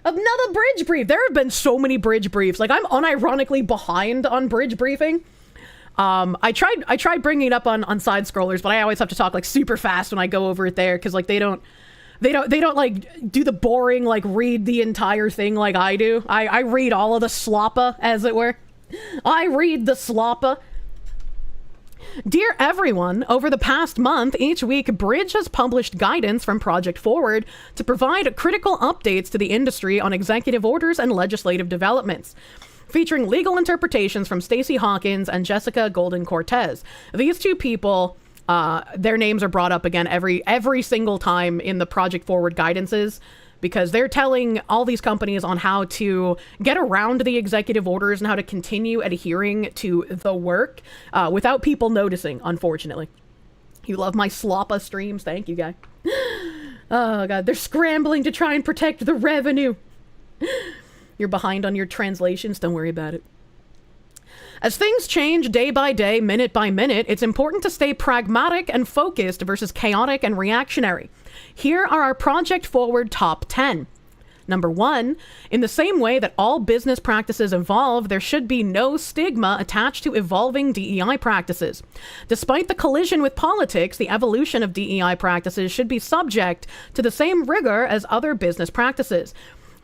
Another bridge brief. There have been so many bridge briefs. Like, I'm unironically behind on bridge briefing. I tried bringing it up on side scrollers, but I always have to talk like super fast when I go over it there, because like they don't like do the boring like read the entire thing like I do. I read all of the sloppa, as it were. I read the sloppa. Dear everyone, over the past month, each week, Bridge has published guidance from Project Forward to provide critical updates to the industry on executive orders and legislative developments, featuring legal interpretations from Stacey Hawkins and Jessica Golden Cortez. These two people, their names are brought up again every single time in the Project Forward guidances, because they're telling all these companies on how to get around the executive orders and how to continue adhering to the work without people noticing, unfortunately. You love my sloppa streams. Thank you, guy. Oh, God. They're scrambling to try and protect the revenue. You're behind on your translations. Don't worry about it. As things change day by day, minute by minute, it's important to stay pragmatic and focused versus chaotic and reactionary. Here are our Project Forward top 10. Number 1, in the same way that all business practices evolve, there should be no stigma attached to evolving DEI practices. Despite the collision with politics, the evolution of DEI practices should be subject to the same rigor as other business practices.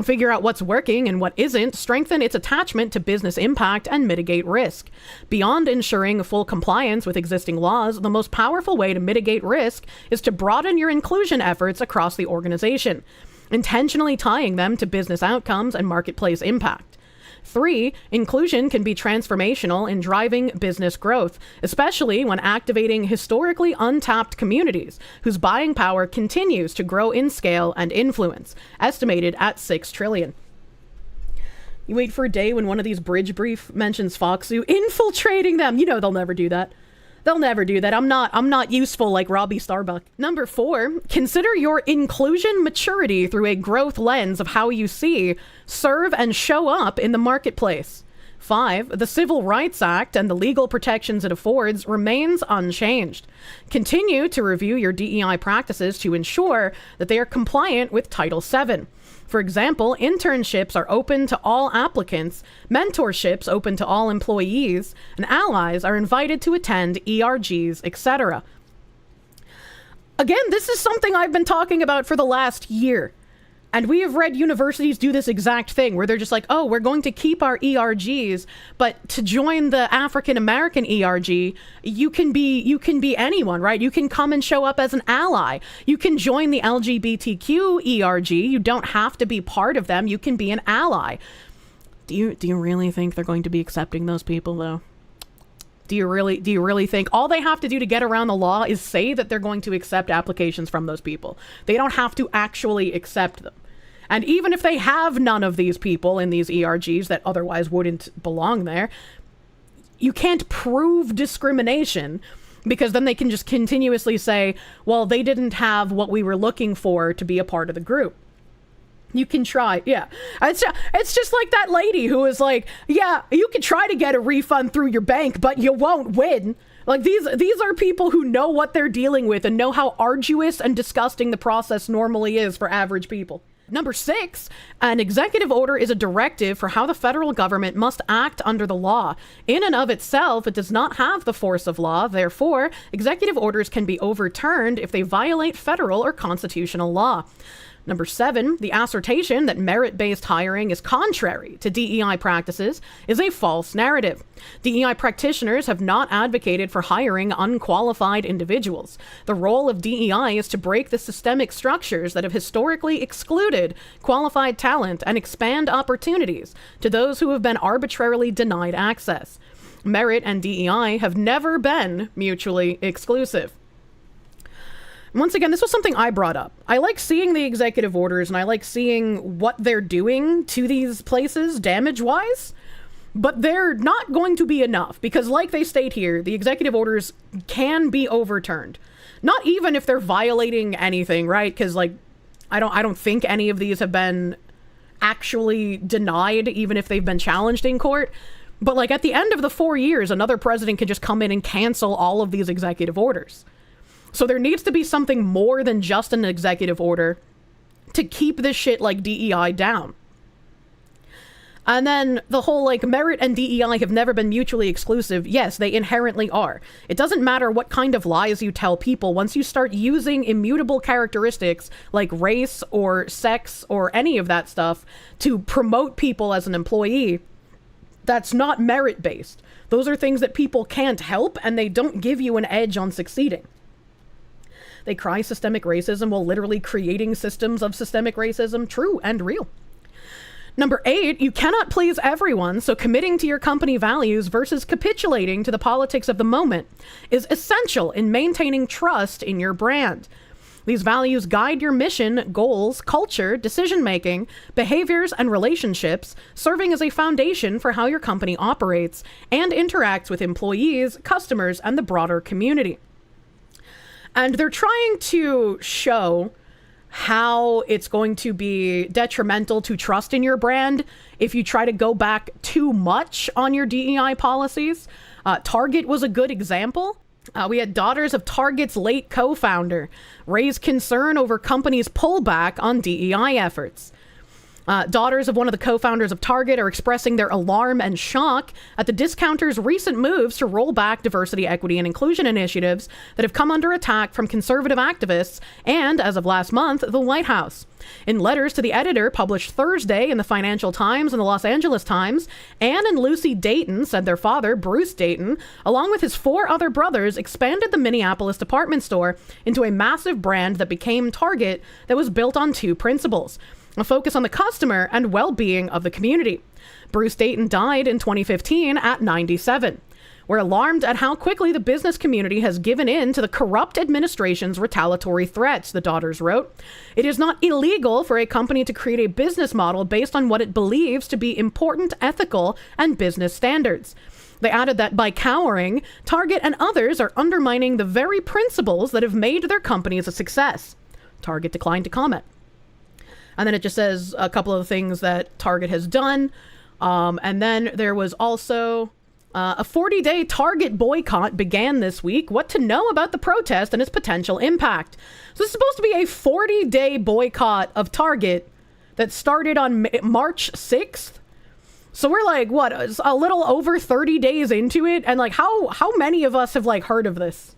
Figure out what's working and what isn't, strengthen its attachment to business impact, and mitigate risk. Beyond ensuring full compliance with existing laws, the most powerful way to mitigate risk is to broaden your inclusion efforts across the organization, intentionally tying them to business outcomes and marketplace impact. 3, inclusion can be transformational in driving business growth, especially when activating historically untapped communities whose buying power continues to grow in scale and influence, estimated at $6 trillion. You wait for a day when one of these bridge brief mentions Foxu infiltrating them. You know they'll never do that. They'll never do that. I'm not useful like Robbie Starbuck. Number 4, consider your inclusion maturity through a growth lens of how you see, serve, and show up in the marketplace. 5, the Civil Rights Act and the legal protections it affords remains unchanged. Continue to review your DEI practices to ensure that they are compliant with Title VII. For example, internships are open to all applicants, mentorships open to all employees, and allies are invited to attend ERGs, etc. Again, this is something I've been talking about for the last year. And we have read universities do this exact thing where they're just like, oh, we're going to keep our ERGs, but to join the African American ERG, you can be anyone, right? You can come and show up as an ally. You can join the LGBTQ ERG. You don't have to be part of them. You can be an ally. Do you really think they're going to be accepting those people though? Do you really think all they have to do to get around the law is say that they're going to accept applications from those people? They don't have to actually accept them. And even if they have none of these people in these ERGs that otherwise wouldn't belong there, you can't prove discrimination, because then they can just continuously say, well, they didn't have what we were looking for to be a part of the group. You can try, yeah. It's just like that lady who was like, yeah, you can try to get a refund through your bank, but you won't win. Like, these are people who know what they're dealing with and know how arduous and disgusting the process normally is for average people. Number 6, an executive order is a directive for how the federal government must act under the law. In and of itself, it does not have the force of law. Therefore, executive orders can be overturned if they violate federal or constitutional law. Number 7, the assertion that merit-based hiring is contrary to DEI practices is a false narrative. DEI practitioners have not advocated for hiring unqualified individuals. The role of DEI is to break the systemic structures that have historically excluded qualified talent and expand opportunities to those who have been arbitrarily denied access. Merit and DEI have never been mutually exclusive. Once again, this was something I brought up. I like seeing the executive orders and I like seeing what they're doing to these places damage-wise, but they're not going to be enough because like they state here, the executive orders can be overturned. Not even if they're violating anything, right? Because like, I don't think any of these have been actually denied, even if they've been challenged in court. But like at the end of the 4 years, another president can just come in and cancel all of these executive orders. So there needs to be something more than just an executive order to keep this shit like DEI down. And then the whole like merit and DEI have never been mutually exclusive. Yes, they inherently are. It doesn't matter what kind of lies you tell people. Once you start using immutable characteristics like race or sex or any of that stuff to promote people as an employee, that's not merit-based. Those are things that people can't help and they don't give you an edge on succeeding. They cry systemic racism while literally creating systems of systemic racism. True and real. Number 8, you cannot please everyone, so committing to your company values versus capitulating to the politics of the moment is essential in maintaining trust in your brand. These values guide your mission, goals, culture, decision-making, behaviors, and relationships, serving as a foundation for how your company operates and interacts with employees, customers, and the broader community. And they're trying to show how it's going to be detrimental to trust in your brand if you try to go back too much on your DEI policies. Target was a good example. We had daughters of Target's late co-founder raise concern over company's pullback on DEI efforts. Daughters of one of the co-founders of Target are expressing their alarm and shock at the discounter's recent moves to roll back diversity, equity, and inclusion initiatives that have come under attack from conservative activists and, as of last month, the White House. In letters to the editor published Thursday in the Financial Times and the Los Angeles Times, Ann and Lucy Dayton said their father, Bruce Dayton, along with his 4 other brothers, expanded the Minneapolis department store into a massive brand that became Target that was built on 2 principles: a focus on the customer and well-being of the community. Bruce Dayton died in 2015 at 97. We're alarmed at how quickly the business community has given in to the corrupt administration's retaliatory threats, the daughters wrote. It is not illegal for a company to create a business model based on what it believes to be important ethical and business standards. They added that by cowering, Target and others are undermining the very principles that have made their companies a success. Target declined to comment. And then it just says a couple of things that Target has done. And then there was also a 40-day Target boycott began this week. What to know about the protest and its potential impact. So this is supposed to be a 40-day boycott of Target that started on March 6th. So we're like, what, a little over 30 days into it? And like, how many of us have like heard of this?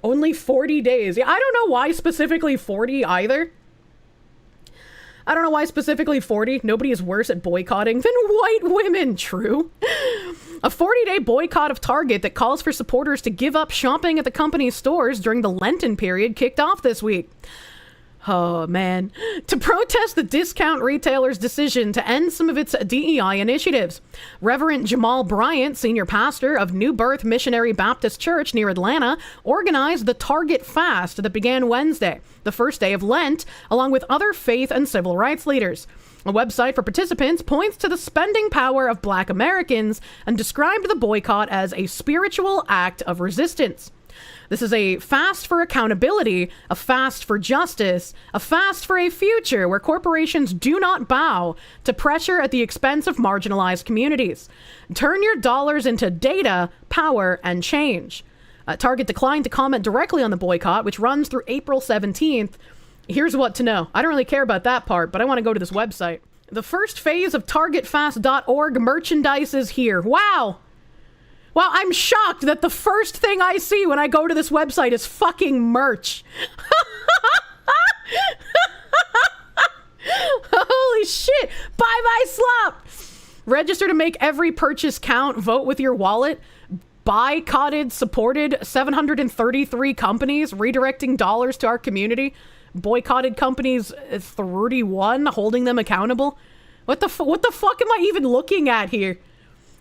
Only 40 days. Yeah, I don't know why specifically 40 either. I don't know why specifically 40. Nobody is worse at boycotting than white women, true. A 40-day boycott of Target that calls for supporters to give up shopping at the company's stores during the Lenten period kicked off this week. Oh, man. To protest the discount retailer's decision to end some of its DEI initiatives. Reverend Jamal Bryant, senior pastor of New Birth Missionary Baptist Church near Atlanta, organized the Target Fast that began Wednesday, the first day of Lent, along with other faith and civil rights leaders. A website for participants points to the spending power of Black Americans and described the boycott as a spiritual act of resistance. This is a fast for accountability, a fast for justice, a fast for a future where corporations do not bow to pressure at the expense of marginalized communities. Turn your dollars into data, power, and change. Target declined to comment directly on the boycott, which runs through April 17th. Here's what to know. I don't really care about that part, but I want to go to this website. The first phase of targetfast.org merchandise is here. Wow! Wow, I'm shocked that the first thing I see when I go to this website is fucking merch. Holy shit! Bye-bye slop! Register to make every purchase count. Vote with your wallet. Boycotted, supported 733 companies, redirecting dollars to our community. Boycotted companies 31, holding them accountable. What the fuck am I even looking at here?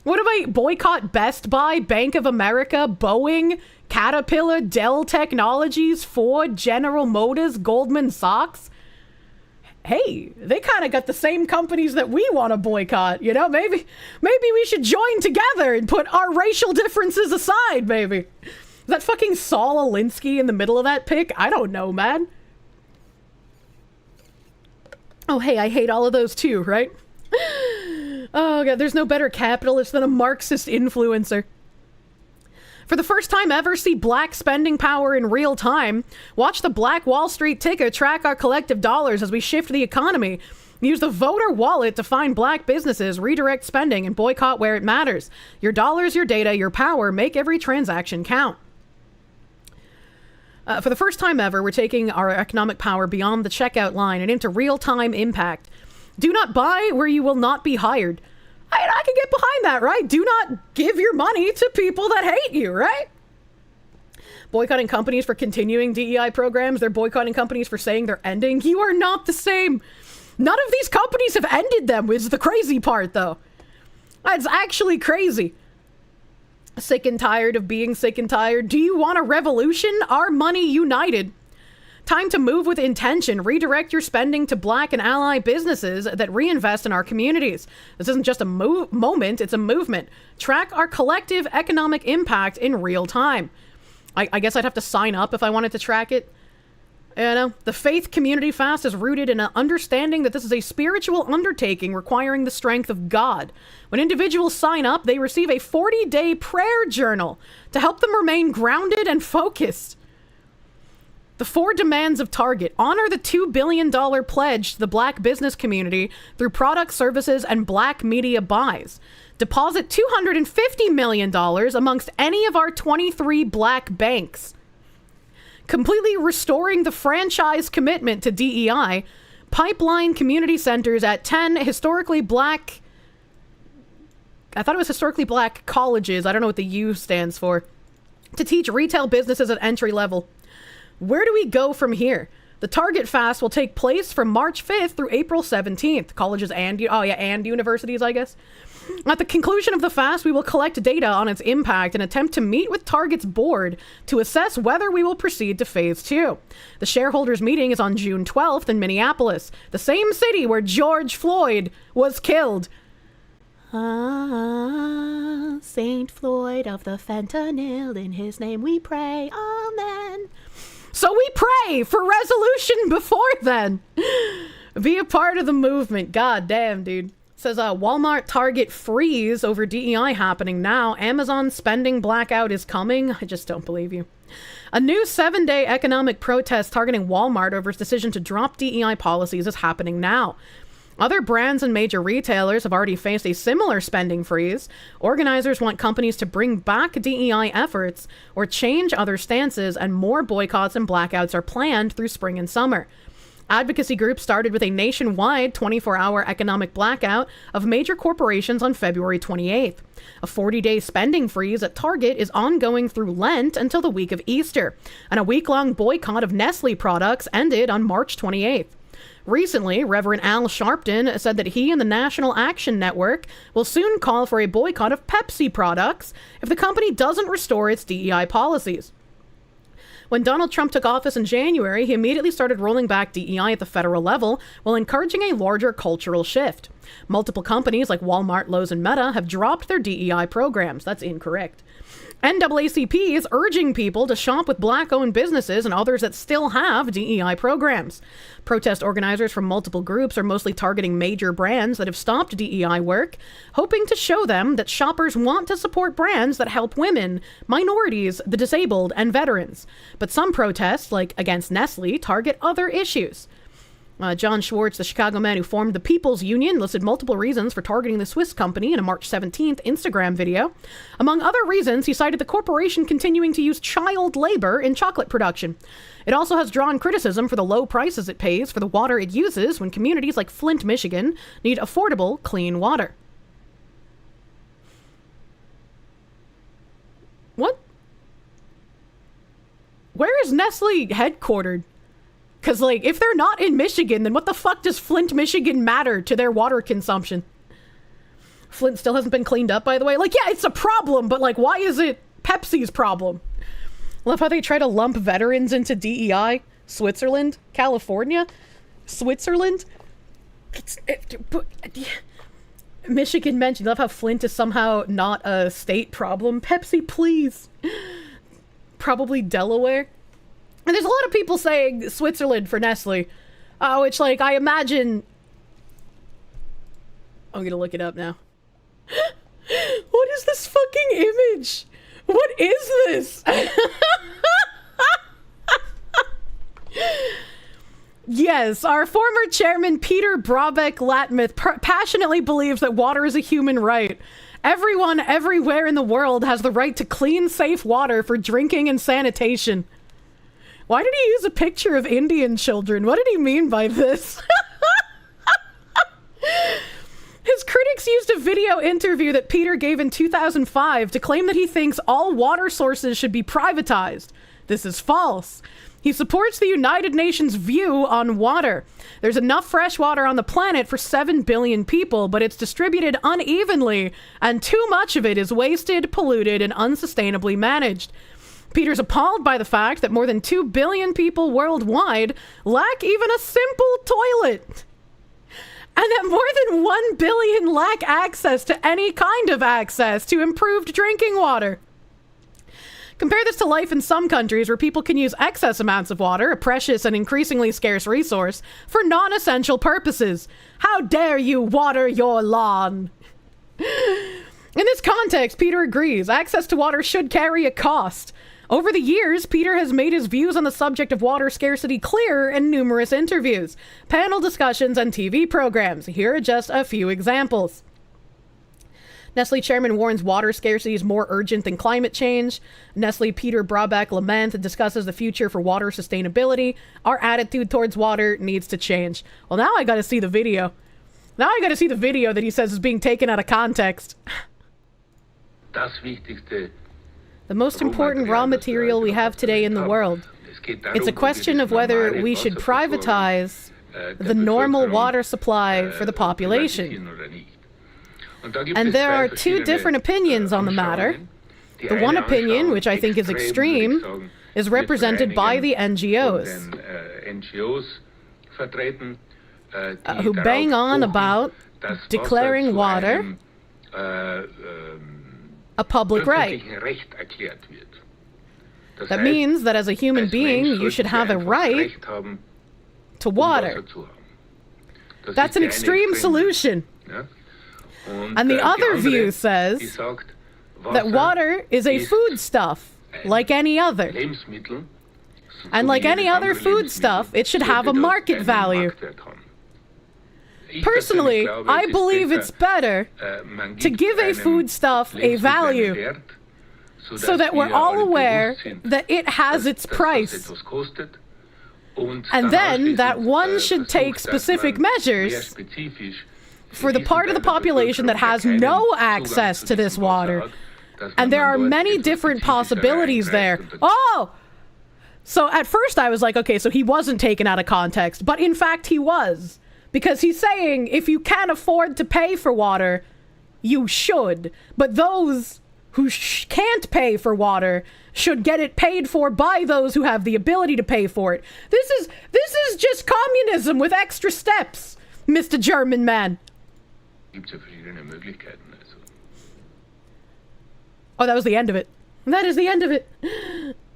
What am I? Boycott Best Buy, Bank of America, Boeing, Caterpillar, Dell Technologies, Ford, General Motors, Goldman Sachs. Hey, they kind of got the same companies that we want to boycott, you know? Maybe we should join together and put our racial differences aside, maybe. Is that fucking Saul Alinsky in the middle of that pic? I don't know, man. Oh, hey, I hate all of those too, right? Oh, God, there's no better capitalist than a Marxist influencer. For the first time ever, see black spending power in real time. Watch the Black Wall Street ticker track our collective dollars as we shift the economy. Use the voter wallet to find black businesses, redirect spending, and boycott where it matters. Your dollars, your data, your power, make every transaction count. For the first time ever, we're taking our economic power beyond the checkout line and into real-time impact. Do not buy where you will not be hired. I can get behind that, right? Do not give your money to people that hate you, right? Boycotting companies for continuing DEI programs. They're boycotting companies for saying they're ending. You are not the same. None of these companies have ended them, is the crazy part, though. That's actually crazy. Sick and tired of being sick and tired. Do you want a revolution? Our money united. Time to move with intention. Redirect your spending to black and ally businesses that reinvest in our communities. This isn't just a moment, it's a movement. Track our collective economic impact in real time. I guess I'd have to sign up if I wanted to track it. You know, the Faith Community Fast is rooted in an understanding that this is a spiritual undertaking requiring the strength of God. When individuals sign up, they receive a 40-day prayer journal to help them remain grounded and focused. The 4 demands of Target: honor the $2 billion pledge to the black business community through product, services, and black media buys. Deposit $250 million amongst any of our 23 black banks. Completely restoring the franchise commitment to DEI. Pipeline community centers at 10 historically black... I thought it was historically black colleges. I don't know what the U stands for. To teach retail businesses at entry level. Where do we go from here? The Target Fast will take place from March 5th through April 17th. Colleges and universities, I guess. At the conclusion of the fast, we will collect data on its impact and attempt to meet with Target's board to assess whether we will proceed to phase 2. The shareholders meeting is on June 12th in Minneapolis, the same city where George Floyd was killed. Ah, Saint Floyd of the fentanyl, in his name we pray, amen. So we pray for resolution before then. Be a part of the movement. God damn, dude. Says Walmart Target freeze over DEI happening now. Amazon spending blackout is coming. I just don't believe you. A new 7-day economic protest targeting Walmart over its decision to drop DEI policies is happening now. Other brands and major retailers have already faced a similar spending freeze. Organizers want companies to bring back DEI efforts or change other stances, and more boycotts and blackouts are planned through spring and summer. Advocacy groups started with a nationwide 24-hour economic blackout of major corporations on February 28th. A 40-day spending freeze at Target is ongoing through Lent until the week of Easter, and a week-long boycott of Nestle products ended on March 28th. Recently, Reverend Al Sharpton said that he and the National Action Network will soon call for a boycott of Pepsi products if the company doesn't restore its DEI policies. When Donald Trump took office in January, he immediately started rolling back DEI at the federal level while encouraging a larger cultural shift. Multiple companies like Walmart, Lowe's, and Meta have dropped their DEI programs. That's incorrect. NAACP is urging people to shop with black-owned businesses and others that still have DEI programs. Protest organizers from multiple groups are mostly targeting major brands that have stopped DEI work, hoping to show them that shoppers want to support brands that help women, minorities, the disabled, and veterans. But some protests, like against Nestle, target other issues. John Schwartz, the Chicago man who formed the People's Union, listed multiple reasons for targeting the Swiss company in a March 17th Instagram video. Among other reasons, he cited the corporation continuing to use child labor in chocolate production. It also has drawn criticism for the low prices it pays for the water it uses when communities like Flint, Michigan need affordable, clean water. What? Where is Nestle headquartered? Because, like, if they're not in Michigan, then what the fuck does Flint, Michigan matter to their water consumption? Flint still hasn't been cleaned up, by the way. Like, yeah, it's a problem, but, like, why is it Pepsi's problem? Love how they try to lump veterans into DEI. Switzerland? California? Switzerland? Michigan mentioned. Love how Flint is somehow not a state problem. Pepsi, please. Probably Delaware. And there's a lot of people saying Switzerland for Nestle, which, like, I imagine... I'm gonna look it up now. What is this fucking image? What is this? Yes, our former chairman, Peter Brabeck-Latmouth, passionately believes that water is a human right. Everyone, everywhere in the world has the right to clean, safe water for drinking and sanitation. Why did he use a picture of Indian children? What did he mean by this? His critics used a video interview that Peter gave in 2005 to claim that he thinks all water sources should be privatized. This is false. He supports the United Nations view on water. There's enough fresh water on the planet for 7 billion people, but it's distributed unevenly, and too much of it is wasted, polluted, and unsustainably managed. Peter's appalled by the fact that more than 2 billion people worldwide lack even a simple toilet. And that more than 1 billion lack access to any kind of access to improved drinking water. Compare this to life in some countries where people can use excess amounts of water, a precious and increasingly scarce resource, for non-essential purposes. How dare you water your lawn? In this context, Peter agrees. Access to water should carry a cost. Over the years, Peter has made his views on the subject of water scarcity clear in numerous interviews, panel discussions, and TV programs. Here are just a few examples. Nestle chairman warns water scarcity is more urgent than climate change. Nestle Peter Brabeck-Latmouth discusses the future for water sustainability. Our attitude towards water needs to change. Well, now I gotta see the video. Now I gotta see the video that he says is being taken out of context. The most important raw material we have today in the world. It's a question of whether we should privatize the normal water supply for the population. And there are two different opinions on the matter. The one opinion, which I think is extreme, is represented by the NGOs, who bang on about declaring water a public right. That means that as a human being, you should have a right to water. That's an extreme solution. And the other view says that water is a foodstuff, like any other. And like any other foodstuff, it should have a market value. Personally, I believe it's better to give a foodstuff a value so that we're all aware that it has its price. And then that one should take specific measures for the part of the population that has no access to this water. And there are many different possibilities there. Oh! So at first I was like, okay, so he wasn't taken out of context. But in fact he was. Because he's saying if you can't afford to pay for water, you should. But those who can't pay for water should get it paid for by those who have the ability to pay for it. This is just communism with extra steps, Mr. German man. Oh, that was the end of it. That is the end of it.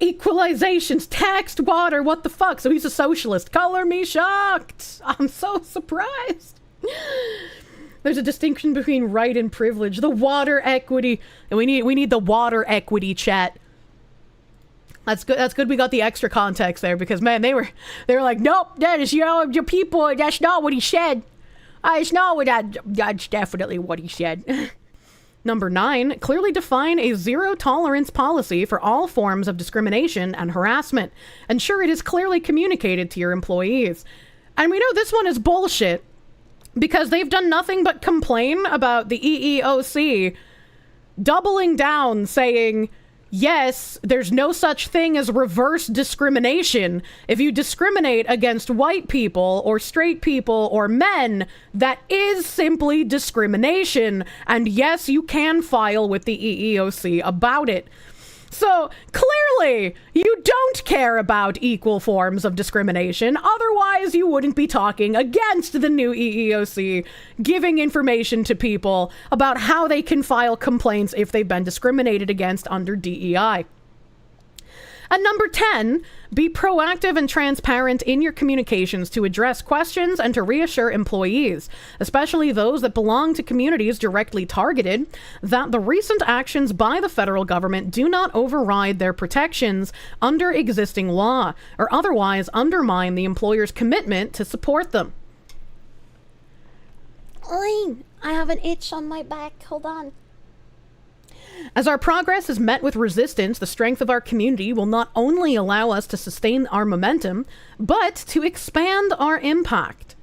Equalizations, taxed water, what the fuck? So he's a socialist. Color me shocked. I'm so surprised. There's a distinction between right and privilege. The water equity. And we need the water equity, chat. That's good. That's good. We got the extra context there because, man, they were like, nope, that is, your people. That's not what he said. It's not what that's definitely what he said. Number 9, clearly define a zero tolerance policy for all forms of discrimination and harassment. Ensure it is clearly communicated to your employees. And we know this one is bullshit because they've done nothing but complain about the EEOC doubling down saying, yes, there's no such thing as reverse discrimination. If you discriminate against white people or straight people or men, that is simply discrimination. And yes, you can file with the EEOC about it. So clearly, you don't care about equal forms of discrimination. Otherwise, you wouldn't be talking against the new EEOC, giving information to people about how they can file complaints if they've been discriminated against under DEI. And number 10, be proactive and transparent in your communications to address questions and to reassure employees, especially those that belong to communities directly targeted, that the recent actions by the federal government do not override their protections under existing law or otherwise undermine the employer's commitment to support them. I have an itch on my back. Hold on. As our progress is met with resistance, the strength of our community will not only allow us to sustain our momentum, but to expand our impact.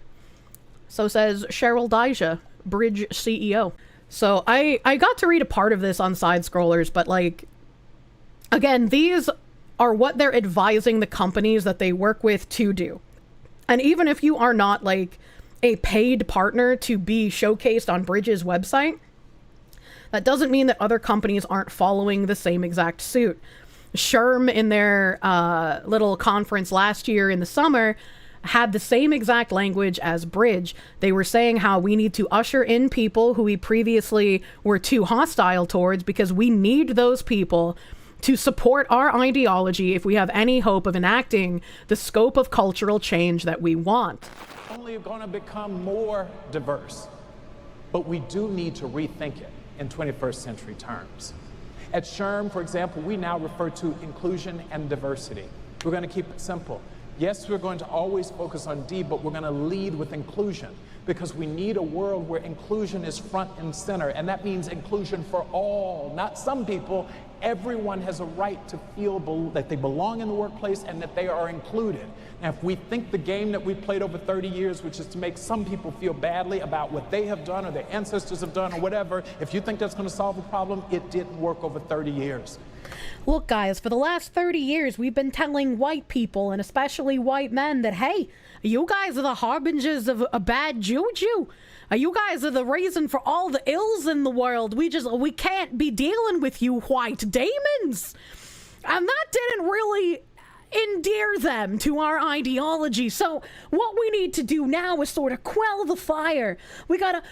So says Cheryl Dijja, Bridge CEO. So I got to read a part of this on Side Scrollers, but like, again, these are what they're advising the companies that they work with to do. And even if you are not like a paid partner to be showcased on Bridge's website, that doesn't mean that other companies aren't following the same exact suit. Sherm, in their little conference last year in the summer, had the same exact language as Bridge. They were saying how we need to usher in people who we previously were too hostile towards because we need those people to support our ideology if we have any hope of enacting the scope of cultural change that we want. Only going to become more diverse, but we do need to rethink it in 21st century terms. At SHRM, for example, we now refer to inclusion and diversity. We're going to keep it simple. Yes, we're going to always focus on D, but we're going to lead with inclusion because we need a world where inclusion is front and center, and that means inclusion for all, not some people. Everyone has a right to feel that they belong in the workplace and that they are included. Now, if we think the game that we played over 30 years, which is to make some people feel badly about what they have done or their ancestors have done or whatever, if you think that's going to solve the problem, it didn't work over 30 years. Look, guys, for the last 30 years, we've been telling white people, and especially white men, that, hey, you guys are the harbingers of a bad juju. You guys are the reason for all the ills in the world. We can't be dealing with you white demons. And that didn't really endear them to our ideology. So what we need to do now is sort of quell the fire. We gotta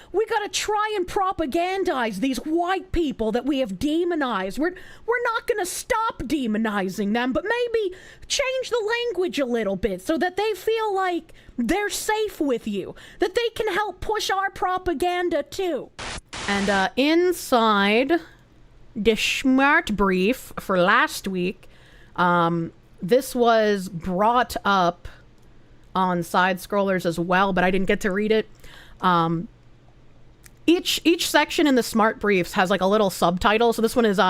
try and propagandize these white people that we have demonized. We're not gonna stop demonizing them, but maybe change the language a little bit so that they feel like they're safe with you, that they can help push our propaganda too. And inside the smart brief for last week, this was brought up on Side Scrollers as well, but I didn't get to read it. Each section in the smart briefs has like a little subtitle. So this one is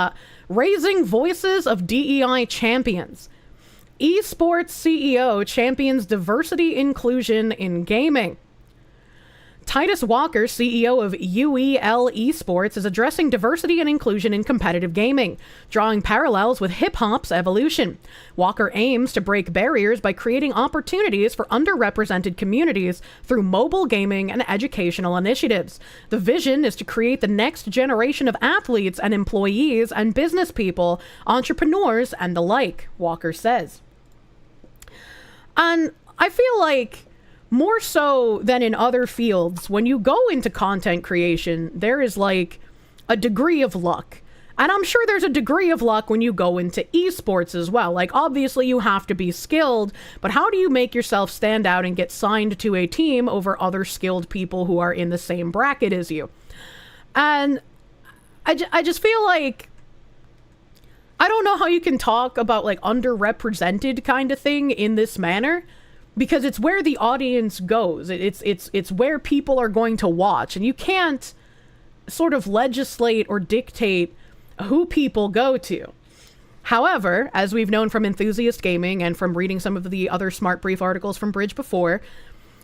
Raising Voices of DEI Champions. Esports CEO champions diversity inclusion in gaming. Titus Walker, CEO of UEL Esports, is addressing diversity and inclusion in competitive gaming, drawing parallels with hip-hop's evolution. Walker aims to break barriers by creating opportunities for underrepresented communities through mobile gaming and educational initiatives. The vision is to create the next generation of athletes and employees and business people, entrepreneurs, and the like, Walker says. And I feel like more so than in other fields, when you go into content creation, there is like a degree of luck. And I'm sure there's a degree of luck when you go into esports as well. Like, obviously you have to be skilled, but how do you make yourself stand out and get signed to a team over other skilled people who are in the same bracket as you? And I just feel like I don't know how you can talk about like underrepresented kind of thing in this manner, because it's where the audience goes. It's where people are going to watch, and you can't sort of legislate or dictate who people go to. However, as we've known from Enthusiast Gaming and from reading some of the other Smart Brief articles from Bridge before,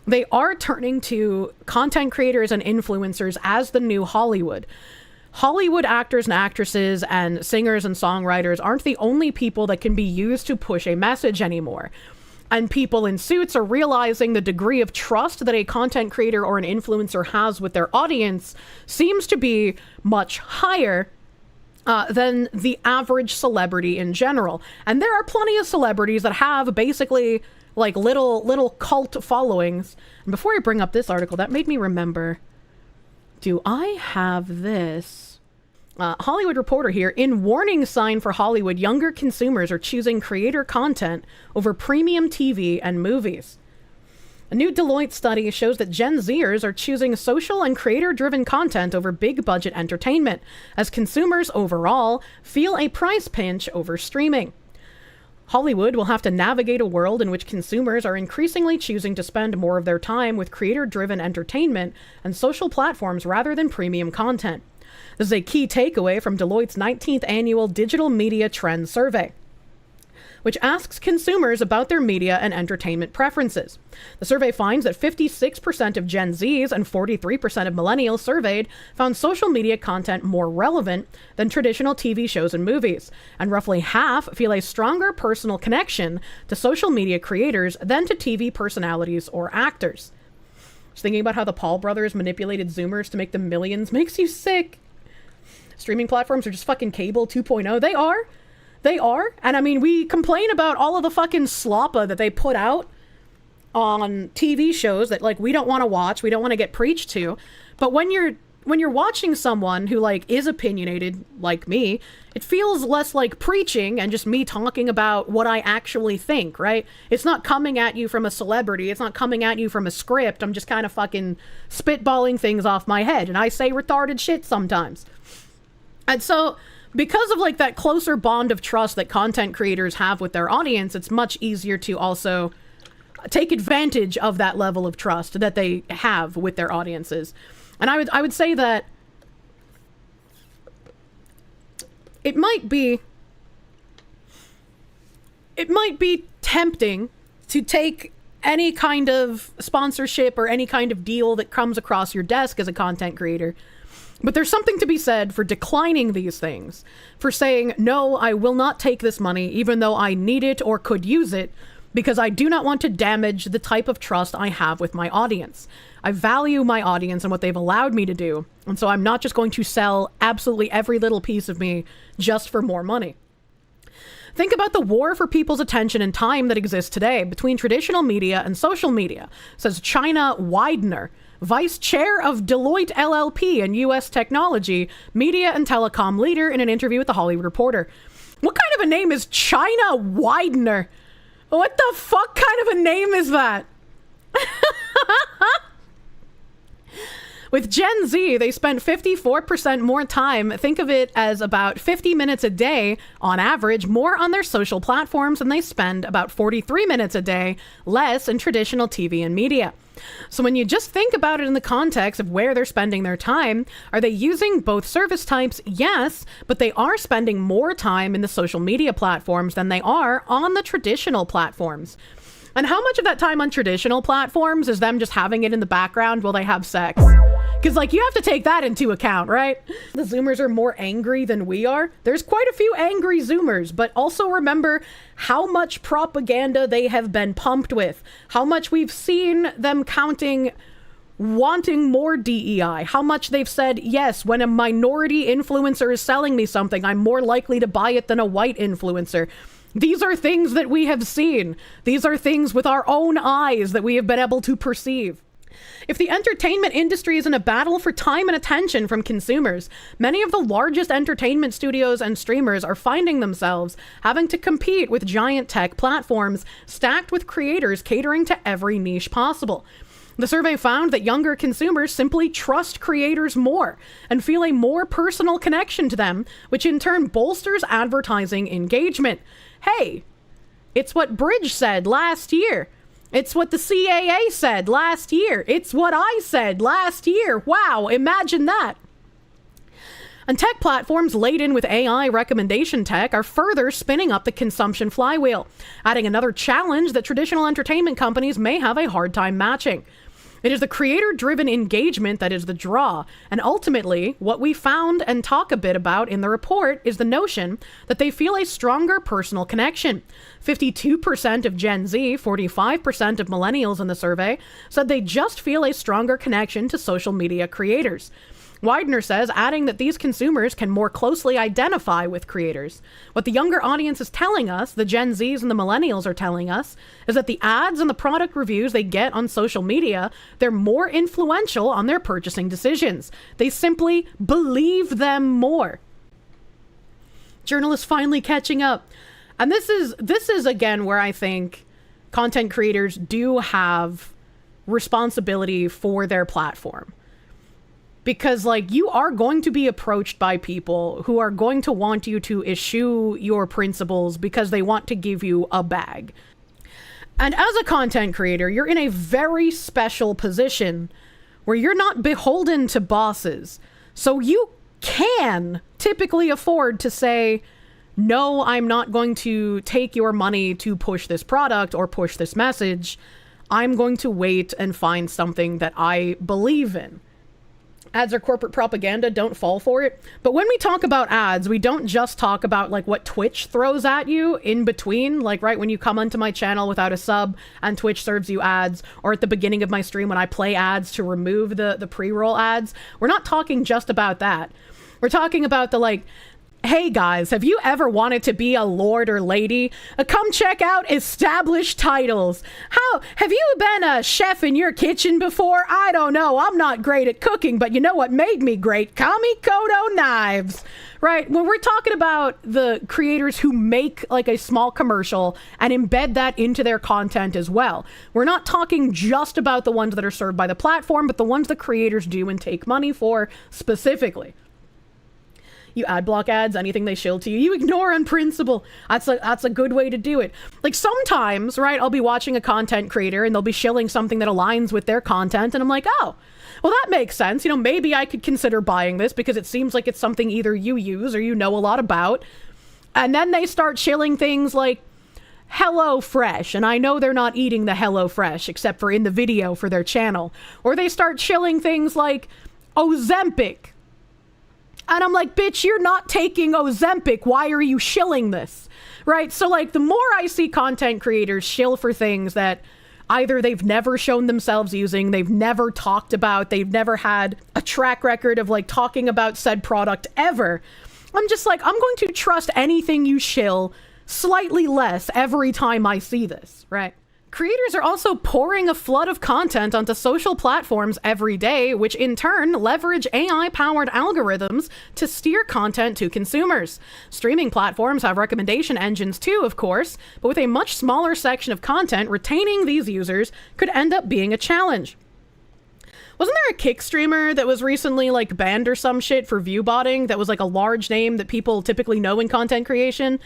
they are turning to content creators and influencers as the new Hollywood. Hollywood actors and actresses and singers and songwriters aren't the only people that can be used to push a message anymore. And people in suits are realizing the degree of trust that a content creator or an influencer has with their audience seems to be much higher than the average celebrity in general. And there are plenty of celebrities that have basically like little cult followings. And before I bring up this article, that made me remember, do I have this? Hollywood Reporter here. In warning sign for Hollywood, younger consumers are choosing creator content over premium TV and movies. A new Deloitte study shows that Gen Zers are choosing social and creator-driven content over big-budget entertainment, as consumers overall feel a price pinch over streaming. Hollywood will have to navigate a world in which consumers are increasingly choosing to spend more of their time with creator-driven entertainment and social platforms rather than premium content. This is a key takeaway from Deloitte's 19th annual Digital Media Trends Survey, which asks consumers about their media and entertainment preferences. The survey finds that 56% of Gen Zs and 43% of millennials surveyed found social media content more relevant than traditional TV shows and movies, and roughly half feel a stronger personal connection to social media creators than to TV personalities or actors. Just thinking about how the Paul brothers manipulated Zoomers to make them millions makes you sick. Streaming platforms are just fucking cable 2.0. They are. They are. And I mean, we complain about all of the fucking sloppa that they put out on TV shows that like we don't want to watch, we don't want to get preached to. But when you're watching someone who like is opinionated like me, it feels less like preaching and just me talking about what I actually think, right? It's not coming at you from a celebrity, it's not coming at you from a script. I'm just kind of fucking spitballing things off my head, and I say retarded shit sometimes. And so because of like that closer bond of trust that content creators have with their audience, it's much easier to also take advantage of that level of trust that they have with their audiences. And I would say that it might be tempting to take any kind of sponsorship or any kind of deal that comes across your desk as a content creator. But there's something to be said for declining these things, for saying, no, I will not take this money, even though I need it or could use it, because I do not want to damage the type of trust I have with my audience. I value my audience and what they've allowed me to do, and so I'm not just going to sell absolutely every little piece of me just for more money. Think about the war for people's attention and time that exists today between traditional media and social media, says China Widener, Vice Chair of Deloitte LLP and U.S. Technology, Media and Telecom Leader, in an interview with The Hollywood Reporter. What kind of a name is China Widener? What the fuck kind of a name is that? With Gen Z, they spend 54% more time, think of it as about 50 minutes a day, on average, more on their social platforms, and they spend about 43 minutes a day less in traditional TV and media. So when you just think about it in the context of where they're spending their time, are they using both service types? Yes, but they are spending more time in the social media platforms than they are on the traditional platforms. And how much of that time on traditional platforms is them just having it in the background while they have sex? Because, like, you have to take that into account, right? The Zoomers are more angry than we are. There's quite a few angry Zoomers, but also remember how much propaganda they have been pumped with. How much we've seen them counting wanting more DEI. How much they've said, yes, when a minority influencer is selling me something, I'm more likely to buy it than a white influencer. These are things that we have seen. These are things with our own eyes that we have been able to perceive. If the entertainment industry is in a battle for time and attention from consumers, many of the largest entertainment studios and streamers are finding themselves having to compete with giant tech platforms stacked with creators catering to every niche possible. The survey found that younger consumers simply trust creators more and feel a more personal connection to them, which in turn bolsters advertising engagement. Hey, it's what Bridge said last year. It's what the CAA said last year. It's what I said last year. Wow, imagine that. And tech platforms laden with AI recommendation tech are further spinning up the consumption flywheel, adding another challenge that traditional entertainment companies may have a hard time matching. It is the creator-driven engagement that is the draw, and ultimately, what we found and talk a bit about in the report is the notion that they feel a stronger personal connection. 52% of Gen Z, 45% of millennials in the survey, said they just feel a stronger connection to social media creators. Widener says, adding that these consumers can more closely identify with creators. What the younger audience is telling us, the Gen Zs and the millennials are telling us, is that the ads and the product reviews they get on social media, they're more influential on their purchasing decisions. They simply believe them more. Journalists finally catching up. And this is again where I think content creators do have responsibility for their platform. Because, like, you are going to be approached by people who are going to want you to eschew your principles because they want to give you a bag. And as a content creator, you're in a very special position where you're not beholden to bosses. So you can typically afford to say, no, I'm not going to take your money to push this product or push this message. I'm going to wait and find something that I believe in. Ads are corporate propaganda, don't fall for it. But when we talk about ads, we don't just talk about like what Twitch throws at you in between, like right when you come onto my channel without a sub and Twitch serves you ads, or at the beginning of my stream when I play ads to remove the pre-roll ads. We're not talking just about that. We're talking about the like, hey guys, have you ever wanted to be a lord or lady? Come check out established titles. How have you been a chef in your kitchen before? I don't know. I'm not great at cooking, but you know what made me great? Kamikoto knives. Right? When we're talking about the creators who make like a small commercial and embed that into their content as well, we're not talking just about the ones that are served by the platform, but the ones the creators do and take money for specifically. You ad block ads, anything they shill to you, you ignore on principle. That's a good way to do it. Like sometimes, right, I'll be watching a content creator and they'll be shilling something that aligns with their content and I'm like, oh, well, that makes sense. You know, maybe I could consider buying this because it seems like it's something either you use or you know a lot about. And then they start shilling things like Hello Fresh, and I know they're not eating the Hello Fresh except for in the video for their channel. Or they start shilling things like Ozempic. And I'm like, bitch, you're not taking Ozempic. Why are you shilling this? Right? So like the more I see content creators shill for things that either they've never shown themselves using, they've never talked about, they've never had a track record of like talking about said product ever. I'm just like, I'm going to trust anything you shill slightly less every time I see this, right? Creators are also pouring a flood of content onto social platforms every day, which in turn leverage AI-powered algorithms to steer content to consumers. Streaming platforms have recommendation engines too, of course, but with a much smaller section of content, retaining these users could end up being a challenge. Wasn't there a Kick streamer that was recently like banned or some shit for view botting that was like a large name that people typically know in content creation?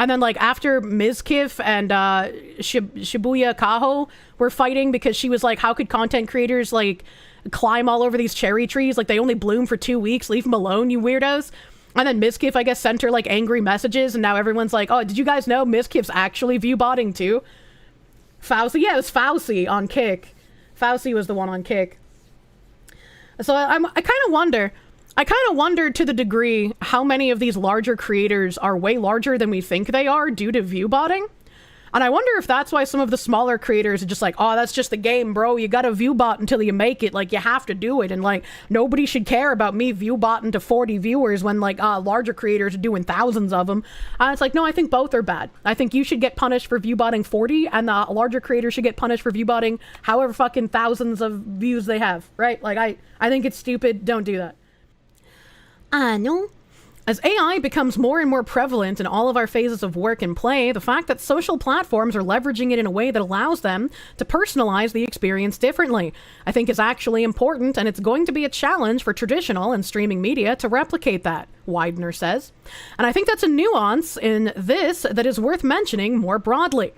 And then, like, after Mizkif and Shibuya Kaho were fighting because she was like, how could content creators, like, climb all over these cherry trees? Like, they only bloom for 2 weeks. Leave them alone, you weirdos. And then Mizkif, I guess, sent her, like, angry messages. And now everyone's like, oh, did you guys know Mizkif's actually view-botting, too? Fauci? Yeah, it was Fauci on Kick. Fauci was the one on Kick. So I kind of wonder... to the degree how many of these larger creators are way larger than we think they are due to view botting. And I wonder if that's why some of the smaller creators are just like, oh, that's just the game, bro. You gotta view bot until you make it. Like, you have to do it. And like, nobody should care about me view botting to 40 viewers when like larger creators are doing thousands of them. And it's like, no, I think both are bad. I think you should get punished for view botting 40 and the larger creators should get punished for view botting however fucking thousands of views they have, right? Like, I think it's stupid. Don't do that. No. As AI becomes more and more prevalent in all of our phases of work and play, the fact that social platforms are leveraging it in a way that allows them to personalize the experience differently, I think is actually important, and it's going to be a challenge for traditional and streaming media to replicate that, Widener says. And I think that's a nuance in this that is worth mentioning more broadly.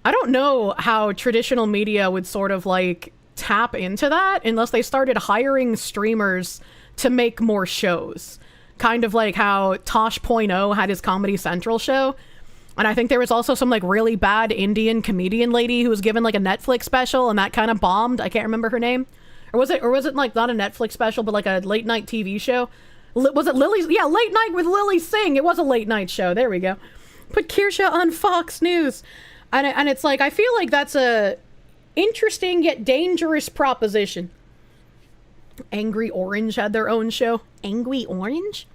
I don't know how traditional media would sort of like tap into that unless they started hiring streamers to make more shows. Kind of like how Tosh.0 had his Comedy Central show. And I think there was also some like really bad Indian comedian lady who was given like a Netflix special and that kind of bombed. I can't remember her name. Or was it like not a Netflix special, but like a late night TV show? Was it Lily's? Yeah, Late Night with Lily Singh. It was a late night show. There we go. Put Kirsche on Fox News. And it's like, I feel like that's a interesting yet dangerous proposition. Angry Orange had their own show. Angry Orange?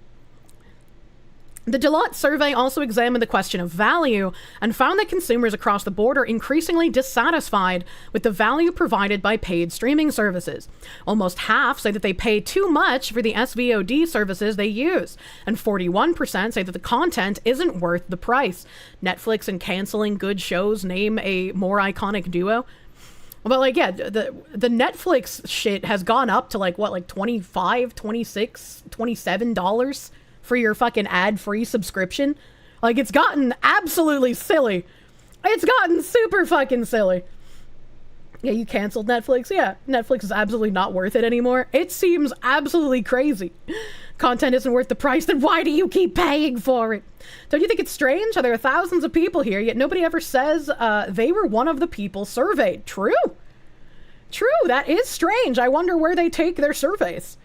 The Deloitte survey also examined the question of value and found that consumers across the board are increasingly dissatisfied with the value provided by paid streaming services. Almost half say that they pay too much for the SVOD services they use, and 41% say that the content isn't worth the price. Netflix and canceling good shows name a more iconic duo. But like, yeah, the Netflix shit has gone up to like, what, like $25, $26, $27 for your fucking ad-free subscription. Like, it's gotten absolutely silly. It's gotten super fucking silly. Yeah, you canceled Netflix? Yeah, Netflix is absolutely not worth it anymore. It seems absolutely crazy. Content isn't worth the price, then why do you keep paying for it? Don't you think it's strange how there are thousands of people here, yet nobody ever says they were one of the people surveyed? True. True, that is strange. I wonder where they take their surveys.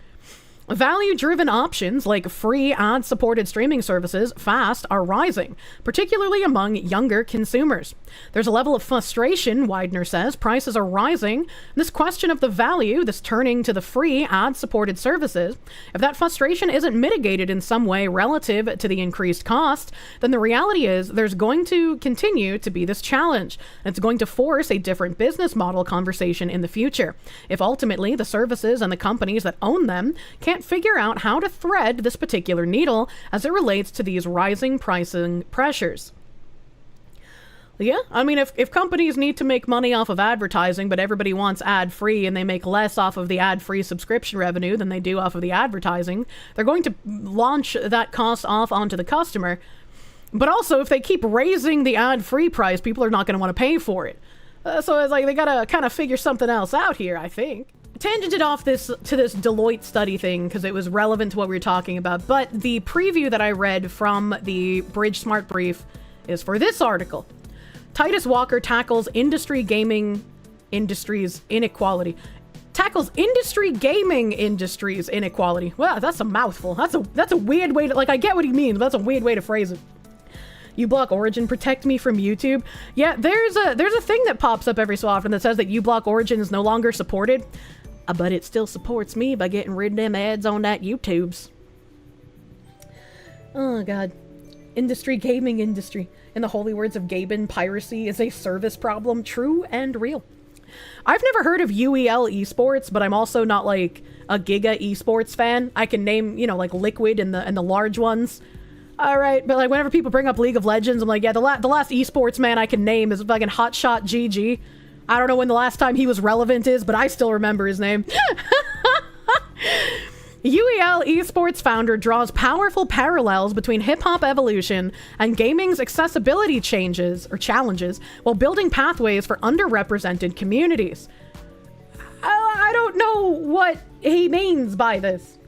Value-driven options like free ad-supported streaming services, FAST, are rising, particularly among younger consumers. There's a level of frustration, Widener says. Prices are rising. This question of the value, this turning to the free ad-supported services, if that frustration isn't mitigated in some way relative to the increased cost, then the reality is there's going to continue to be this challenge. It's going to force a different business model conversation in the future. If ultimately the services and the companies that own them can't figure out how to thread this particular needle as it relates to these rising pricing pressures. Yeah, I mean, if companies need to make money off of advertising, but everybody wants ad-free and they make less off of the ad-free subscription revenue than they do off of the advertising, they're going to launch that cost off onto the customer. But also, if they keep raising the ad-free price, people are not going to want to pay for it. So it's like they got to kind of figure something else out here, I think. Tangented off to this Deloitte study thing because it was relevant to what we were talking about, but the preview that I read from the Bridge Smart Brief is for this article. Titus Walker tackles gaming industry's inequality. Well, that's a mouthful. That's a weird way to, like, I get what he means, but that's a weird way to phrase it. uBlock Origin protect me from YouTube. Yeah, there's a thing that pops up every so often that says that uBlock Origin is no longer supported. But it still supports me by getting rid of them ads on that YouTubes. Oh god. Gaming industry. In the holy words of Gaben, piracy is a service problem, true and real. I've never heard of UEL Esports, but I'm also not like a Giga Esports fan. I can name, like Liquid and the large ones. Alright, but like whenever people bring up League of Legends, I'm like, yeah, the last esports man I can name is fucking Hotshot GG. I don't know when the last time he was relevant is, but I still remember his name. UEL Esports founder draws powerful parallels between hip-hop evolution and gaming's accessibility challenges while building pathways for underrepresented communities. I don't know what he means by this.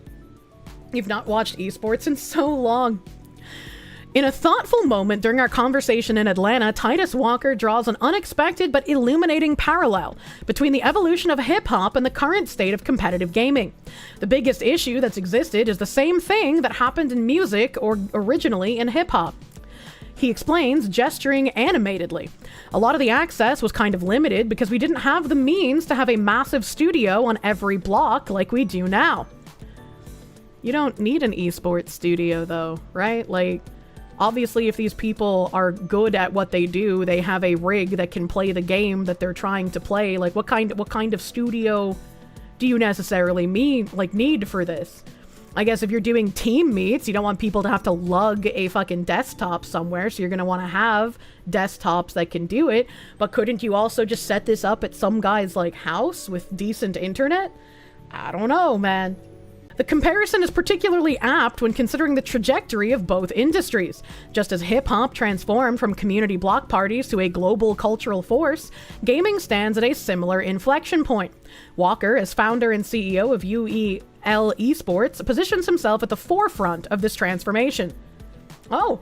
You've not watched esports in so long. In a thoughtful moment during our conversation in Atlanta, Titus Walker draws an unexpected but illuminating parallel between the evolution of hip-hop and the current state of competitive gaming. The biggest issue that's existed is the same thing that happened in music or originally in hip-hop. He explains, gesturing animatedly. A lot of the access was kind of limited because we didn't have the means to have a massive studio on every block like we do now. You don't need an esports studio though, right? Like, obviously, if these people are good at what they do, they have a rig that can play the game that they're trying to play. Like, what kind of studio do you necessarily need for this? I guess if you're doing team meets, you don't want people to have to lug a fucking desktop somewhere, so you're going to want to have desktops that can do it. But couldn't you also just set this up at some guy's, like, house with decent internet? I don't know, man. The comparison is particularly apt when considering the trajectory of both industries. Just as hip-hop transformed from community block parties to a global cultural force, gaming stands at a similar inflection point. Walker, as founder and CEO of UEL Esports, positions himself at the forefront of this transformation. Oh,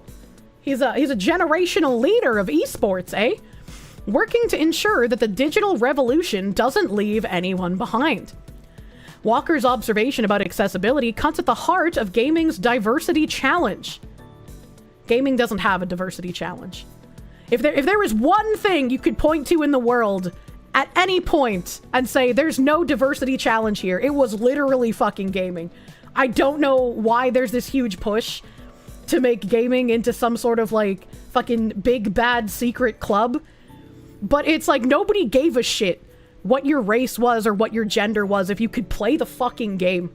he's a generational leader of esports, eh? Working to ensure that the digital revolution doesn't leave anyone behind. Walker's observation about accessibility cuts at the heart of gaming's diversity challenge. Gaming doesn't have a diversity challenge. If there is one thing you could point to in the world at any point and say there's no diversity challenge here, it was literally fucking gaming. I don't know why there's this huge push to make gaming into some sort of like fucking big bad secret club, but it's like nobody gave a shit what your race was or what your gender was if you could play the fucking game.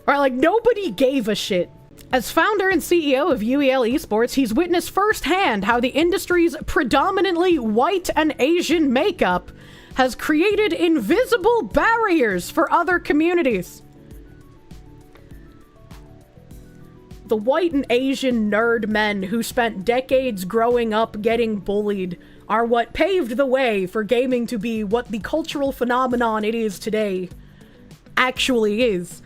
Or like nobody gave a shit. As founder and CEO of UEL Esports, he's witnessed firsthand how the industry's predominantly white and Asian makeup has created invisible barriers for other communities. The white and Asian nerd men who spent decades growing up getting bullied are what paved the way for gaming to be what the cultural phenomenon it is today actually is.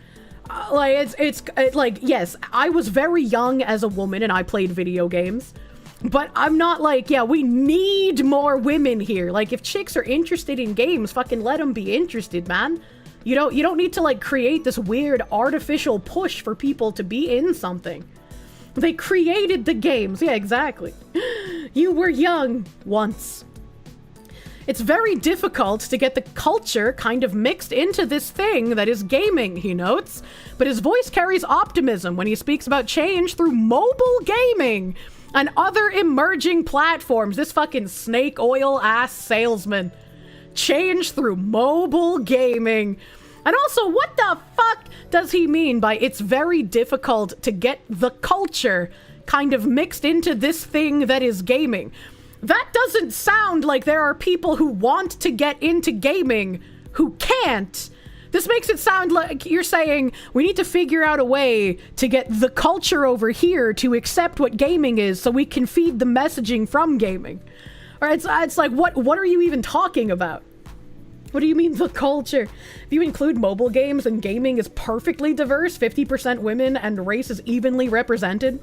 Like, yes, I was very young as a woman and I played video games, but I'm not like, yeah, we need more women here. Like, if chicks are interested in games, fucking let them be interested, man. You don't need to, like, create this weird artificial push for people to be in something. They created the games. Yeah, exactly. You were young once. It's very difficult to get the culture kind of mixed into this thing that is gaming, he notes. But his voice carries optimism when he speaks about change through mobile gaming and other emerging platforms. This fucking snake oil ass salesman. Change through mobile gaming. And also, what the fuck does he mean by it's very difficult to get the culture kind of mixed into this thing that is gaming? That doesn't sound like there are people who want to get into gaming who can't. This makes it sound like you're saying we need to figure out a way to get the culture over here to accept what gaming is so we can feed the messaging from gaming. Or it's like, what are you even talking about? What do you mean the culture? If you include mobile games and gaming is perfectly diverse, 50% women and race is evenly represented.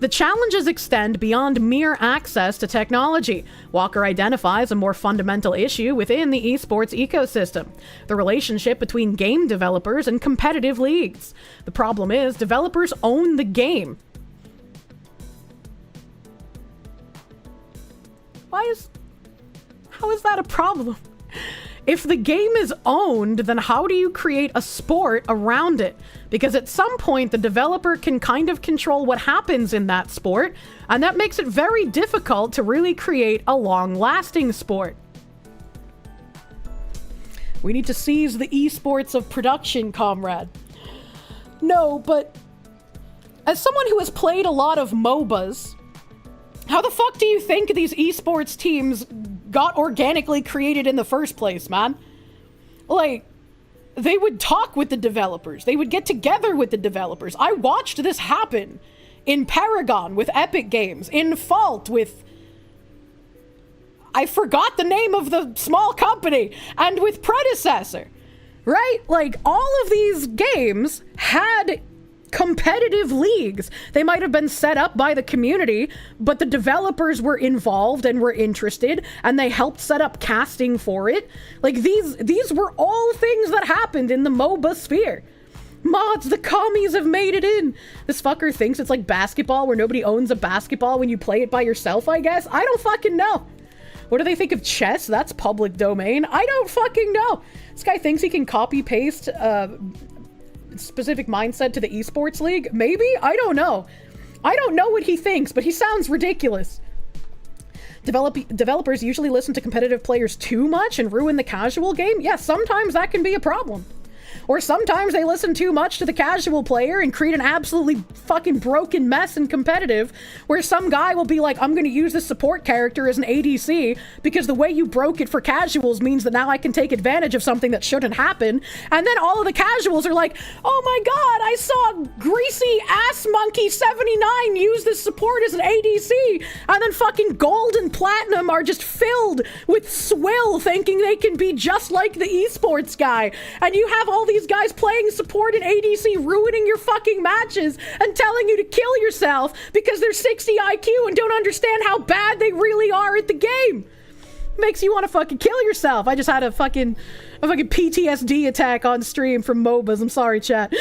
The challenges extend beyond mere access to technology. Walker identifies a more fundamental issue within the esports ecosystem: the relationship between game developers and competitive leagues. The problem is, developers own the game. How is that a problem? If the game is owned, then how do you create a sport around it? Because at some point, the developer can kind of control what happens in that sport, and that makes it very difficult to really create a long-lasting sport. We need to seize the esports of production, comrade. No, but as someone who has played a lot of MOBAs, how the fuck do you think these esports teams got organically created in the first place, man? Like, they would talk with the developers. They would get together with the developers. I watched this happen in Paragon with Epic Games, in Fault with... I forgot the name of the small company, and with Predecessor, right? Like, all of these games had competitive leagues. They might have been set up by the community, but the developers were involved and were interested, and they helped set up casting for it. Like, these were all things that happened in the MOBA sphere. Mods, the commies have made it in. This fucker thinks it's like basketball where nobody owns a basketball when you play it by yourself, I guess. I don't fucking know. What do they think of chess? That's public domain. I don't fucking know. This guy thinks he can copy paste specific mindset to the Esports League? Maybe? I don't know. I don't know what he thinks, but he sounds ridiculous. Developers usually listen to competitive players too much and ruin the casual game? Yeah, sometimes that can be a problem. Or sometimes they listen too much to the casual player and create an absolutely fucking broken mess in competitive, where some guy will be like, I'm gonna use this support character as an ADC because the way you broke it for casuals means that now I can take advantage of something that shouldn't happen. And then all of the casuals are like, oh my god, I saw Greasy Ass Monkey 79 use this support as an ADC. And then fucking Gold and Platinum are just filled with swill thinking they can be just like the esports guy. And you have all these guys playing support and ADC ruining your fucking matches and telling you to kill yourself because they're 60 IQ and don't understand how bad they really are at the game. Makes you want to fucking kill yourself. I just had a fucking PTSD attack on stream from MOBAs. I'm sorry, chat.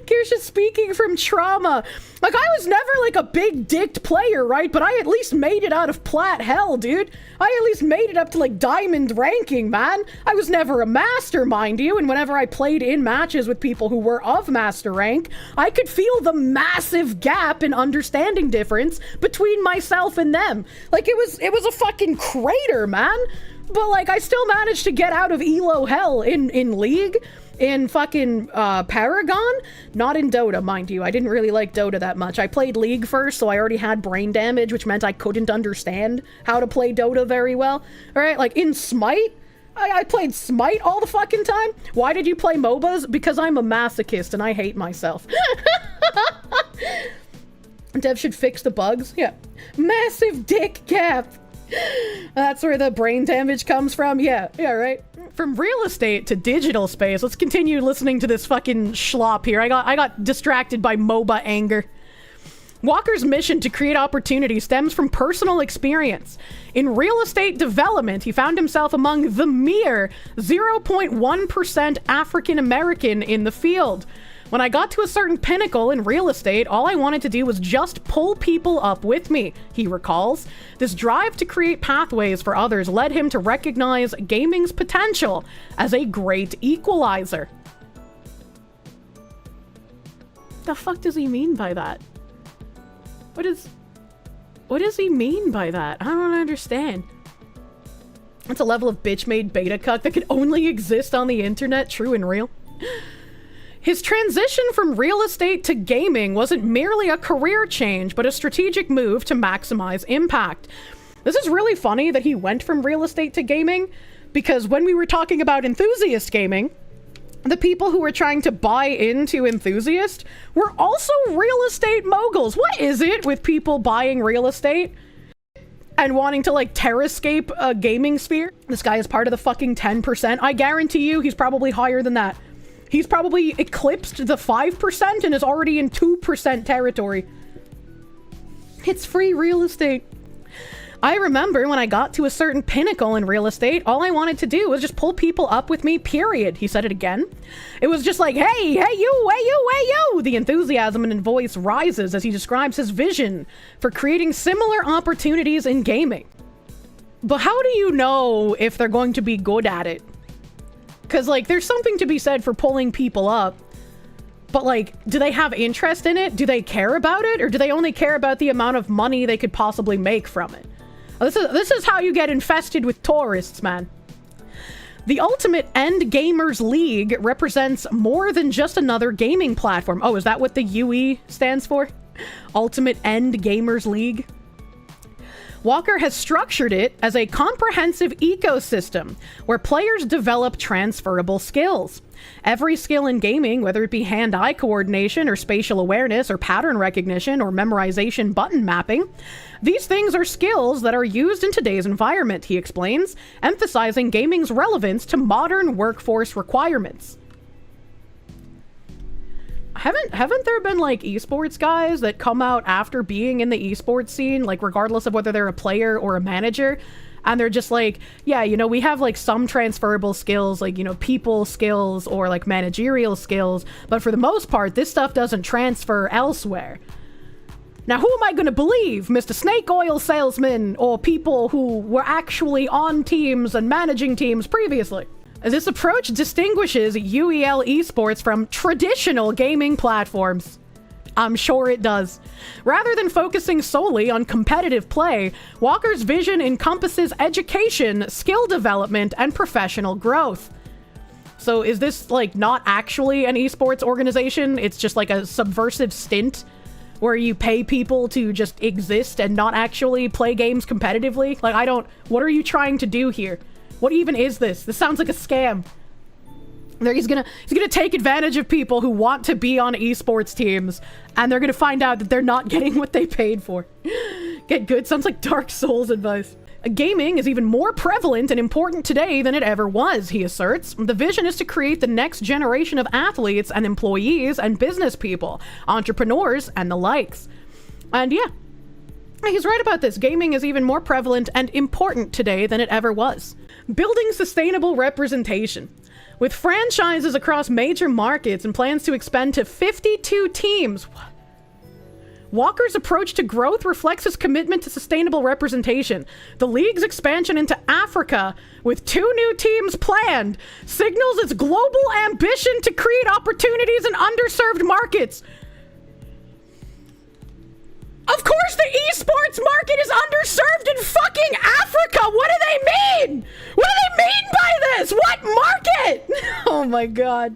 Kirsche speaking from trauma. Like, I was never like a big dicked player, right? But I at least made it out of plat hell, dude. I at least made it up to like diamond ranking, man. I was never a master, mind you. And whenever I played in matches with people who were of master rank, I could feel the massive gap in understanding difference between myself and them. Like, it was a fucking crater, man. But like, I still managed to get out of elo hell in League. In fucking Paragon, not in Dota, mind you. I didn't really like Dota that much. I played League first, so I already had brain damage, which meant I couldn't understand how to play Dota very well. All right, like in Smite, I played Smite all the fucking time. Why did you play MOBAs? Because I'm a masochist and I hate myself. Dev should fix the bugs. Yeah. Massive dick gap. That's where the brain damage comes from. Yeah, right. From real estate to digital space, let's continue listening to this fucking schlop here. I got distracted by MOBA anger. Walker's mission to create opportunity stems from personal experience. In real estate development, he found himself among the mere 0.1% African American in the field. When I got to a certain pinnacle in real estate, all I wanted to do was just pull people up with me, he recalls. This drive to create pathways for others led him to recognize gaming's potential as a great equalizer. The fuck does he mean by that? What does he mean by that? I don't understand. It's a level of bitch-made beta cuck that could only exist on the internet, true and real. His transition from real estate to gaming wasn't merely a career change, but a strategic move to maximize impact. This is really funny that he went from real estate to gaming, because when we were talking about enthusiast gaming, the people who were trying to buy into enthusiast were also real estate moguls. What is it with people buying real estate and wanting to like terrascape a gaming sphere? This guy is part of the fucking 10%. I guarantee you he's probably higher than that. He's probably eclipsed the 5% and is already in 2% territory. It's free real estate. I remember when I got to a certain pinnacle in real estate, all I wanted to do was just pull people up with me, period. He said it again. It was just like, hey you. The enthusiasm in his voice rises as he describes his vision for creating similar opportunities in gaming. But how do you know if they're going to be good at it? Because, like, there's something to be said for pulling people up. But, like, do they have interest in it? Do they care about it? Or do they only care about the amount of money they could possibly make from it? This is how you get infested with tourists, man. The ultimate Endgamers League represents more than just another gaming platform. Oh, is that what the UE stands for? Ultimate Endgamers League? Walker has structured it as a comprehensive ecosystem where players develop transferable skills. Every skill in gaming, whether it be hand-eye coordination or spatial awareness or pattern recognition or memorization button mapping, these things are skills that are used in today's environment, he explains, emphasizing gaming's relevance to modern workforce requirements. Haven't there been like esports guys that come out after being in the esports scene, like regardless of whether they're a player or a manager, and they're just like, yeah, you know, we have like some transferable skills, like, you know, people skills or like managerial skills, but for the most part, this stuff doesn't transfer elsewhere. Now, who am I going to believe, Mr. Snake Oil Salesman or people who were actually on teams and managing teams previously? This approach distinguishes UEL esports from traditional gaming platforms. I'm sure it does. Rather than focusing solely on competitive play, Walker's vision encompasses education, skill development, and professional growth. So is this like not actually an esports organization? It's just like a subversive stint where you pay people to just exist and not actually play games competitively? Like, what are you trying to do here? What even is this? This sounds like a scam. He's gonna take advantage of people who want to be on esports teams, and they're gonna find out that they're not getting what they paid for. Get good? Sounds like Dark Souls advice. Gaming is even more prevalent and important today than it ever was, he asserts. The vision is to create the next generation of athletes and employees and business people, entrepreneurs, and the likes. And yeah, he's right about this. Gaming is even more prevalent and important today than it ever was. Building sustainable representation. With franchises across major markets and plans to expand to 52 teams, Walker's approach to growth reflects his commitment to sustainable representation. The league's expansion into Africa, with 2 new teams planned, signals its global ambition to create opportunities in underserved markets. Of course the esports market is underserved in fucking Africa! What do they mean? What do they mean by this? What market? Oh my god.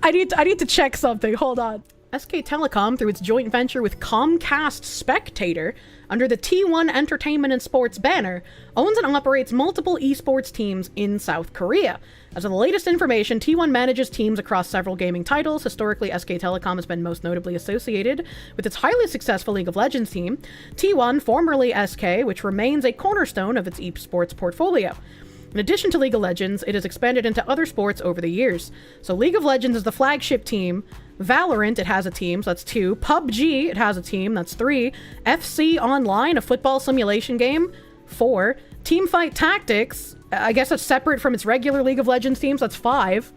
I need to check something. Hold on. SK Telecom, through its joint venture with Comcast Spectator, under the T1 Entertainment and Sports banner, owns and operates multiple esports teams in South Korea. As of the latest information, T1 manages teams across several gaming titles. Historically, SK Telecom has been most notably associated with its highly successful League of Legends team, T1, formerly SK, which remains a cornerstone of its esports portfolio. In addition to League of Legends, it has expanded into other sports over the years. So League of Legends is the flagship team. Valorant, it has a team, so that's 2. PUBG, it has a team, that's 3. FC Online, a football simulation game, 4. Teamfight Tactics, I guess that's separate from its regular League of Legends teams, that's 5.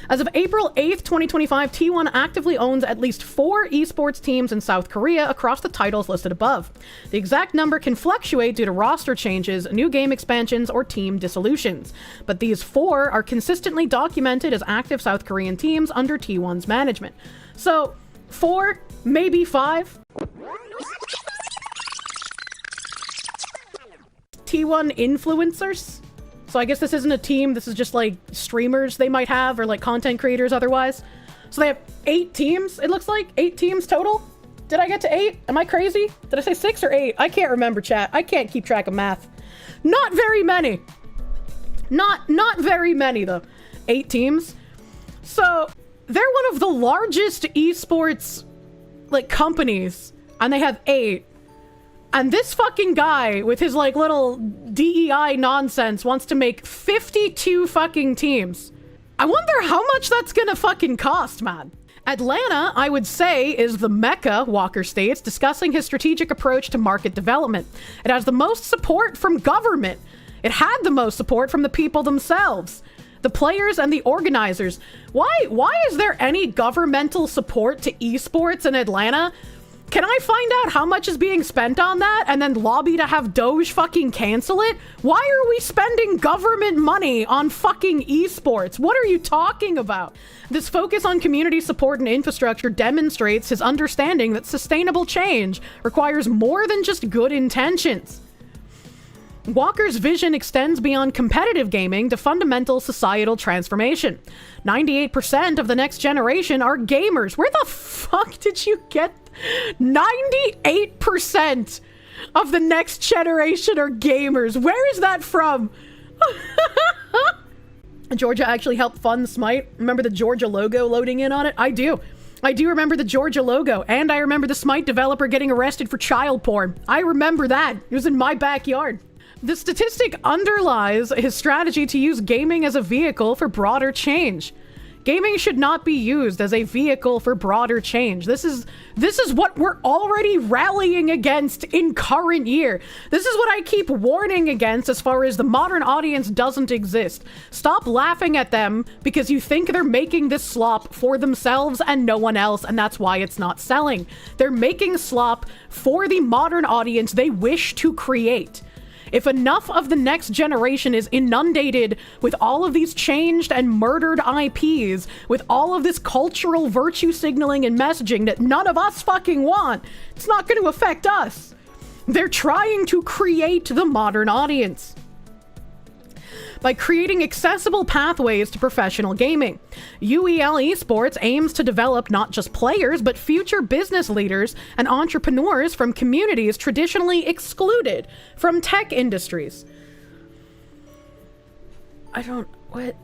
As of April 8th, 2025, T1 actively owns at least 4 esports teams in South Korea across the titles listed above. The exact number can fluctuate due to roster changes, new game expansions, or team dissolutions, but these 4 are consistently documented as active South Korean teams under T1's management. So, 4, maybe 5. T1 influencers? So I guess this isn't a team, this is just like streamers they might have, or like content creators otherwise. So they have 8 teams, it looks like. 8 teams total? Did I get to 8? Am I crazy? Did I say 6 or 8? I can't remember, chat. I can't keep track of math. Not very many. Not very many, though. 8 teams. So they're one of the largest esports, like, companies, and they have 8. And this fucking guy, with his, like, little DEI nonsense, wants to make 52 fucking teams. I wonder how much that's gonna fucking cost, man. Atlanta, I would say, is the mecca, Walker states, discussing his strategic approach to market development. It has the most support from government. It had the most support from the people themselves. The players and the organizers. Why is there any governmental support to esports in Atlanta? Can I find out how much is being spent on that and then lobby to have Doge fucking cancel it? Why are we spending government money on fucking esports? What are you talking about? This focus on community support and infrastructure demonstrates his understanding that sustainable change requires more than just good intentions. Walker's vision extends beyond competitive gaming to fundamental societal transformation. 98% of the next generation are gamers. Where the fuck did you get 98% of the next generation are gamers? Where is that from? Georgia actually helped fund Smite. Remember the Georgia logo loading in on it? I do. I do remember the Georgia logo, and I remember the Smite developer getting arrested for child porn. I remember that. It was in my backyard. The statistic underlies his strategy to use gaming as a vehicle for broader change. Gaming should not be used as a vehicle for broader change. This is what we're already rallying against in current year. This is what I keep warning against as far as the modern audience doesn't exist. Stop laughing at them because you think they're making this slop for themselves and no one else, and that's why it's not selling. They're making slop for the modern audience they wish to create. If enough of the next generation is inundated with all of these changed and murdered IPs, with all of this cultural virtue signaling and messaging that none of us fucking want, it's not going to affect us. They're trying to create the modern audience. by creating accessible pathways to professional gaming. UEL Esports aims to develop not just players, but future business leaders and entrepreneurs from communities traditionally excluded from tech industries. What?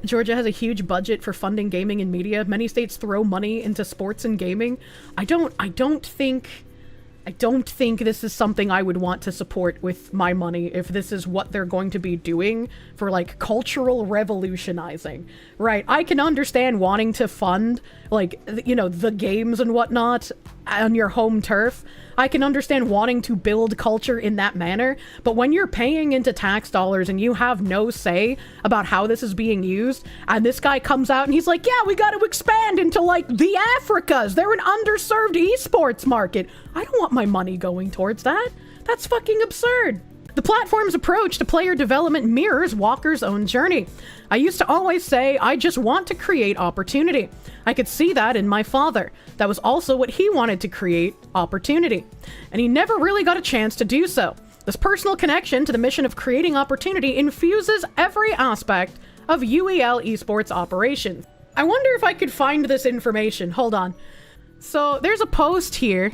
Georgia has a huge budget for funding gaming and media. Many states throw money into sports and gaming. I don't think this is something I would want to support with my money if this is what they're going to be doing for, like, cultural revolutionizing. Right, I can understand wanting to fund, like, you know, the games and whatnot on your home turf. I can understand wanting to build culture in that manner, but when you're paying into tax dollars and you have no say about how this is being used, and this guy comes out and he's like, yeah, we got to expand into, like, the Africas. They're an underserved esports market. I don't want my money going towards that. That's fucking absurd. The platform's approach to player development mirrors Walker's own journey. I used to always say, I just want to create opportunity. I could see that in my father. That was also what he wanted to create, opportunity. And he never really got a chance to do so. This personal connection to the mission of creating opportunity infuses every aspect of UEL Esports operations. I wonder if I could find this information. Hold on. So there's a post here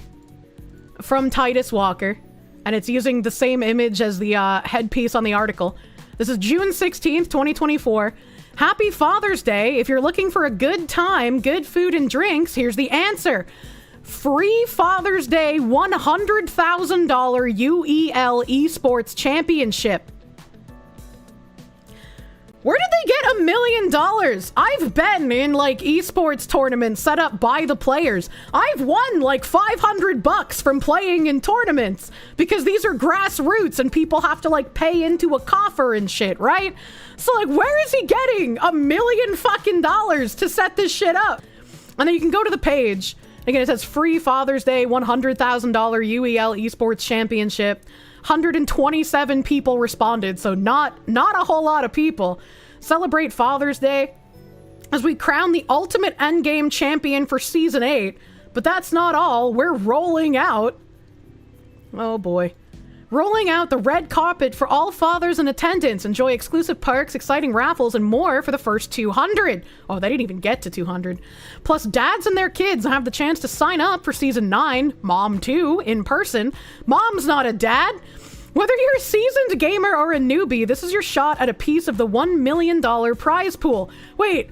from Titus Walker, and it's using the same image as the headpiece on the article. This is June 16th, 2024. Happy Father's Day. If you're looking for a good time, good food and drinks, here's the answer. Free Father's Day $100,000 UEL Esports Championship. Where did they get $1 million? I've been in, like, esports tournaments set up by the players. I've won like $500 from playing in tournaments because these are grassroots and people have to, like, pay into a coffer and shit, right? So, like, where is he getting $1 million fucking to set this shit up? And then you can go to the page. Again, it says free Father's Day $100,000 UEL Esports Championship. 127 people responded, so not a whole lot of people. Celebrate Father's Day as we crown the ultimate endgame champion for Season 8. But that's not all. We're rolling out... Oh boy. Rolling out the red carpet for all fathers in attendance. Enjoy exclusive perks, exciting raffles, and more for the first 200. Oh, they didn't even get to 200. Plus, dads and their kids have the chance to sign up for Season 9, Mom 2, in person. Mom's not a dad. Whether you're a seasoned gamer or a newbie, this is your shot at a piece of the $1 million prize pool. Wait.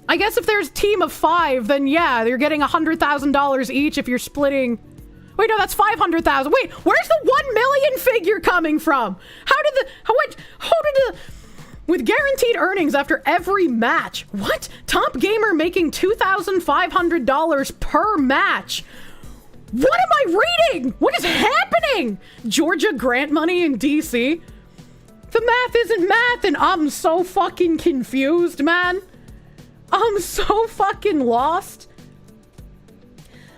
I guess if there's a team of 5, then yeah, you're getting $100,000 each if you're splitting. Wait, no, that's $500,000. Wait, where's the 1 million figure coming from? With guaranteed earnings after every match. What? Top gamer making $2,500 per match. What am I reading? What is happening? Georgia grant money in DC? The math isn't math, and I'm so fucking confused, man. I'm so fucking lost.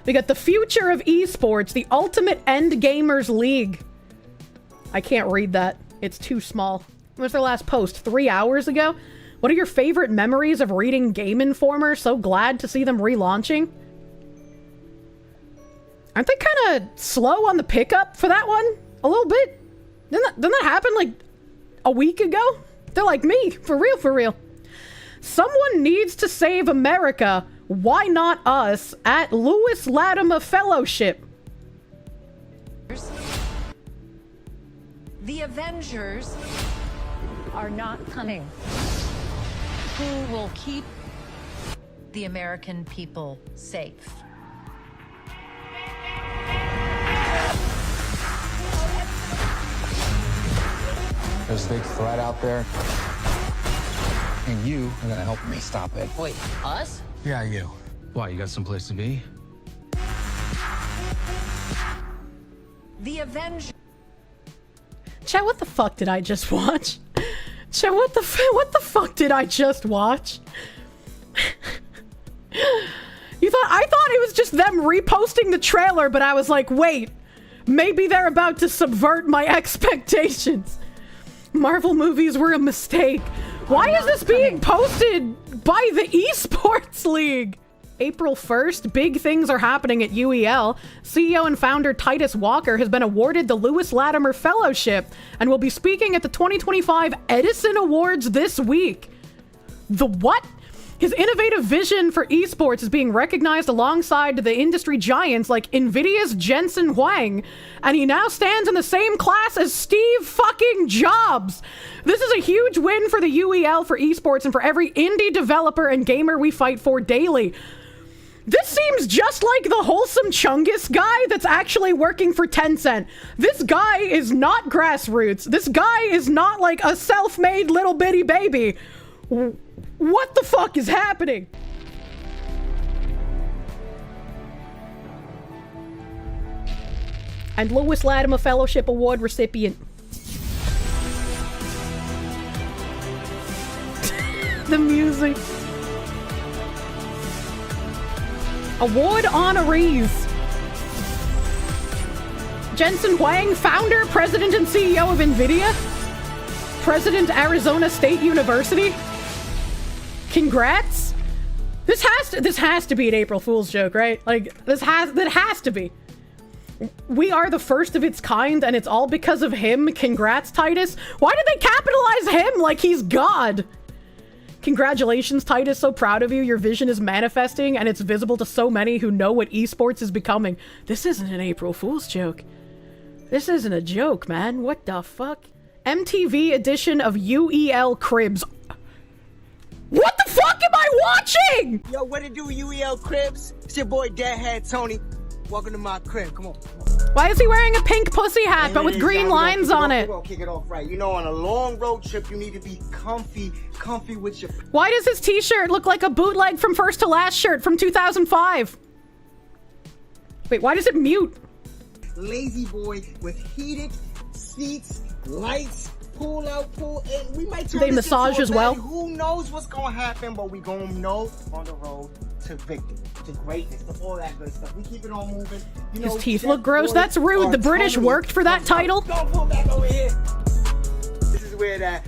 We got the future of esports, the ultimate Endgamers League. I can't read that. It's too small. When was their last post? 3 hours ago? What are your favorite memories of reading Game Informer? So glad to see them relaunching. Aren't they kind of slow on the pickup for that one? A little bit? Didn't that happen like a week ago? They're like me. For real. Someone needs to save America. Why not us at Lewis Latimer Fellowship? The Avengers are not coming. Who will keep the American people safe? There's a big threat out there, and you are gonna help me stop it. Wait, us? Yeah, you. Why, you got someplace to be? The Avengers. Chat, what the fuck did I just watch? Chat, what the fuck did I just watch? I thought it was just them reposting the trailer, but I was like, wait, maybe they're about to subvert my expectations. Marvel movies were a mistake. Why is this being posted by the Esports League? April 1st, big things are happening at UEL. CEO and founder Titus Walker has been awarded the Lewis Latimer Fellowship and will be speaking at the 2025 Edison Awards this week. The what? His innovative vision for esports is being recognized alongside the industry giants like Nvidia's Jensen Huang, and he now stands in the same class as Steve fucking Jobs. This is a huge win for the UEL, for esports, and for every indie developer and gamer we fight for daily. This seems just like the wholesome Chungus guy that's actually working for Tencent. This guy is not grassroots. This guy is not like a self-made little bitty baby. What the fuck is happening? And Lewis Latimer Fellowship Award recipient. The music. Award honorees. Jensen Huang, founder, president, and CEO of Nvidia. President, Arizona State University. Congrats. This has to be an April Fool's joke, right? Like, that has to be. We are the first of its kind, and it's all because of him. Congrats, Titus. Why did they capitalize him like he's God? Congratulations, Titus. So proud of you. Your vision is manifesting, and it's visible to so many who know what esports is becoming. This isn't an April Fool's joke. This isn't a joke, man. What the fuck? MTV edition of UEL Cribs. What the fuck am I watching? Yo, what it do, UEL Cribs? It's your boy Deadhead Tony. Welcome to my crib. Come on. Why is he wearing a pink pussy hat but with green lines on it? We're gonna kick it off right. You know, on a long road trip, you need to be comfy with your... Why does his t-shirt look like a bootleg from First to Last shirt from 2005? Wait, why does it mute? Lazy boy with heated seats, lights, pool out, pool in. We might turn They this massage into a as well? battle. Who knows what's gonna happen, but we gonna know on the road to victory, to greatness, to all that good stuff. We keep it on moving. You know, His teeth look gross. That's rude. The British worked for that title. Don't pull back over here. This is where the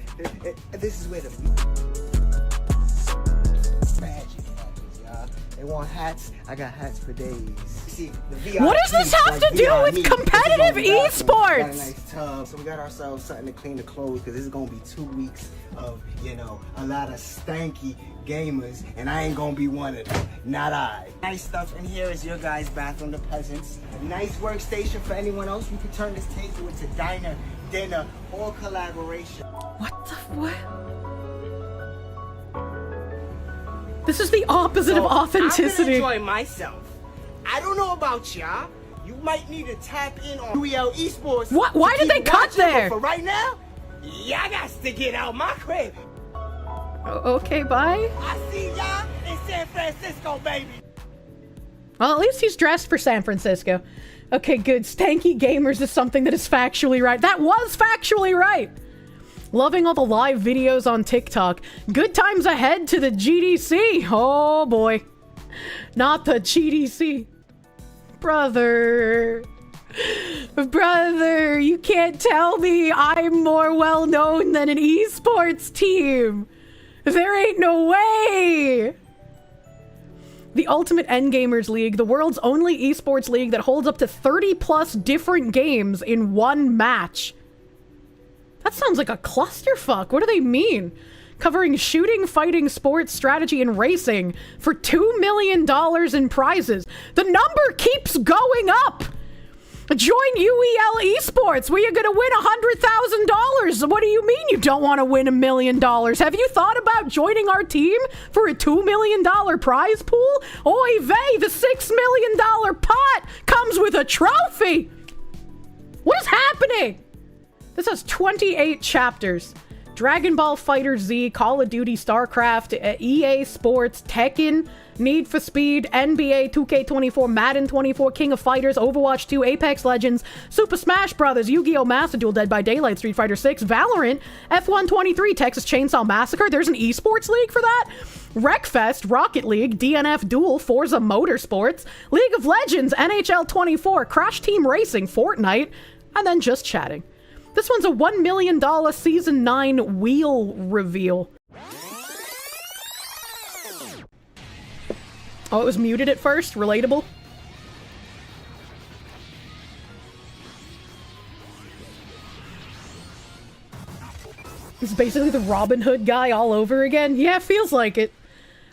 magic happens, y'all. They want hats. I got hats for days. See, the VIP, What does this have to do with competitive esports? Got a nice tub, so we got ourselves something to clean the clothes because this is gonna be 2 weeks of, you know, a lot of stanky gamers, and I ain't gonna be one of them. Not I. Nice stuff in here is your guys' bathroom, the peasants. A nice workstation for anyone else. We could turn this table into diner, dinner, or collaboration. What the what? This is the opposite of authenticity. I'm gonna enjoy myself. I don't know about y'all. You might need to tap in on UEL Esports. What? Why did they cut there? For right now, y'all got to get out my crib. Okay, bye. I see y'all in San Francisco, baby. Well, at least he's dressed for San Francisco. Okay, good. Stanky gamers is something that is factually right. That was factually right. Loving all the live videos on TikTok. Good times ahead to the GDC. Oh boy. Not the GDC. Brother, you can't tell me I'm more well known than an esports team. There ain't no way. The Ultimate Endgamers League, the world's only esports league that holds up to 30 plus different games in one match. That sounds like a clusterfuck. What do they mean? Covering shooting, fighting, sports, strategy, and racing for $2 million in prizes. The number keeps going up. Join UEL Esports, where you're gonna win $100,000. What do you mean you don't want to win $1 million? Have you thought about joining our team for a $2 million prize pool? Oy vey, the $6 million pot comes with a trophy. What is happening? This has 28 chapters. Dragon Ball FighterZ, Call of Duty, StarCraft, EA Sports, Tekken, Need for Speed, NBA 2K24, Madden 24, King of Fighters, Overwatch 2, Apex Legends, Super Smash Bros., Yu-Gi-Oh! Master Duel, Dead by Daylight, Street Fighter 6, Valorant, F1 23, Texas Chainsaw Massacre. There's an esports league for that? Wreckfest, Rocket League, DNF Duel, Forza Motorsports, League of Legends, NHL 24, Crash Team Racing, Fortnite, and then just chatting. This one's a $1 million Season 9 wheel reveal. Oh, it was muted at first? Relatable? It's basically the Robin Hood guy all over again. Yeah, it feels like it.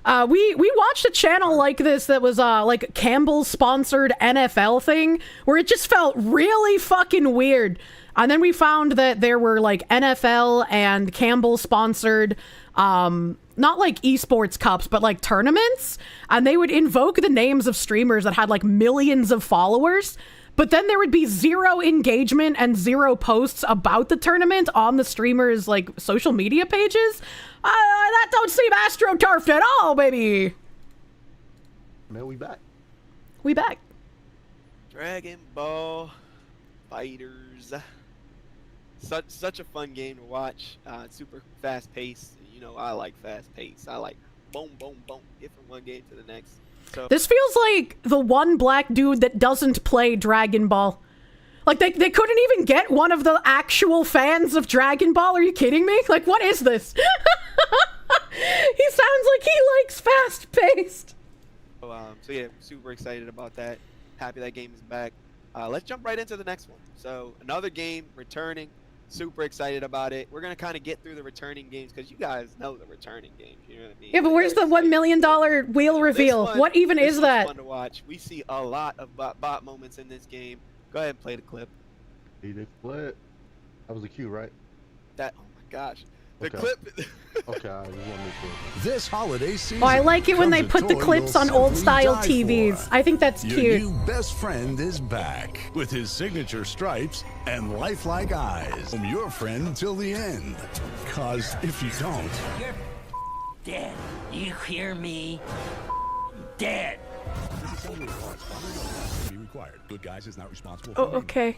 We watched a channel like this that was like Campbell's sponsored NFL thing where it just felt really fucking weird. And then we found that there were like NFL and Campbell sponsored not like esports cups, but like tournaments, and they would invoke the names of streamers that had like millions of followers. But then there would be zero engagement and zero posts about the tournament on the streamers' like social media pages. That don't seem astroturfed at all, baby. Man, we back. We back. Dragon Ball Fighters. Such a fun game to watch. Super fast paced. You know, I like fast paced. I like boom, boom, boom. Get from one game to the next. So this feels like the one black dude that doesn't play Dragon Ball. Like, they couldn't even get one of the actual fans of Dragon Ball? Are you kidding me? Like, what is this? He sounds like he likes fast-paced. So yeah, super excited about that. Happy that game is back. Let's jump right into the next one. So, another game returning. Super excited about it. We're going to kind of get through the returning games because you guys know the returning games. You know what I mean? Yeah, but where's the $1 million wheel reveal? What even is that? Fun to watch. We see a lot of bot moments in this game. Go ahead and play the clip. He did flip. That was a cue, right? That, oh my gosh. The Okay. clip. Okay, I just want to make sure. This holiday season. Oh, I like it when they comes a put the toy clips you'll on simply old-style die TVs. for. I think that's Your cute. new best friend is back with his signature stripes and lifelike eyes. From your friend till the end. Cause if you don't, You're dead. You hear me? Dead. be required. Good guys is not responsible. Oh, okay.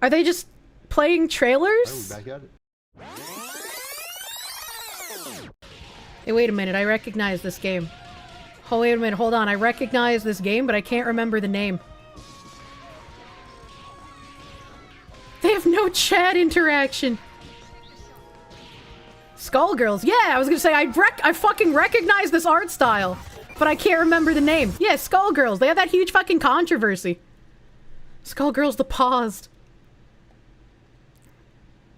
Are they just playing trailers? Back at it. Hey, wait a minute. I recognize this game. Oh, wait a minute. Hold on. I recognize this game, but I can't remember the name. They have no chat interaction. Skullgirls. Yeah, I was gonna say, I fucking recognize this art style, but I can't remember the name. Yeah, Skullgirls. They had that huge fucking controversy. Skullgirls the paused.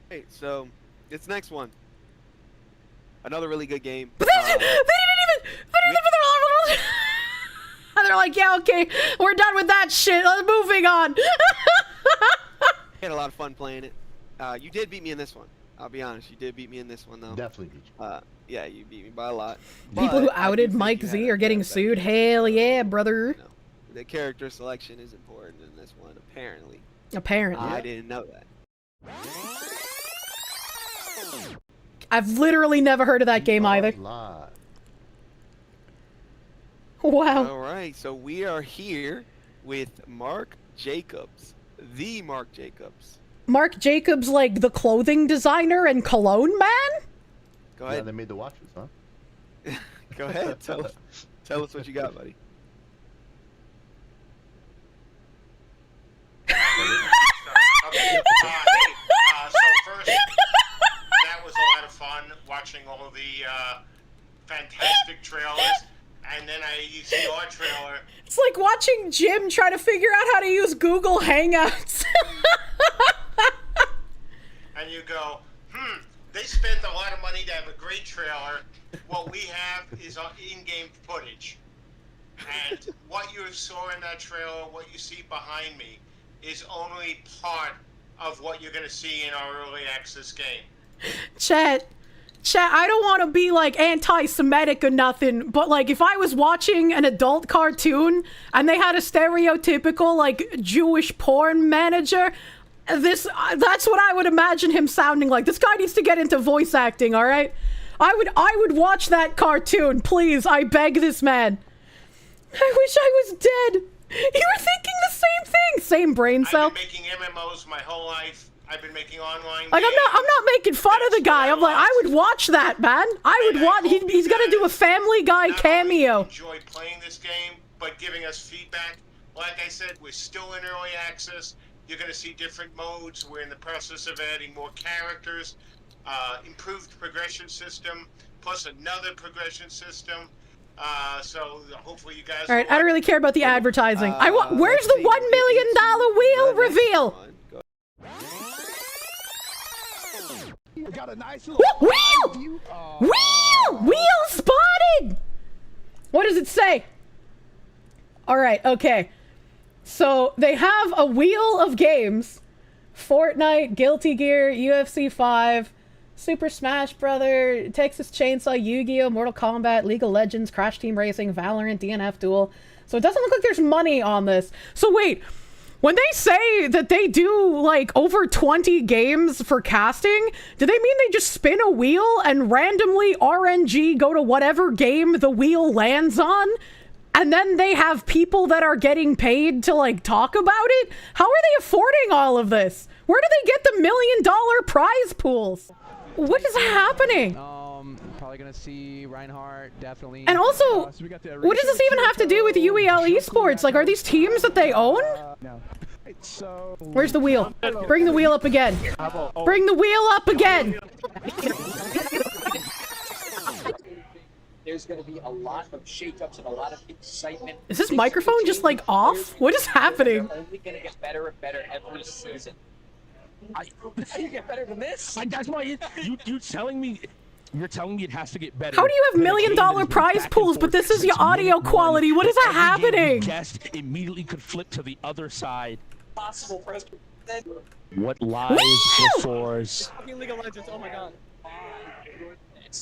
Hey, so this next one. Another really good game. But they didn't even they're like, yeah, okay, we're done with that shit. Let's moving on. Had a lot of fun playing it. You did beat me in this one. I'll be honest, you did beat me in this one though. Definitely beat you. Yeah, you beat me by a lot. People who But I do outed think Mike you Z had are getting better sued. game. Hell yeah, brother. No. The character selection is important in this one, apparently. Apparently. I didn't know that. I've literally never heard of that game either. Live. Wow. Alright, so we are here with Mark Jacobs. The Mark Jacobs. Mark Jacobs, like the clothing designer and cologne man? Go Yeah, ahead. they made the watches, huh? Go ahead. Tell us what you got, buddy. So first, that was a lot of fun watching all of the fantastic trailers, and then you see our trailer. It's like watching Jim try to figure out how to use Google Hangouts. And you go, they spent a lot of money to have a great trailer. What we have is in-game footage. And what you saw in that trailer, what you see behind me, is only part of what you're going to see in our early access game. Chat, I don't want to be like anti-Semitic or nothing, but like if I was watching an adult cartoon and they had a stereotypical like Jewish porn manager, that's what I would imagine him sounding like. This guy needs to get into voice acting, all right? I would watch that cartoon, please. I beg this man. I wish I was dead. You were thinking the same thing. Same brain cell. I've been making MMOs my whole life. I've been making online Like games. I'm not making fun of the guy. I'm like, I would watch that, man. I would watch. He's gonna do a Family Guy cameo. Enjoy playing this game, but giving us feedback. Like I said, we're still in early access. You're going to see different modes. We're in the process of adding more characters, improved progression system, plus another progression system. So hopefully you guys. All right, I don't really care about the advertising. I want. Where's the $1 million wheel reveal? Got a nice Wheel! Wheel spotted! What does it say? All right, okay. So they have a wheel of games. Fortnite, Guilty Gear, UFC 5, Super Smash Brother, Texas Chainsaw, Yu-Gi-Oh, Mortal Kombat, League of Legends, Crash Team Racing, Valorant, DNF Duel. So it doesn't look like there's money on this. So wait, when they say that they do like over 20 games for casting, do they mean they just spin a wheel and randomly RNG go to whatever game the wheel lands on? And then they have people that are getting paid to like talk about it? How are they affording all of this? Where do they get the $1 million prize pools? What is happening? Probably gonna see Reinhardt, definitely. And also, what does this even have to do with UEL Esports? Like, are these teams that they own? No. Where's the wheel? Bring the wheel up again. Bring the wheel up again. There's going to be a lot of shakeups and a lot of excitement. Is this microphone just like off? What is happening? They're only going to get better and better every season. You get better than this? That's why you telling me. You're telling me it has to get better. How do you have $1 million prize pools, but this is your audio quality? What is happening? Guest immediately could flip to the other side. Possible for us. What lies before us? League of Legends. Oh my god.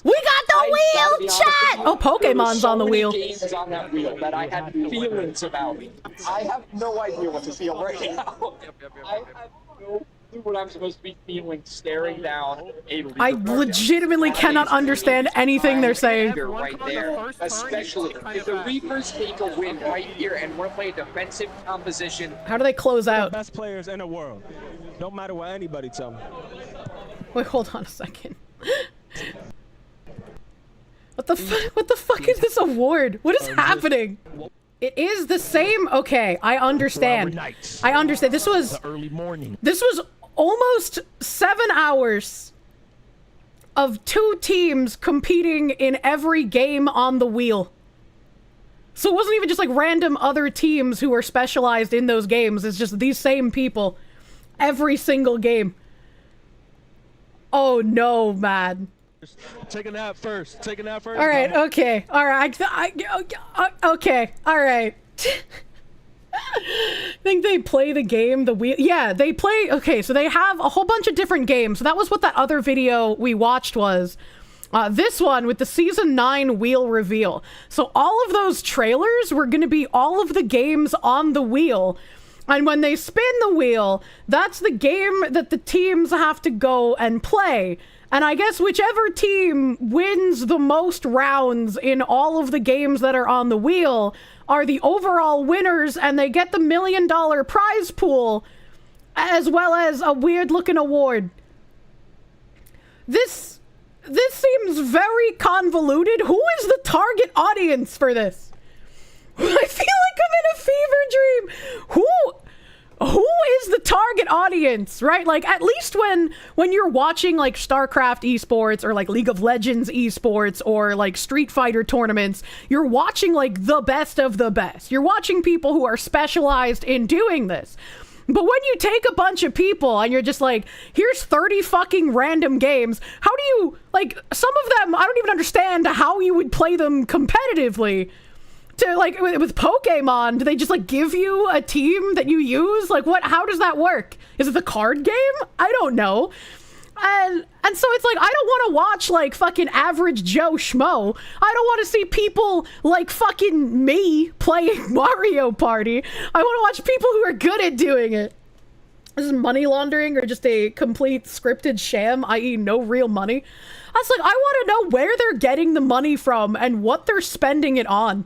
We got the wheel, chat! Oh, Pokemon's on the wheel. Games on that wheel that I had feelings about. I have no idea what to feel right now. I have no clue what I'm supposed to be feeling staring down a League I of Legends. legitimately cannot understand anything they're saying. Right there, especially if the Reapers take a win right here and we're playing defensive composition. How do they close out? The best players in the world. Don't matter what anybody tell me. Wait, hold on a second. What the fuck is this award? What is happening? It is the same. Okay, I understand. I understand. This was early morning. This was almost 7 hours of 2 teams competing in every game on the wheel. So it wasn't even just like random other teams who were specialized in those games. It's just these same people every single game. Oh no, man. Take a nap first. Take a nap first. All right. Okay. All right. Okay. All right. I think they play the game, the wheel. Yeah, they play. Okay, so they have a whole bunch of different games. So that was what that other video we watched was. This one with the season 9 wheel reveal. So all of those trailers were going to be all of the games on the wheel. And when they spin the wheel, that's the game that the teams have to go and play. And I guess whichever team wins the most rounds in all of the games that are on the wheel are the overall winners, and they get the $1 million prize pool, as well as a weird-looking award. This seems very convoluted. Who is the target audience for this? I feel like I'm in a fever dream. Who is the target audience, right? Like, at least when you're watching, like, StarCraft esports or, like, League of Legends esports or, like, Street Fighter tournaments, you're watching, like, the best of the best. You're watching people who are specialized in doing this. But when you take a bunch of people and you're just like, here's 30 fucking random games, how do you, like, some of them, I don't even understand how you would play them competitively. To, like, with Pokemon, do they just, like, give you a team that you use? Like, how does that work? Is it the card game? I don't know. And so it's like, I don't want to watch, like, fucking average Joe Schmo. I don't want to see people like fucking me playing Mario Party. I want to watch people who are good at doing it. This is money laundering or just a complete scripted sham, i.e. no real money. I was like, I want to know where they're getting the money from and what they're spending it on.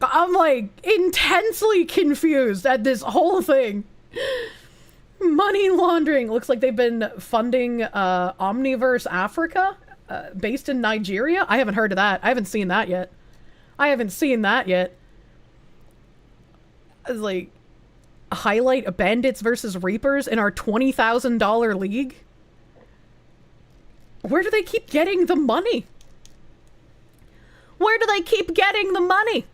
I'm, like, intensely confused at this whole thing. Money laundering. Looks like they've been funding Omniverse Africa, based in Nigeria. I haven't heard of that. I haven't seen that yet. It's like, highlight Bandits versus Reapers in our $20,000 league. Where do they keep getting the money? Where do they keep getting the money?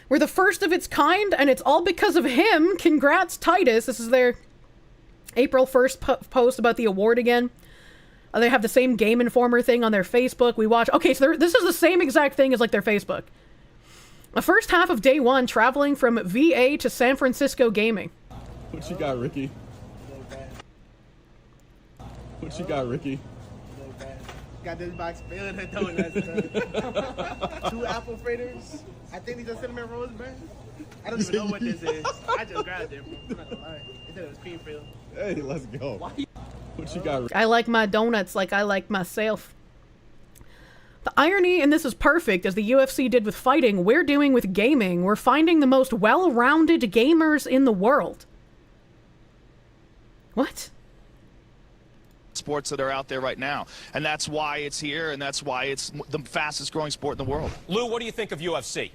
We're the first of its kind, and it's all because of him. Congrats, Titus. This is their April 1st post about the award again. They have the same Game Informer thing on their Facebook. We watch... Okay, so this is the same exact thing as, like, their Facebook. The first half of day one, traveling from VA to San Francisco gaming. What you got, Ricky? What you got, Ricky? Got this box filled with donuts. 2 apple fritters. I think these are cinnamon rolls, bro. I don't even know what this is. I just grabbed it, bro. I'm not gonna lie. It said it was cream filled. Hey, let's go. What you got, Ricky? I like my donuts like I like myself. The irony, and this is perfect, as the UFC did with fighting, we're doing with gaming. We're finding the most well-rounded gamers in the world. What? Sports that are out there right now, and that's why it's here, and that's why it's the fastest growing sport in the world. Lou, what do you think of UFC?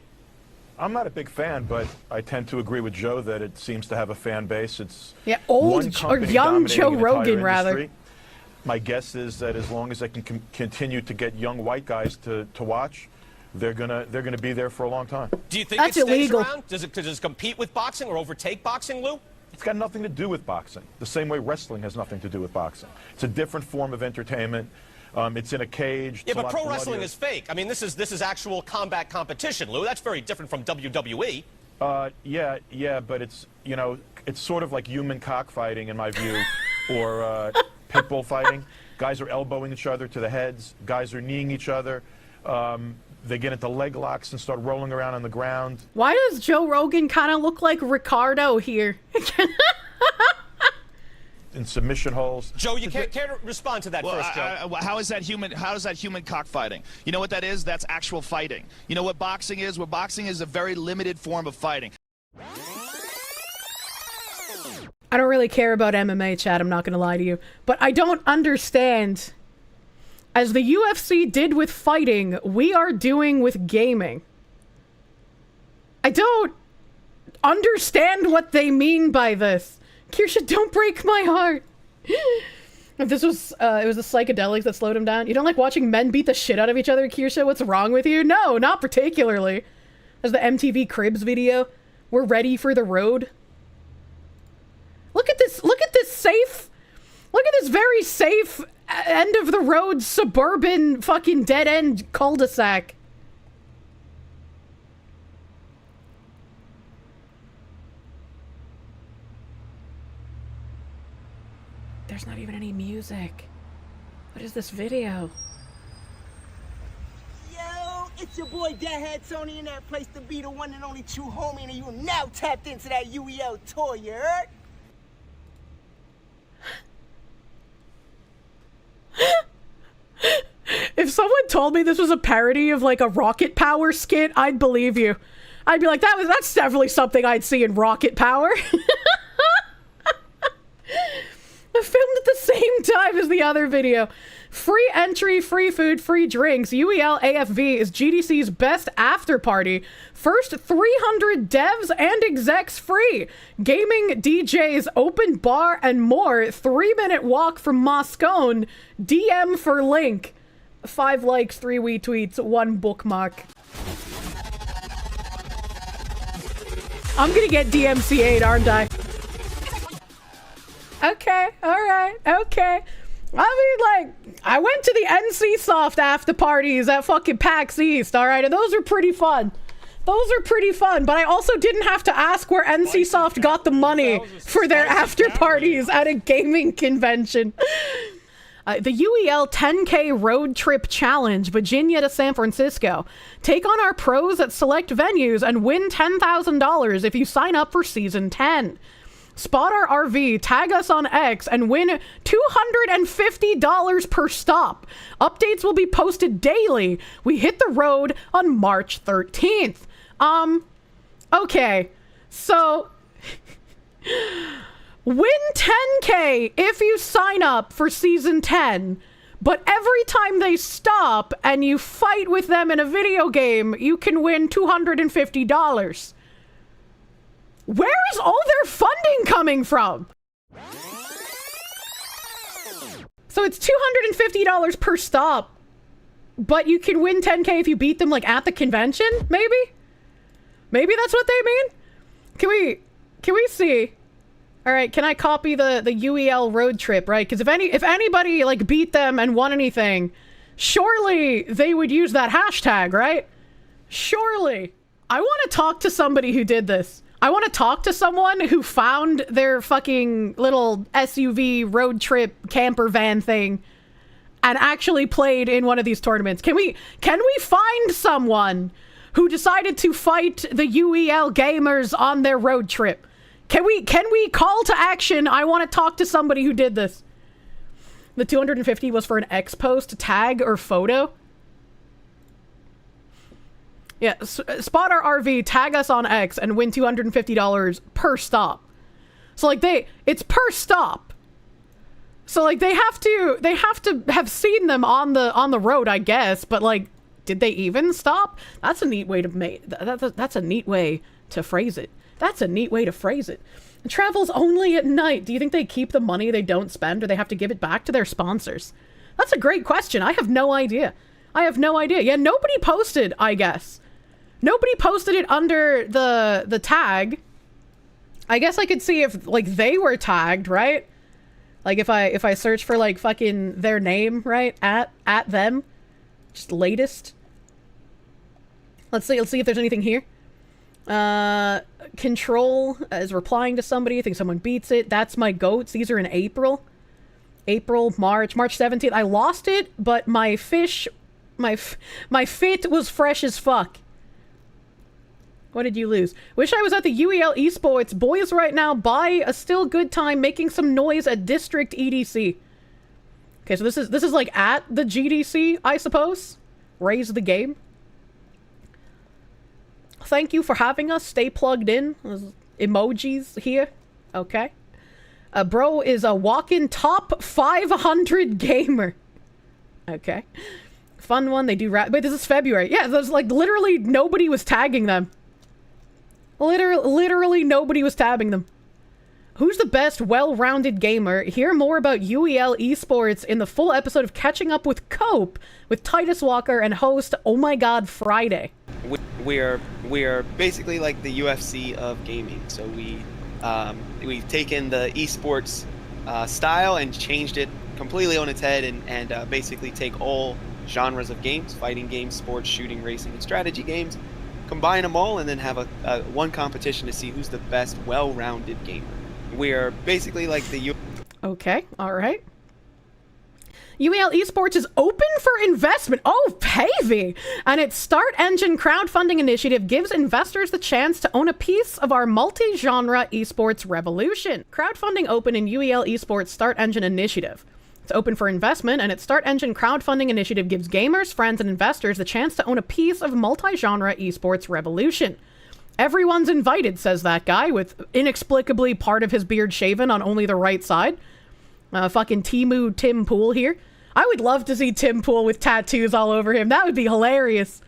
I'm not a big fan, but I tend to agree with Joe that it seems to have a fan base. It's old or young Joe Rogan, rather. My guess is that as long as they can continue to get young white guys to watch, they're gonna be there for a long time. Do you think That's it stays illegal. around? Does it compete with boxing or overtake boxing, Lou? It's got nothing to do with boxing. The same way wrestling has nothing to do with boxing. It's a different form of entertainment. It's in a cage. Yeah, but pro wrestling is fake. I mean, this is actual combat competition, Lou. That's very different from WWE. Yeah, but it's it's sort of like human cockfighting in my view, or pit bull fighting. Guys are elbowing each other to the heads. Guys are kneeing each other. They get into leg locks and start rolling around on the ground. Why does Joe Rogan kind of look like Ricardo here? In submission holes. Joe, you care to respond to that first, Joe? How is that human cockfighting? You know what that is? That's actual fighting. You know what boxing is? Well, boxing is a very limited form of fighting. I don't really care about MMA, Chad, I'm not going to lie to you. But I don't understand. As the UFC did with fighting, we are doing with gaming. I don't understand what they mean by this. Kirsche, don't break my heart. This was, it was the psychedelics that slowed him down. You don't like watching men beat the shit out of each other, Kirsche? What's wrong with you? No, not particularly. There's the MTV Cribs video. We're ready for the road. Look at this safe, look at this very safe end of the road suburban fucking dead end cul-de-sac. There's not even any music. What is this video? Yo, it's your boy Deadhead Tony in that place to be, the one and only true homie, and you now tapped into that UEL tour, you heard? If someone told me this was a parody of like a Rocket Power skit, I'd believe you. I'd be like, that's definitely something I'd see in Rocket Power. Filmed at the same time as the other video. Free entry, free food, free drinks. UEL AFV is GDC's best after party. First 300 devs and execs free. Gaming, DJs, open bar, and more. 3-minute walk from Moscone. DM for link. 5 likes, 3 retweets, 1 bookmark. I'm gonna get DMCA'd, aren't I? Okay, alright, okay. I mean, like, I went to the NC Soft after parties at fucking PAX East, alright? And those are pretty fun. Those are pretty fun, but I also didn't have to ask where NC Soft got the money for their after parties at a gaming convention. The UEL 10K Road Trip Challenge, Virginia to San Francisco. Take on our pros at select venues and win $10,000 if you sign up for Season 10. Spot our RV, tag us on X, and win $250 per stop. Updates will be posted daily. We hit the road on March 13th. Okay. So, win 10K if you sign up for Season 10. But every time they stop and you fight with them in a video game, you can win $250. Where is all their funding coming from? So it's $250 per stop. but you can win 10K if you beat them, like, at the convention, maybe? Maybe that's what they mean? Can we see? Alright, can I copy the UEL road trip, right? Because if anybody, like, beat them and won anything, surely they would use that hashtag, right? Surely. I want to talk to somebody who did this. I want to talk to someone who found their fucking little SUV road trip camper van thing and actually played in one of these tournaments. Can we find someone who decided to fight the UEL gamers on their road trip? Can we call to action? I want to talk to somebody who did this. The 250 was for an X post, tag, or photo. Yeah, spot our RV, tag us on X, and win $250 per stop. So, like, it's per stop. So, like, they have to have seen them on the road, I guess. But, like, did they even stop? That's a neat way to that's a neat way to phrase it. That's a neat way to phrase it. It travels only at night. Do you think they keep the money they don't spend, or they have to give it back to their sponsors? That's a great question. I have no idea. Yeah, nobody posted, I guess. Nobody posted it under the tag. I guess I could see if, like, they were tagged, right? Like, if I search for, like, fucking their name, right? At them. Just latest. Let's see if there's anything here. Control is replying to somebody. I think someone beats it. That's my goats. These are in April. March 17th. I lost it, but my fit was fresh as fuck. What did you lose? Wish I was at the UEL Esports. Boys right now, buy a still good time making some noise at District EDC. Okay, so this is like at the GDC, I suppose. Raise the game. Thank you for having us. Stay plugged in. Emojis here. Okay. Bro is a walk-in top 500 gamer. Okay. Fun one. They do rap. Wait, this is February. Yeah, there's like literally nobody was tagging them. Literally nobody was tabbing them. Who's the best well-rounded gamer? Hear more about UEL Esports in the full episode of Catching Up with Cope with Titus Walker and host Oh My God Friday. We are basically like the UFC of gaming. So we've taken the esports style and changed it completely on its head, and basically take all genres of games: fighting games, sports, shooting, racing, and strategy games, combine them all, and then have a one competition to see who's the best well-rounded gamer. We are basically like the Okay, all right. UEL Esports is open for investment. Oh, Pavey! And its Start Engine crowdfunding initiative gives investors the chance to own a piece of our multi-genre esports revolution. Crowdfunding open in UEL Esports Start Engine initiative. It's open for investment, and its Start Engine crowdfunding initiative gives gamers, friends, and investors the chance to own a piece of multi-genre esports revolution. Everyone's invited, says that guy, with inexplicably part of his beard shaven on only the right side. Fucking Timu Tim Pool here. I would love to see Tim Pool with tattoos all over him. That would be hilarious.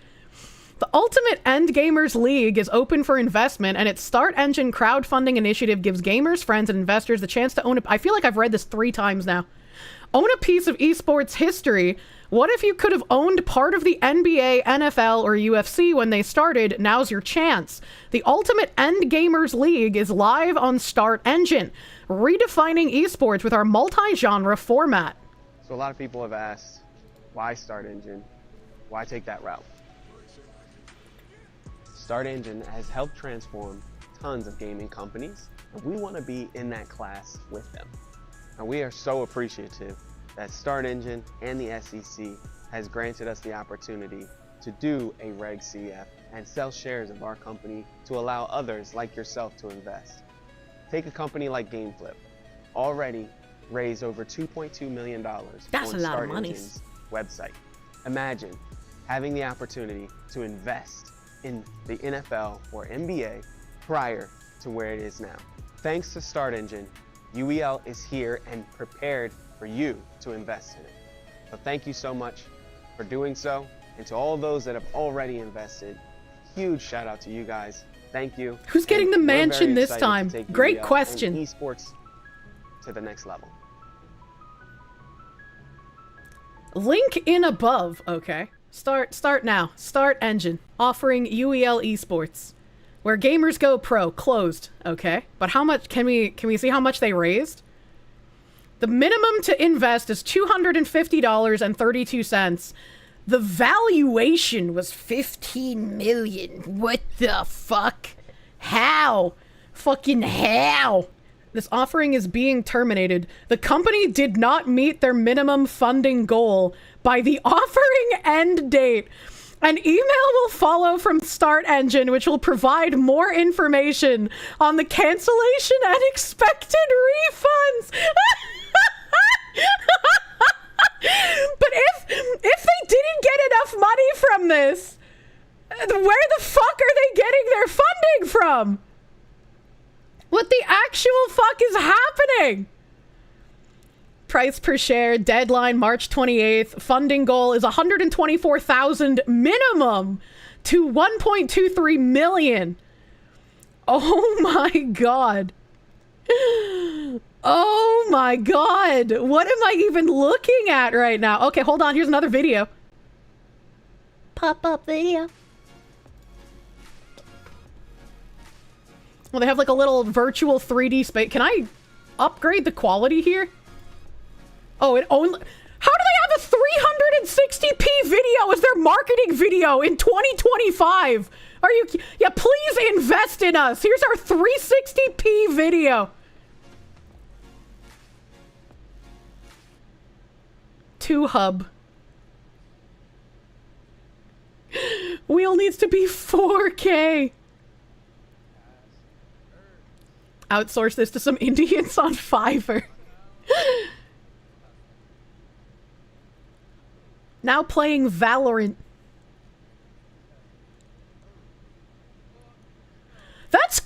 The Ultimate Endgamers League is open for investment, and its Start Engine crowdfunding initiative gives gamers, friends, and investors the chance to own a... I feel like I've read this 3 times now. Own a piece of esports history. What if you could have owned part of the NBA, NFL, or UFC when they started? Now's your chance. The Ultimate Endgamers League is live on Start Engine, redefining esports with our multi-genre format. So a lot of people have asked, why Start Engine? Why take that route? Start Engine has helped transform tons of gaming companies, and we want to be in that class with them. And we are so appreciative that Start Engine and the SEC has granted us the opportunity to do a Reg CF and sell shares of our company to allow others like yourself to invest. Take a company like GameFlip, already raised over $2.2 million on Start Engine's website. Imagine having the opportunity to invest in the NFL or NBA prior to where it is now. Thanks to Start Engine, UEL is here and prepared for you to invest in it. So thank you so much for doing so, and to all those that have already invested, huge shout out to you guys. Thank you. Who's getting the mansion this time? Great question. Esports to the next level. Link in above. Okay. Start now. Start engine. Offering UEL Esports. Where gamers go pro. Closed. Okay. But how much, can we see how much they raised? The minimum to invest is $250.32. The valuation was $15 million. What the fuck? How? Fucking how? This offering is being terminated. The company did not meet their minimum funding goal by the offering end date. An email will follow from Start Engine, which will provide more information on the cancellation and expected refunds. But if they didn't get enough money from this, where the fuck are they getting their funding from? What the actual fuck is happening? Price per share, deadline March 28th. Funding goal is 124,000 minimum to 1.23 million. Oh my god. Oh my god. What am I even looking at right now? Okay, hold on. Here's another video. Pop-up video. Well, they have like a little virtual 3D space. Can I upgrade the quality here? Oh, it only... How do they have a 360p video as their marketing video in 2025? Are you... Yeah, please invest in us. Here's our 360p video. Hub. Wheel needs to be 4K. Outsource this to some Indians on Fiverr. Now playing Valorant. That's...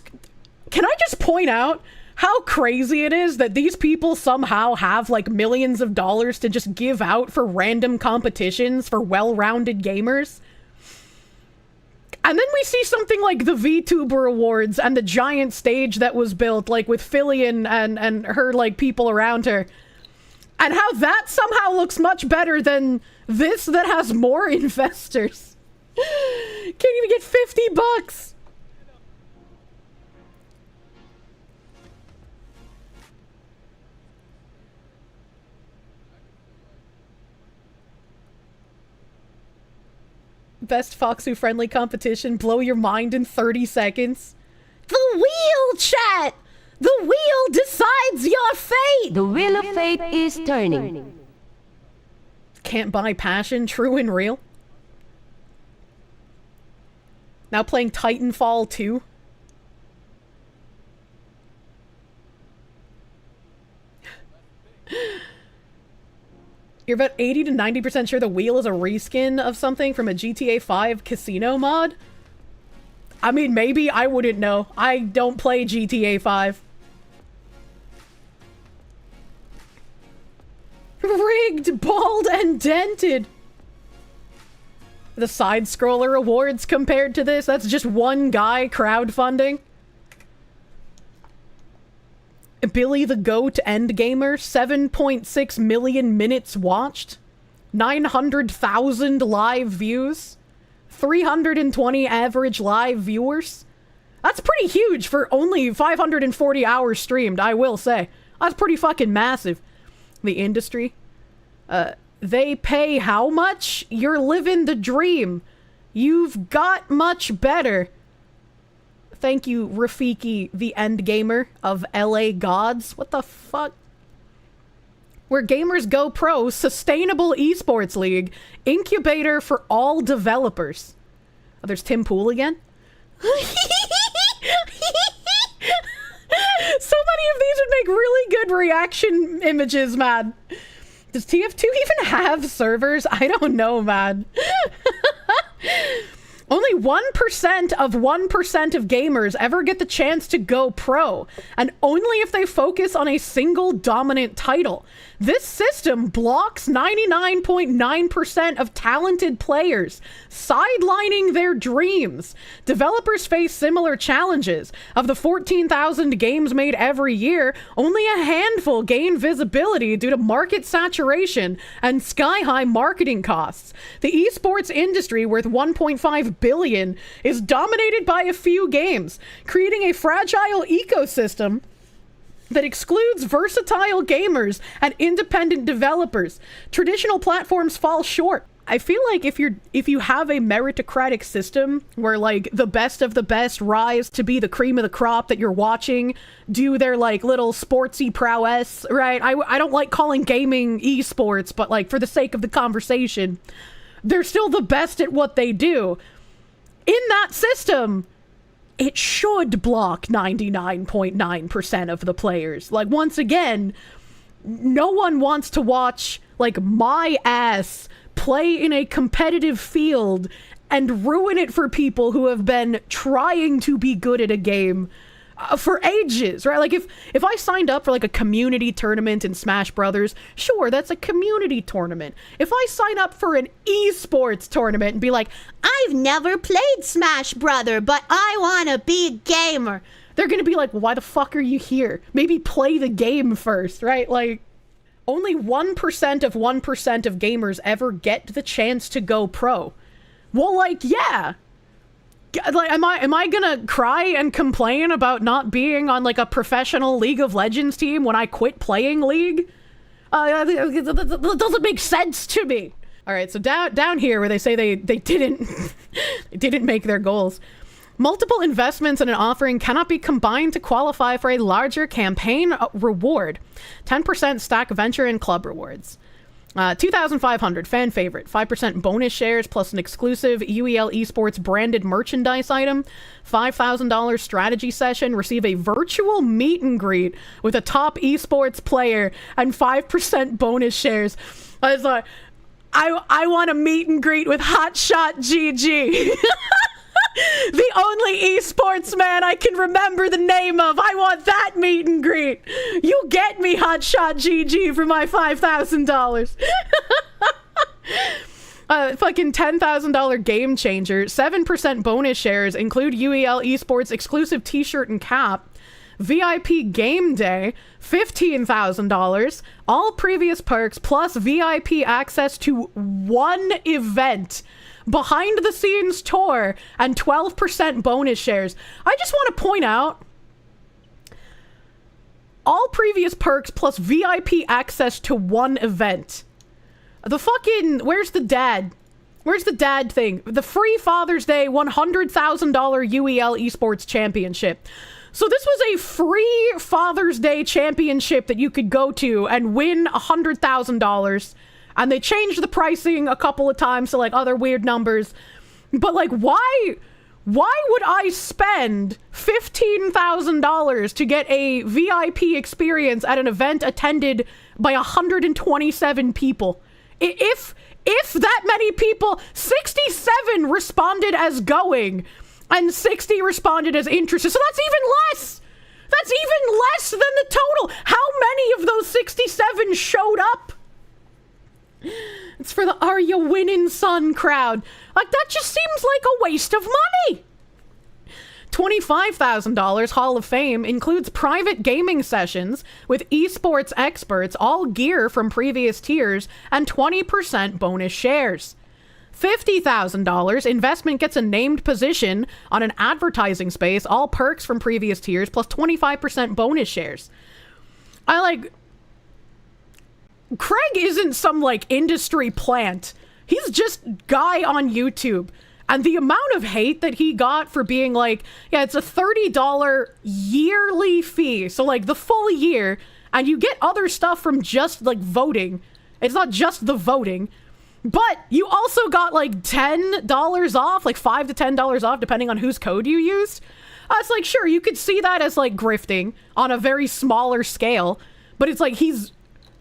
Can I just point out how crazy it is that these people somehow have like millions of dollars to just give out for random competitions for well-rounded gamers? And then we see something like the VTuber Awards and the giant stage that was built, like with Fillion and her like people around her. And how that somehow looks much better than this that has more investors. Can't even get $50. Best Foxu friendly competition, blow your mind in 30 seconds. The wheel, chat! The wheel decides your fate! The wheel of fate is turning. Can't buy passion, true and real. Now playing Titanfall 2. You're about 80 to 90% sure the wheel is a reskin of something from a GTA 5 casino mod? I mean, maybe. I wouldn't know. I don't play GTA 5. Rigged, bald, and dented. The side-scroller awards compared to this, that's just one guy crowdfunding. Billy the Goat Endgamer, 7.6 million minutes watched, 900,000 live views, 320 average live viewers. That's pretty huge for only 540 hours streamed, I will say. That's pretty fucking massive. The industry. They pay how much? You're living the dream. You've got much better. Thank you, Rafiki, the Endgamer of LA Gods. What the fuck? Where gamers go pro, sustainable esports league, incubator for all developers. Oh, there's Tim Pool again. So many of these would make really good reaction images, man. Does TF2 even have servers? I don't know, man. Only 1% of 1% of gamers ever get the chance to go pro, and only if they focus on a single dominant title. This system blocks 99.9% of talented players, sidelining their dreams. Developers face similar challenges. Of the 14,000 games made every year, only a handful gain visibility due to market saturation and sky-high marketing costs. The esports industry, worth $1.5 billion, is dominated by a few games, creating a fragile ecosystem that excludes versatile gamers and independent developers. Traditional platforms fall short. I feel like if you have a meritocratic system where like the best of the best rise to be the cream of the crop that you're watching, do their like little sportsy prowess, right? I don't like calling gaming esports, but like for the sake of the conversation, they're still the best at what they do. In that system, it should block 99.9% of the players. Like, once again, no one wants to watch, like, my ass play in a competitive field and ruin it for people who have been trying to be good at a game for ages, right? Like, if I signed up for, like, a community tournament in Smash Brothers, sure, that's a community tournament. If I sign up for an esports tournament and be like, I've never played Smash Brother, but I want to be a gamer, they're gonna be like, well, why the fuck are you here? Maybe play the game first, right? Like, only 1% of 1% of gamers ever get the chance to go pro. Well, like, yeah. Like, am I gonna cry and complain about not being on like a professional League of Legends team when I quit playing League? That doesn't make sense to me. All right, so down here where they say they didn't they didn't make their goals. Multiple investments in an offering cannot be combined to qualify for a larger campaign reward. 10% stack venture and club rewards. 2,500 fan favorite, 5% bonus shares plus an exclusive UEL Esports branded merchandise item, $5,000 strategy session, receive a virtual meet and greet with a top esports player, and 5% bonus shares. I was like, I want a meet and greet with Hotshot GG. The only esports man I can remember the name of. I want that meet and greet. You get me, Hotshot GG, for my $5,000. Fucking $10,000 game changer. 7% bonus shares include UEL Esports exclusive t-shirt and cap. VIP game day, $15,000. All previous perks plus VIP access to one event. Behind the scenes tour and 12% bonus shares. I just want to point out, all previous perks plus VIP access to one event. The fucking, where's the dad? Where's the dad thing? The free Father's Day $100,000 UEL Esports Championship. So this was a free Father's Day championship that you could go to and win $100,000. And they changed the pricing a couple of times to like other weird numbers. But like, why would I spend $15,000 to get a VIP experience at an event attended by 127 people? If that many people, 67 responded as going and 60 responded as interested. So that's even less. That's even less than the total. How many of those 67 showed up? It's for the Are You Winning Son crowd. Like, that just seems like a waste of money. $25,000 Hall of Fame includes private gaming sessions with esports experts, all gear from previous tiers, and 20% bonus shares. $50,000 investment gets a named position on an advertising space, all perks from previous tiers, plus 25% bonus shares. Craig isn't some, like, industry plant. He's just guy on YouTube. And the amount of hate that he got for being like, yeah, it's a $30 yearly fee. So, like, the full year. And you get other stuff from just, like, voting. It's not just the voting. But you also got, like, $10 off. Like, $5 to $10 off, depending on whose code you used. It's like, sure, you could see that as, like, grifting on a very smaller scale. But it's like, he's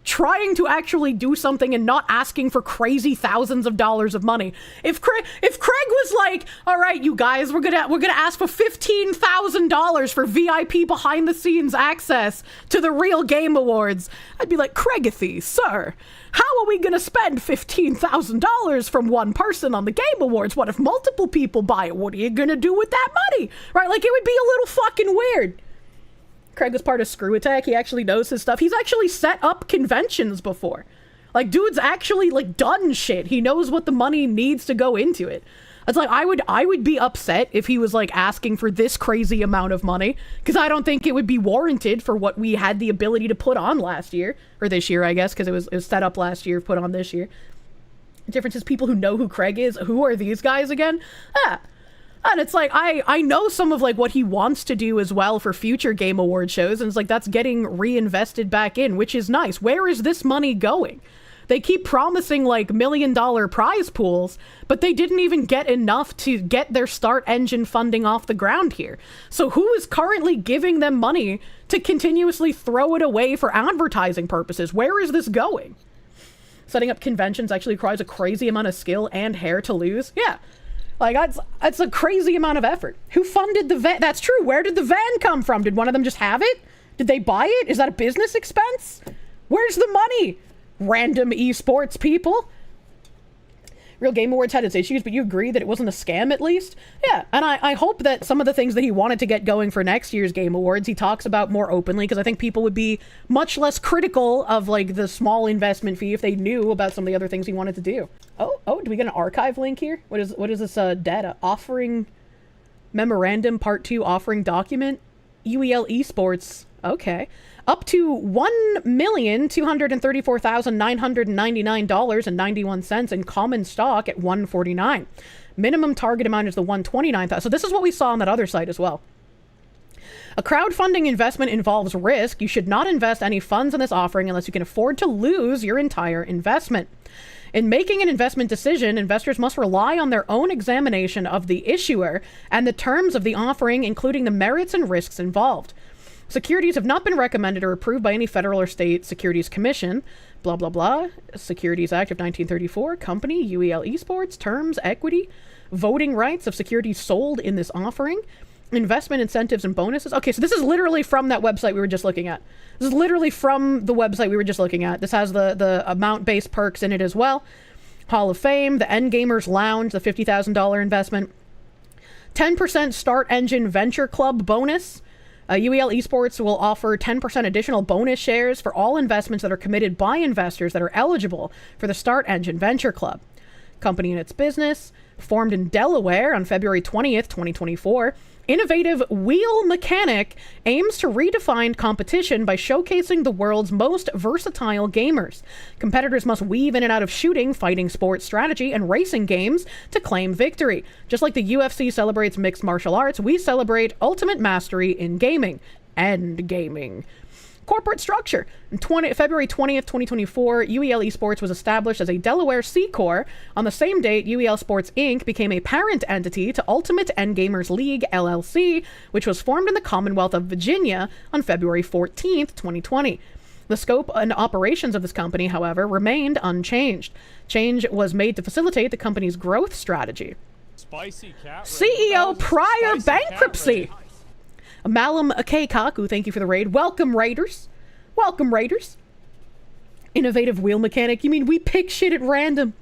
trying to actually do something and not asking for crazy thousands of dollars of money. If Craig was like, all right, you guys, we're gonna ask for $15,000 for VIP behind the scenes access to the Real Game Awards, I'd be like, Craigathy, sir, how are we gonna spend $15,000 from one person on the Game Awards? What if multiple people buy it? What are you gonna do with that money? Right? Like, it would be a little fucking weird. Craig was part of Screw Attack. He actually knows his stuff. He's actually set up conventions before. Like, dude's actually, like, done shit. He knows what the money needs to go into it. It's like, I would be upset if he was, like, asking for this crazy amount of money, because I don't think it would be warranted for what we had the ability to put on last year, or this year, I guess, because it was set up last year, put on this year. The difference is people who know who Craig is. Who are these guys again? And it's like, I know some of, like, what he wants to do as well for future Game Award shows, and it's like, that's getting reinvested back in, which is nice. Where is this money going? They keep promising, like, $1 million prize pools, but they didn't even get enough to get their start engine funding off the ground here. So who is currently giving them money to continuously throw it away for advertising purposes? Where is this going? Setting up conventions actually requires a crazy amount of skill and hair to lose. Yeah. Like, that's a crazy amount of effort. Who funded the van? That's true. Where did the van come from? Did one of them just have it? Did they buy it? Is that a business expense? Where's the money? Random esports people. Real Game Awards had its issues, but you agree that it wasn't a scam at least? Yeah, and I hope that some of the things that he wanted to get going for next year's Game Awards, he talks about more openly, because I think people would be much less critical of, like, the small investment fee if they knew about some of the other things he wanted to do. Oh, do we get an archive link here? What is this data? Offering memorandum part 2 offering document? UEL Esports. Okay. Up to $1,234,999.91 in common stock at $149. Minimum target amount is the $129,000. So this is what we saw on that other site as well. A crowdfunding investment involves risk. You should not invest any funds in this offering unless you can afford to lose your entire investment. In making an investment decision, investors must rely on their own examination of the issuer and the terms of the offering, including the merits and risks involved. Securities have not been recommended or approved by any federal or state securities commission. Blah, blah, blah. Securities Act of 1934. Company, UEL Esports. Terms, equity. Voting rights of securities sold in this offering. Investment incentives and bonuses. Okay, so this is literally from that website we were just looking at. This is literally from the website we were just looking at. This has the amount-based perks in it as well. Hall of Fame, the Endgamers Lounge, the $50,000 investment. 10% Start Engine Venture Club bonus. UEL Esports will offer 10% additional bonus shares for all investments that are committed by investors that are eligible for the Start Engine Venture Club. Company and its business, formed in Delaware on February 20th, 2024. Innovative wheel mechanic aims to redefine competition by showcasing the world's most versatile gamers. Competitors must weave in and out of shooting, fighting sports, strategy, and racing games to claim victory. Just like the UFC celebrates mixed martial arts, we celebrate ultimate mastery in gaming. Endgaming. Corporate structure. February 20th, 2024, UEL Esports was established as a Delaware C Corp. On the same date, UEL Sports Inc. became a parent entity to Ultimate Endgamers League, LLC, which was formed in the Commonwealth of Virginia on February 14th, 2020. The scope and operations of this company, however, remained unchanged. Change was made to facilitate the company's growth strategy. Spicy cat CEO prior bankruptcy. Malam Kaku, thank you for the raid. Welcome, Raiders. Welcome, Raiders. Innovative wheel mechanic. You mean we pick shit at random?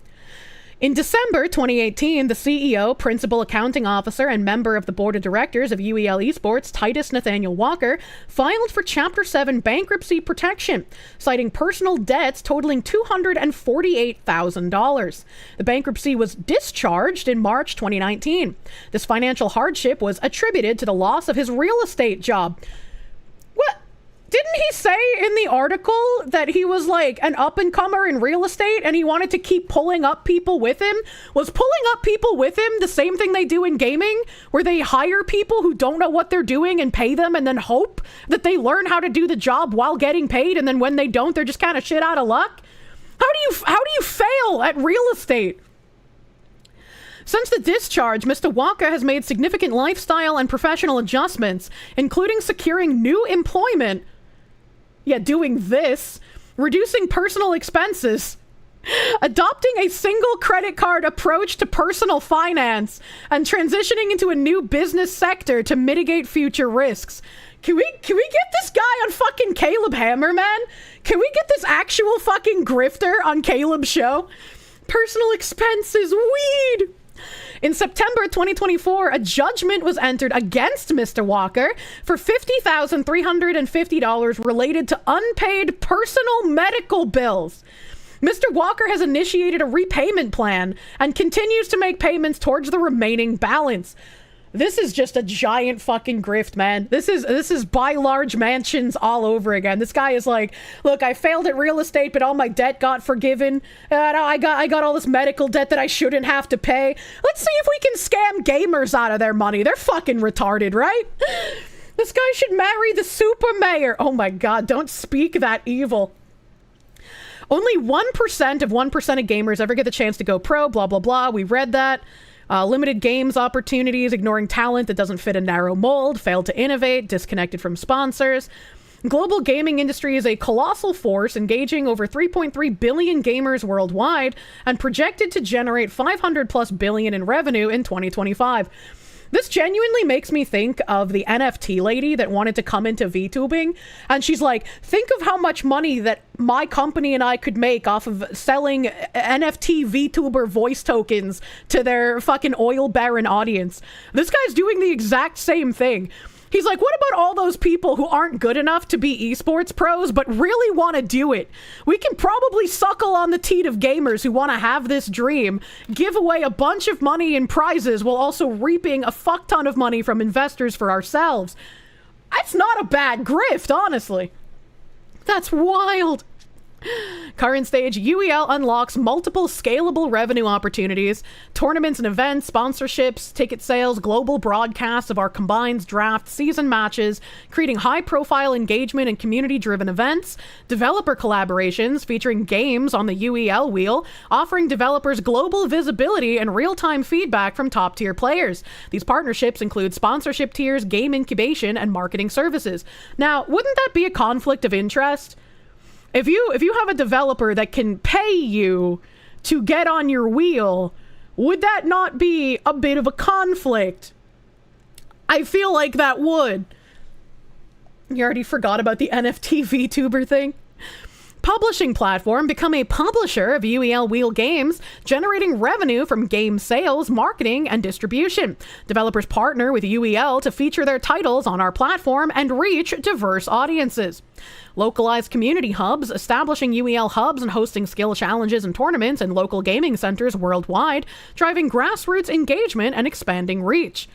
In December 2018, the CEO, principal accounting officer, and member of the board of directors of UEL Esports, Titus Walker, filed for Chapter 7 bankruptcy protection, citing personal debts totaling $248,000. The bankruptcy was discharged in March 2019. This financial hardship was attributed to the loss of his real estate job. What? Didn't he say in the article that he was like an up-and-comer in real estate and he wanted to keep pulling up people with him? Was pulling up people with him the same thing they do in gaming, where they hire people who don't know what they're doing and pay them and then hope that they learn how to do the job while getting paid, and then when they don't, they're just kind of shit out of luck? How do you fail at real estate? Since the discharge, Mr. Walker has made significant lifestyle and professional adjustments, including securing new employment. Yeah, doing this, reducing personal expenses, adopting a single credit card approach to personal finance, and transitioning into a new business sector to mitigate future risks. Can we get this guy on fucking Caleb Hammer, man? Can we get this actual fucking grifter on Caleb's show? Personal expenses, weed. In September 2024, a judgment was entered against Mr. Walker for $50,350 related to unpaid personal medical bills. Mr. Walker has initiated a repayment plan and continues to make payments towards the remaining balance. This is just a giant fucking grift, man. This is buy large mansions all over again. This guy is like, look, I failed at real estate, but all my debt got forgiven. I got all this medical debt that I shouldn't have to pay. Let's see if we can scam gamers out of their money. They're fucking retarded, right? This guy should marry the super mayor. Oh my god, don't speak that evil. Only 1% of gamers ever get the chance to go pro, blah, blah, blah. We read that. Limited games opportunities, ignoring talent that doesn't fit a narrow mold, failed to innovate, disconnected from sponsors. Global gaming industry is a colossal force engaging over 3.3 billion gamers worldwide and projected to generate 500+ billion in revenue in 2025. This genuinely makes me think of the NFT lady that wanted to come into VTubing. And she's like, think of how much money that my company and I could make off of selling NFT VTuber voice tokens to their fucking oil baron audience. This guy's doing the exact same thing. He's like, what about all those people who aren't good enough to be esports pros but really want to do it? We can probably suckle on the teat of gamers who want to have this dream, give away a bunch of money in prizes while also reaping a fuck ton of money from investors for ourselves. That's not a bad grift, honestly. That's wild. Current stage, UEL unlocks multiple scalable revenue opportunities, tournaments and events, sponsorships, ticket sales, global broadcasts of our combined draft season matches, creating high-profile engagement and community-driven events, developer collaborations featuring games on the UEL wheel, offering developers global visibility and real-time feedback from top-tier players. These partnerships include sponsorship tiers, game incubation, and marketing services. Now, wouldn't that be a conflict of interest? If you have a developer that can pay you to get on your wheel, would that not be a bit of a conflict? I feel like that would. You already forgot about the NFT VTuber thing? Publishing platform, become a publisher of UEL Wheel games, generating revenue from game sales, marketing, and distribution. Developers partner with UEL to feature their titles on our platform and reach diverse audiences. Localized community hubs, establishing UEL hubs and hosting skill challenges and tournaments in local gaming centers worldwide, driving grassroots engagement and expanding reach.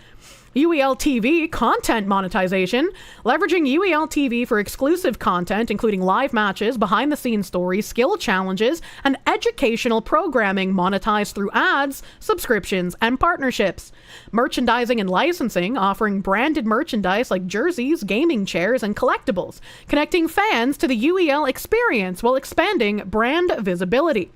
UEL TV content monetization, leveraging UEL TV for exclusive content, including live matches, behind-the-scenes stories, skill challenges, and educational programming monetized through ads, subscriptions, and partnerships. Merchandising and licensing, offering branded merchandise like jerseys, gaming chairs, and collectibles, connecting fans to the UEL experience while expanding brand visibility.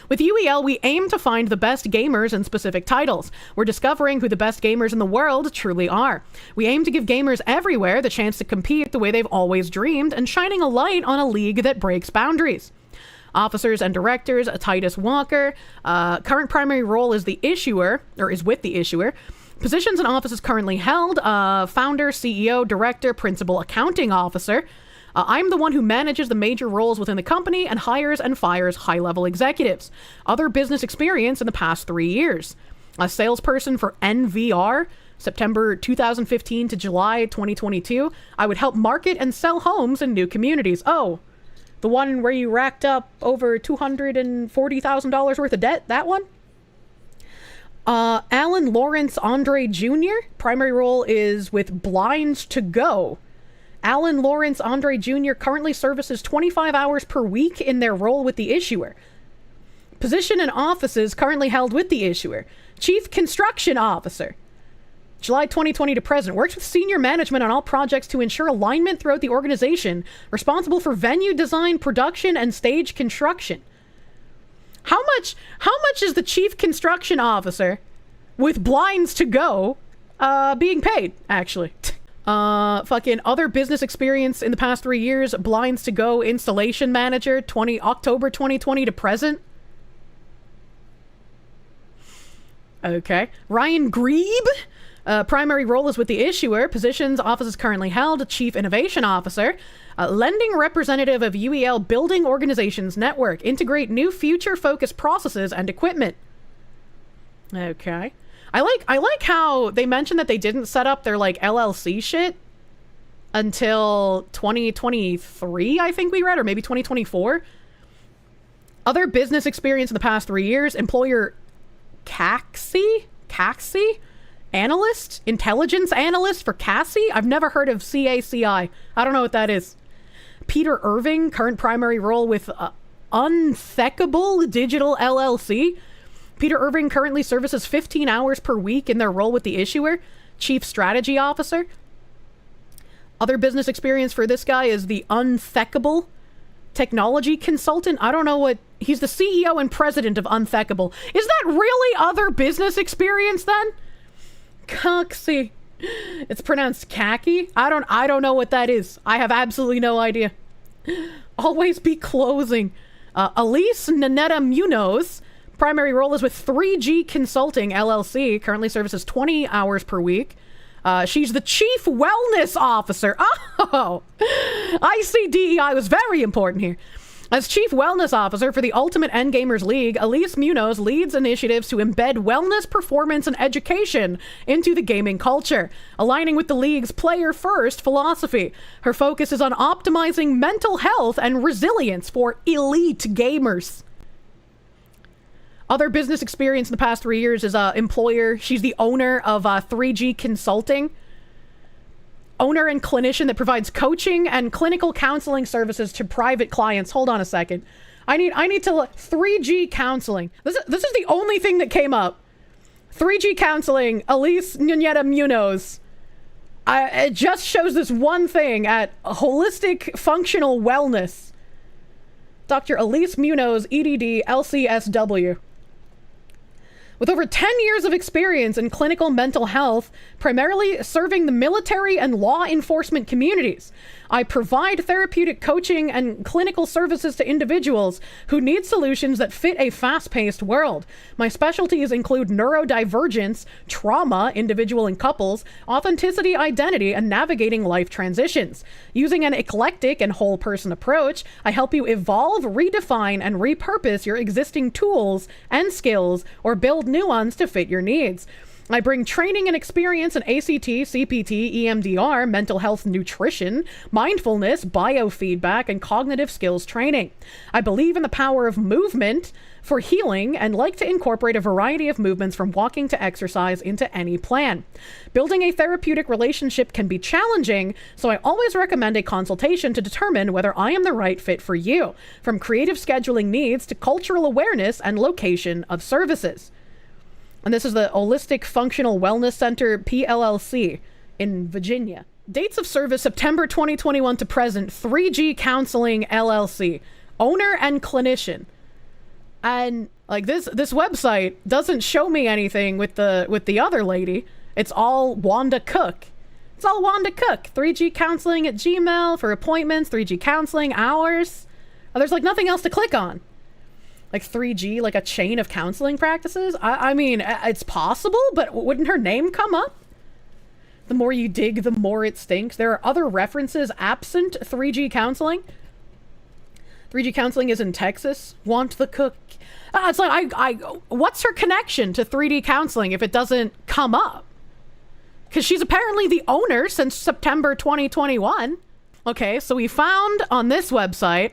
With UEL, we aim to find the best gamers in specific titles. We're discovering who the best gamers in the world truly are. We aim to give gamers everywhere the chance to compete the way they've always dreamed and shining a light on a league that breaks boundaries. Officers and directors, Titus Walker. Current primary role is the issuer, or is with the issuer. Positions and offices currently held, founder, CEO, director, principal accounting officer. I'm the one who manages the major roles within the company and hires and fires high-level executives. Other business experience in the past 3 years. A salesperson for NVR, September 2015 to July 2022. I would help market and sell homes in new communities. Oh, the one where you racked up over $240,000 worth of debt? That one? Alan Lawrence Andre Jr. Primary role is with Blinds to Go. Alan Lawrence Andre Jr. currently services 25 hours per week in their role with the issuer. Position and offices currently held with the issuer. Chief Construction Officer. July 2020 to present. Works with senior management on all projects to ensure alignment throughout the organization. Responsible for venue design, production, and stage construction. How much is the Chief Construction Officer with Blinds to Go being paid, actually? Fucking other business experience in the past 3 years, Blinds to Go installation manager, October 2020 to present. Okay. Ryan Grebe, primary role is with the issuer. Positions, offices currently held, Chief Innovation Officer. Lending representative of UEL Building Organizations Network. Integrate new future-focused processes and equipment. Okay. I like how they mentioned that they didn't set up their, like, LLC shit until 2023, I think we read, or maybe 2024. Other business experience in the past 3 years, employer CAXI? Analyst? Intelligence analyst for CACI? I've never heard of CACI. I don't know what that is. Peter Irving, current primary role with Untheckable Digital LLC. Peter Irving currently services 15 hours per week in their role with the issuer. Chief Strategy Officer. Other business experience for this guy is the Untheckable Technology Consultant. I don't know what... He's the CEO and president of Untheckable. Is that really other business experience then? Coxie. It's pronounced khaki. I don't know what that is. I have absolutely no idea. Always be closing. Elise Nanetta Munoz. Primary role is with 3G Consulting LLC. Currently services 20 hours per week. She's the Chief Wellness Officer. Oh, I see DEI was very important here. As Chief Wellness Officer for the Ultimate Endgamers League, Elise Munoz leads initiatives to embed wellness, performance, and education into the gaming culture, aligning with the league's player-first philosophy. Her focus is on optimizing mental health and resilience for elite gamers. Other business experience in the past 3 years is employer. She's the owner of 3G Consulting. Owner and clinician that provides coaching and clinical counseling services to private clients. Hold on a second. I need to 3G counseling. This is the only thing that came up. 3G counseling, Elise Nuneta Munoz. It just shows this one thing at Holistic Functional Wellness. Dr. Elise Munoz, EDD, LCSW. With over 10 years of experience in clinical mental health, primarily serving the military and law enforcement communities, I provide therapeutic coaching and clinical services to individuals who need solutions that fit a fast-paced world. My specialties include neurodivergence, trauma, individual and couples, authenticity, identity, and navigating life transitions. Using an eclectic and whole-person approach, I help you evolve, redefine, and repurpose your existing tools and skills or build new ones to fit your needs. I bring training and experience in ACT, CPT, EMDR, mental health nutrition, mindfulness, biofeedback, and cognitive skills training. I believe in the power of movement for healing and like to incorporate a variety of movements from walking to exercise into any plan. Building a therapeutic relationship can be challenging, so I always recommend a consultation to determine whether I am the right fit for you, from creative scheduling needs to cultural awareness and location of services. And this is the Holistic Functional Wellness Center, PLLC, in Virginia. Dates of service, September 2021 to present, 3G Counseling, LLC. Owner and clinician. And, like, this website doesn't show me anything with the other lady. It's all Wanda Cook. It's all Wanda Cook. 3G Counseling at Gmail for appointments, 3G Counseling, hours. Oh, there's, like, nothing else to click on. Like 3G, like a chain of counseling practices? I mean, it's possible, but wouldn't her name come up? The more you dig, the more it stinks. There are other references absent 3G counseling. 3G counseling is in Texas. Want the cook. It's like, what's her connection to 3D counseling if it doesn't come up? Because she's apparently the owner since September 2021. Okay, so we found on this website...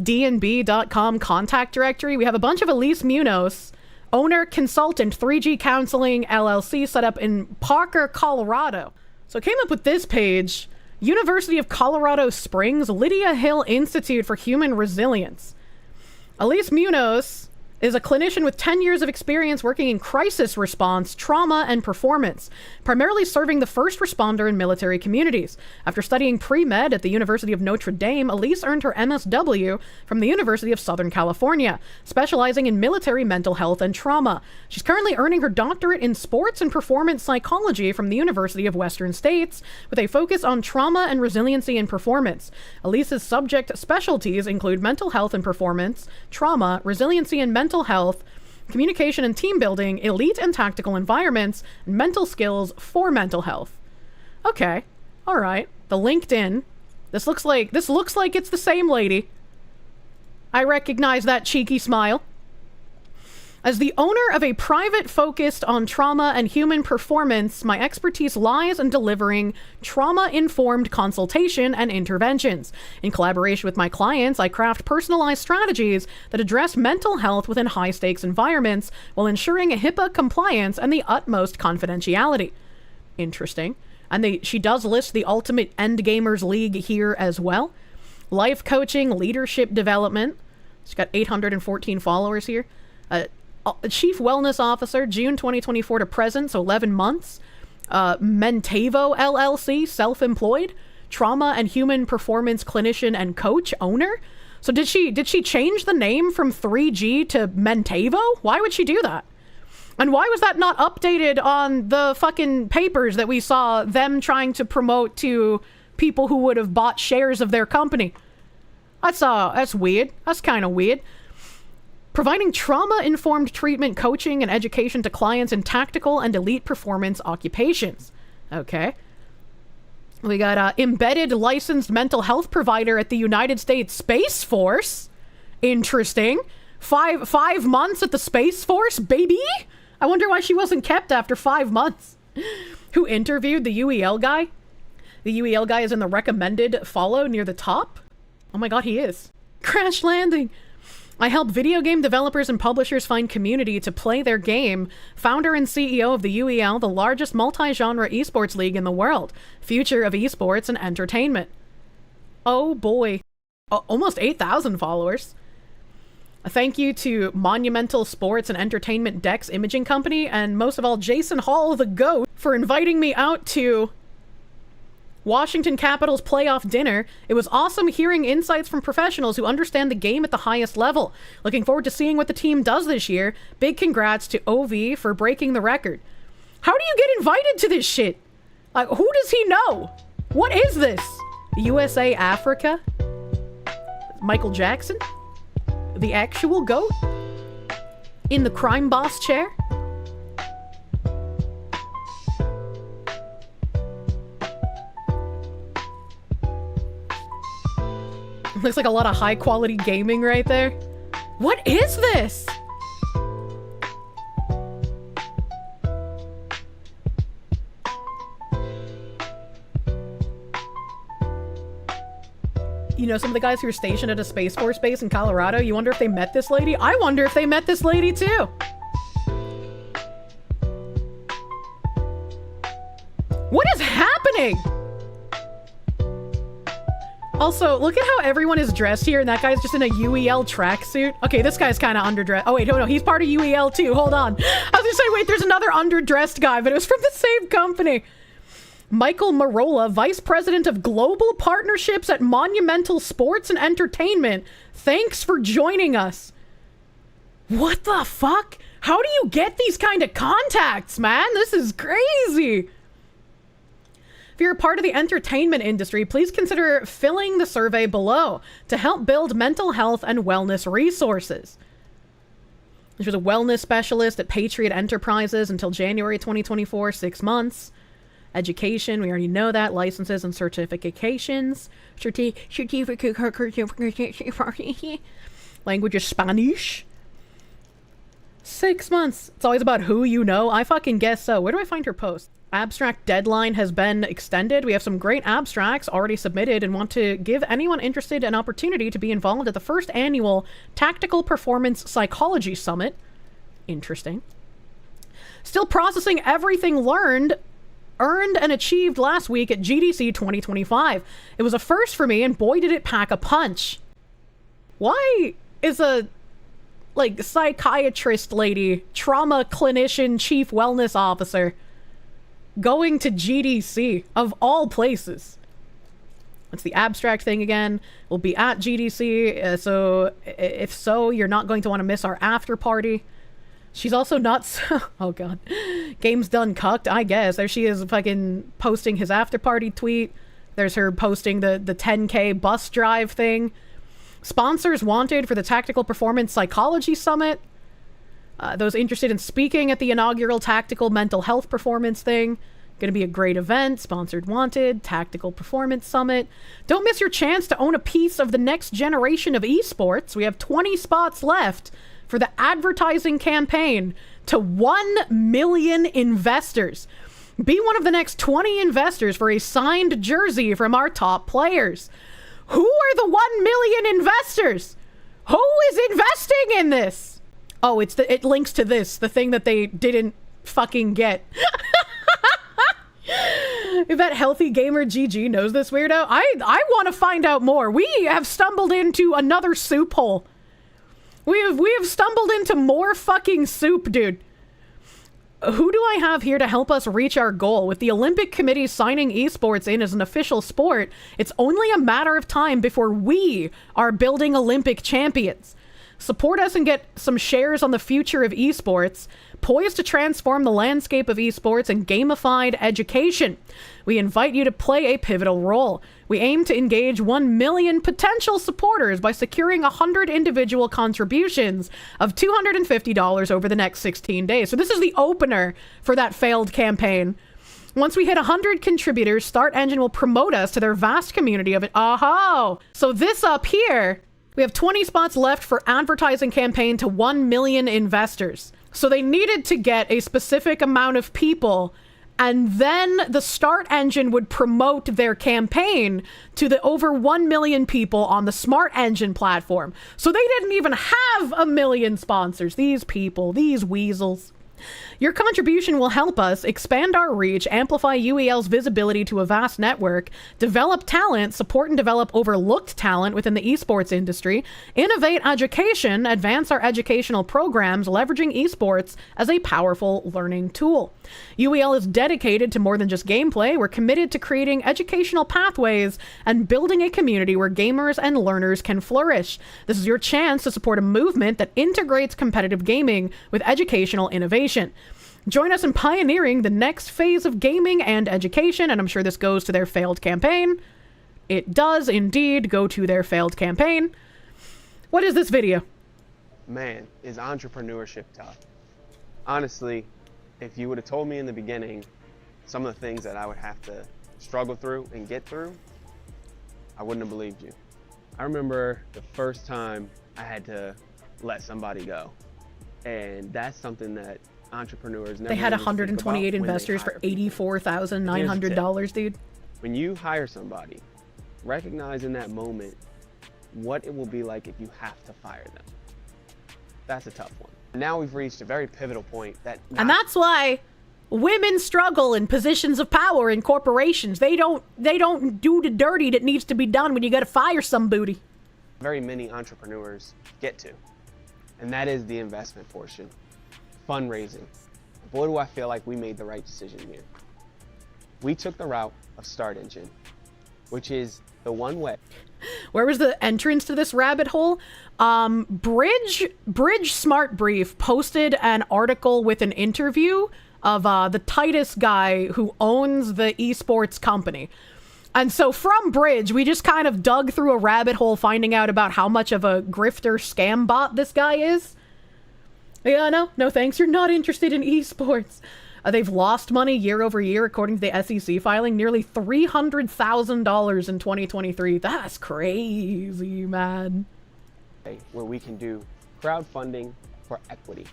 dnb.com contact directory. We have a bunch of Elise Munoz, owner, consultant, 3G Counseling, LLC, set up in Parker, Colorado. So it came up with this page, University of Colorado Springs, Lydia Hill Institute for Human Resilience. Elise Munoz is a clinician with 10 years of experience working in crisis response, trauma, and performance, primarily serving the first responder in military communities. After studying pre-med at the University of Notre Dame, Elise earned her MSW from the University of Southern California, specializing in military mental health and trauma. She's currently earning her doctorate in sports and performance psychology from the University of Western States, with a focus on trauma and resiliency in performance. Elise's subject specialties include mental health and performance, trauma, resiliency and mental health, communication and team building, elite and tactical environments, and mental skills for mental health. Okay, all right. The LinkedIn. This looks like it's the same lady. I recognize that cheeky smile. As the owner of a private focused on trauma and human performance, my expertise lies in delivering trauma-informed consultation and interventions. In collaboration with my clients, I craft personalized strategies that address mental health within high-stakes environments while ensuring HIPAA compliance and the utmost confidentiality. Interesting. And she does list the ultimate Endgamers League here as well. Life coaching, leadership development. She's got 814 followers here. Chief Wellness Officer, June 2024 to present, so 11 months. Mentavo LLC, self-employed. Trauma and human performance clinician and coach owner. So did she change the name from 3G to Mentavo? Why would she do that? And why was that not updated on the fucking papers that we saw them trying to promote to people who would have bought shares of their company? That's weird. That's kind of weird. Providing trauma-informed treatment, coaching, and education to clients in tactical and elite performance occupations. Okay. We got embedded licensed mental health provider at the United States Space Force. Interesting. Five months at the Space Force, baby? I wonder why she wasn't kept after 5 months. Who interviewed the UEL guy? The UEL guy is in the recommended follow near the top. Oh my god, he is. Crash landing. I help video game developers and publishers find community to play their game. Founder and CEO of the UEL, the largest multi-genre esports league in the world. Future of esports and entertainment. Oh boy. Almost 8,000 followers. A thank you to Monumental Sports and Entertainment Dex Imaging Company, and most of all, Jason Hall, the GOAT, for inviting me out to Washington Capitals playoff dinner. It was awesome hearing insights from professionals who understand the game at the highest level. Looking forward to seeing what the team does this year. Big congrats to OV for breaking the record. How do you get invited to this shit? Like, who does he know? What is this? USA Africa? Michael Jackson? The actual GOAT? In the crime boss chair? Looks like a lot of high quality gaming right there. What is this? You know, some of the guys who are stationed at a Space Force base in Colorado, you wonder if they met this lady? I wonder if they met this lady too. What is happening? Also, look at how everyone is dressed here, and that guy's just in a UEL tracksuit. Okay, this guy's kind of underdressed. Oh, wait, no, he's part of UEL too. Hold on. I was gonna say, wait, there's another underdressed guy, but it was from the same company. Michael Marola, Vice President of Global Partnerships at Monumental Sports and Entertainment. Thanks for joining us. What the fuck? How do you get these kind of contacts, man? This is crazy. If you're a part of the entertainment industry, please consider filling the survey below to help build mental health and wellness resources. She was a wellness specialist at Patriot Enterprises until January 2024, 6 months. Education, we already know that. Licenses and certifications. Language is Spanish. 6 months. It's always about who you know. I fucking guess so. Where do I find her post? Abstract deadline has been extended. We have some great abstracts already submitted and want to give anyone interested an opportunity to be involved at the first annual Tactical Performance Psychology Summit. Interesting. Still processing everything learned, earned, and achieved last week at GDC 2025. It was a first for me, and boy did it pack a punch. Why is a like psychiatrist lady, trauma clinician, chief wellness officer, going to GDC of all places. What's the abstract thing again? We'll be at GDC, so if so, you're not going to want to miss our after party. She's also not so... Oh, God. Game's done cucked, I guess. There she is fucking posting his after party tweet. There's her posting the 10K bus drive thing. Sponsors wanted for the Tactical Performance Psychology Summit. Those interested in speaking at the inaugural Tactical Mental Health Performance thing. Going to be a great event. Sponsored wanted. Tactical Performance Summit. Don't miss your chance to own a piece of the next generation of esports. We have 20 spots left for the advertising campaign to 1 million investors. Be one of the next 20 investors for a signed jersey from our top players. Who are the 1 million investors? Who is investing in this? Oh, it links to this, the thing that they didn't fucking get. If that Healthy Gamer GG knows this weirdo, I want to find out more. We have stumbled into another soup hole. We have stumbled into more fucking soup, dude. Who do I have here to help us reach our goal? With the Olympic Committee signing esports in as an official sport, it's only a matter of time before we are building Olympic champions. Support us and get some shares on the future of esports, poised to transform the landscape of esports and gamified education. We invite you to play a pivotal role. We aim to engage 1 million potential supporters by securing 100 individual contributions of $250 over the next 16 days. So this is the opener for that failed campaign. Once we hit 100 contributors, Start Engine will promote us to their vast community of it. Oh, so this up here, we have 20 spots left for advertising campaign to 1 million investors. So they needed to get a specific amount of people, and then the Start Engine would promote their campaign to the over 1 million people on the Smart Engine platform. So they didn't even have 1 million sponsors. These people, these weasels. Your contribution will help us expand our reach, amplify UEL's visibility to a vast network, develop talent, support and develop overlooked talent within the esports industry, innovate education, advance our educational programs, leveraging esports as a powerful learning tool. UEL is dedicated to more than just gameplay. We're committed to creating educational pathways and building a community where gamers and learners can flourish. This is your chance to support a movement that integrates competitive gaming with educational innovation. Join us in pioneering the next phase of gaming and education, and I'm sure this goes to their failed campaign. It does indeed go to their failed campaign. What is this video? Man, is entrepreneurship tough. Honestly, if you would have told me in the beginning some of the things that I would have to struggle through and get through, I wouldn't have believed you. I remember the first time I had to let somebody go, and that's something that entrepreneurs never. They had really 128 think about investors for $84,900, dude. When you hire somebody, recognize in that moment what it will be like if you have to fire them. That's a tough one. Now we've reached a very pivotal point and that's why women struggle in positions of power in corporations. They don't do the dirty that needs to be done when you got to fire somebody. Very many entrepreneurs get to, and that is the investment portion. Fundraising. Boy, do I feel like we made the right decision here. We took the route of Start Engine, which is the one way. Where was the entrance to this rabbit hole? Bridge Smart Brief posted an article with an interview of the Titus guy who owns the esports company. And so from Bridge, we just kind of dug through a rabbit hole finding out about how much of a grifter scam bot this guy is. Yeah, no thanks. You're not interested in esports. They've lost money year over year, according to the SEC filing, nearly $300,000 in 2023. That's crazy, man. Where we can do crowdfunding for equity.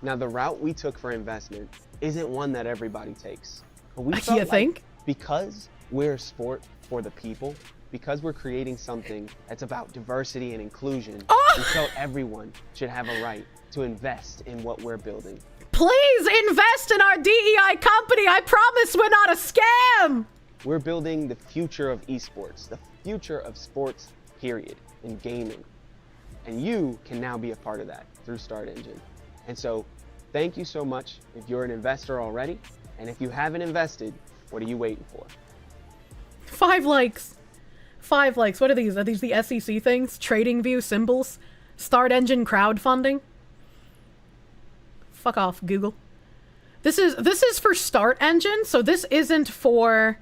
Now, the route we took for investment isn't one that everybody takes. But we felt like because we're a sport for the people, because we're creating something that's about diversity and inclusion, we felt everyone should have a right to invest in what we're building. Please invest in our DEI company. I promise we're not a scam. We're building the future of esports, the future of sports, period, in gaming. And you can now be a part of that. through Start Engine. And so thank you so much if you're an investor already. And if you haven't invested, what are you waiting for? 5 likes. 5 likes. What are these? Are these the SEC things? Trading view symbols? Start Engine crowdfunding? Fuck off, Google. This is for Start Engine, so this isn't for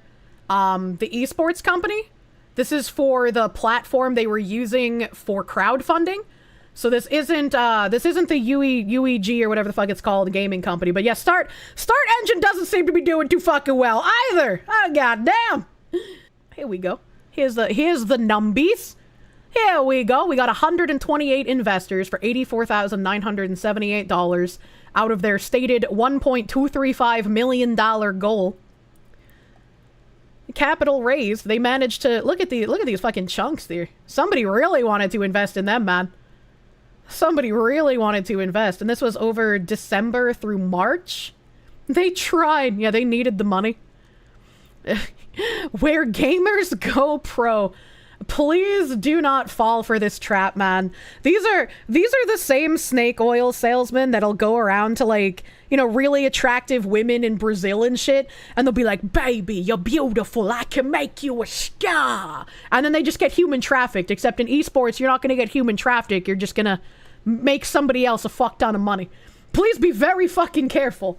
the esports company. This is for the platform they were using for crowdfunding. So this isn't the UEG or whatever the fuck it's called, the gaming company. But yeah, Start Engine doesn't seem to be doing too fucking well either. Oh goddamn. Here we go. Here's the numbies. Here we go. We got 128 investors for $84,978 out of their stated $1.235 million goal. Capital raised. They managed to look at these fucking chunks there. Somebody really wanted to invest in them, man. Somebody really wanted to invest, and this was over December through March. They tried. Yeah, they needed the money. Where gamers go pro. Please do not fall for this trap, man. These are the same snake oil salesmen that'll go around to, like, you know, really attractive women in Brazil and shit, and they'll be like, baby, you're beautiful, I can make you a star. And then they just get human trafficked, except in esports, you're not gonna get human trafficked, you're just gonna make somebody else a fuck ton of money. Please be very fucking careful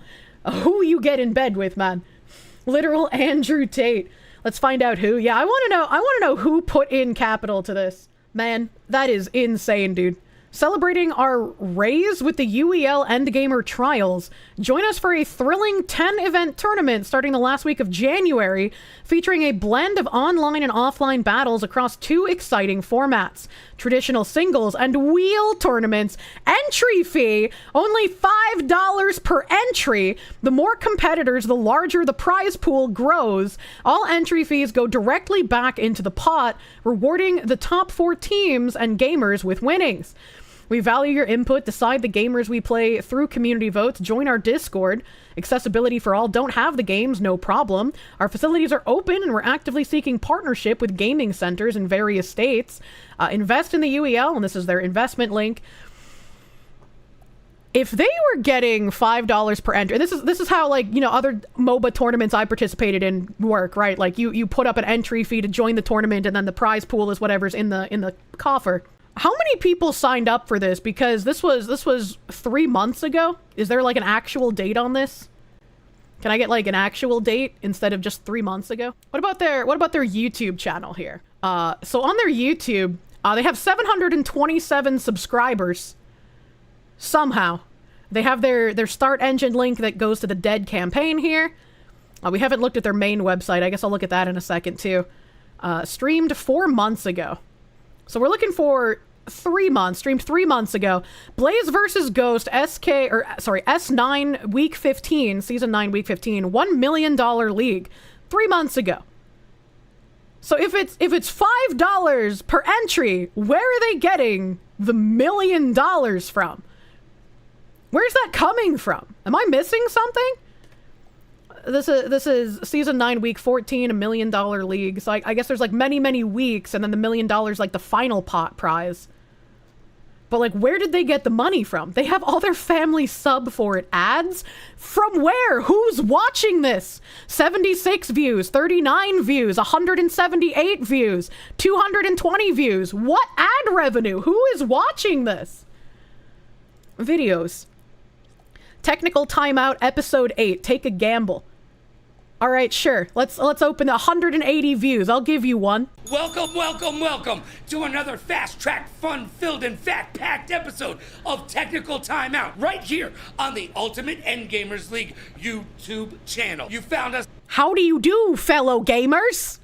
who you get in bed with, man. Literal Andrew Tate. Let's find out who. Yeah, I want to know who put in capital to this. Man, that is insane, dude. Celebrating our raise with the UEL Endgamer Trials. Join us for a thrilling 10-event tournament starting the last week of January, featuring a blend of online and offline battles across 2 exciting formats. Traditional singles and wheel tournaments. Entry fee, only $5 per entry. The more competitors, the larger the prize pool grows. All entry fees go directly back into the pot, rewarding the top 4 teams and gamers with winnings. We value your input, decide the gamers we play through community votes, join our Discord. Accessibility for all, don't have the games, no problem. Our facilities are open and we're actively seeking partnership with gaming centers in various states. Invest in the UEL, and this is their investment link. If they were getting $5 per entry, this is how, like, you know, other MOBA tournaments I participated in work, right? Like you put up an entry fee to join the tournament, and then the prize pool is whatever's in the coffer. How many people signed up for this? Because this was 3 months ago. Is there like an actual date on this? Can I get like an actual date instead of just 3 months ago? What about their YouTube channel here? So on their YouTube, they have 727 subscribers. Somehow. They have their Start Engine link that goes to the dead campaign here. We haven't looked at their main website. I guess I'll look at that in a second too. Streamed 4 months ago. So we're looking for 3 months, streamed 3 months ago. Blaze versus Ghost, S9 week 15, season 9 week 15, $1 million league 3 months ago. So if it's $5 per entry, where are they getting the $1 million from? Where's that coming from? Am I missing something? This is season 9 week 14, $1 million league. So I guess there's like many weeks, and then the $1 million like the final pot prize. But like, where did they get the money from? They have all their family sub for it. Ads? From where? Who's watching this? 76 views, 39 views, 178 views, 220 views. What ad revenue? Who is watching this? Videos. Technical timeout, episode 8. Take a gamble. All right, sure. Let's open 180 views. I'll give you one. Welcome to another fast-track, fun-filled, and fat-packed episode of Technical Timeout right here on the Ultimate Endgamers League YouTube channel. You found us. How do you do, fellow gamers?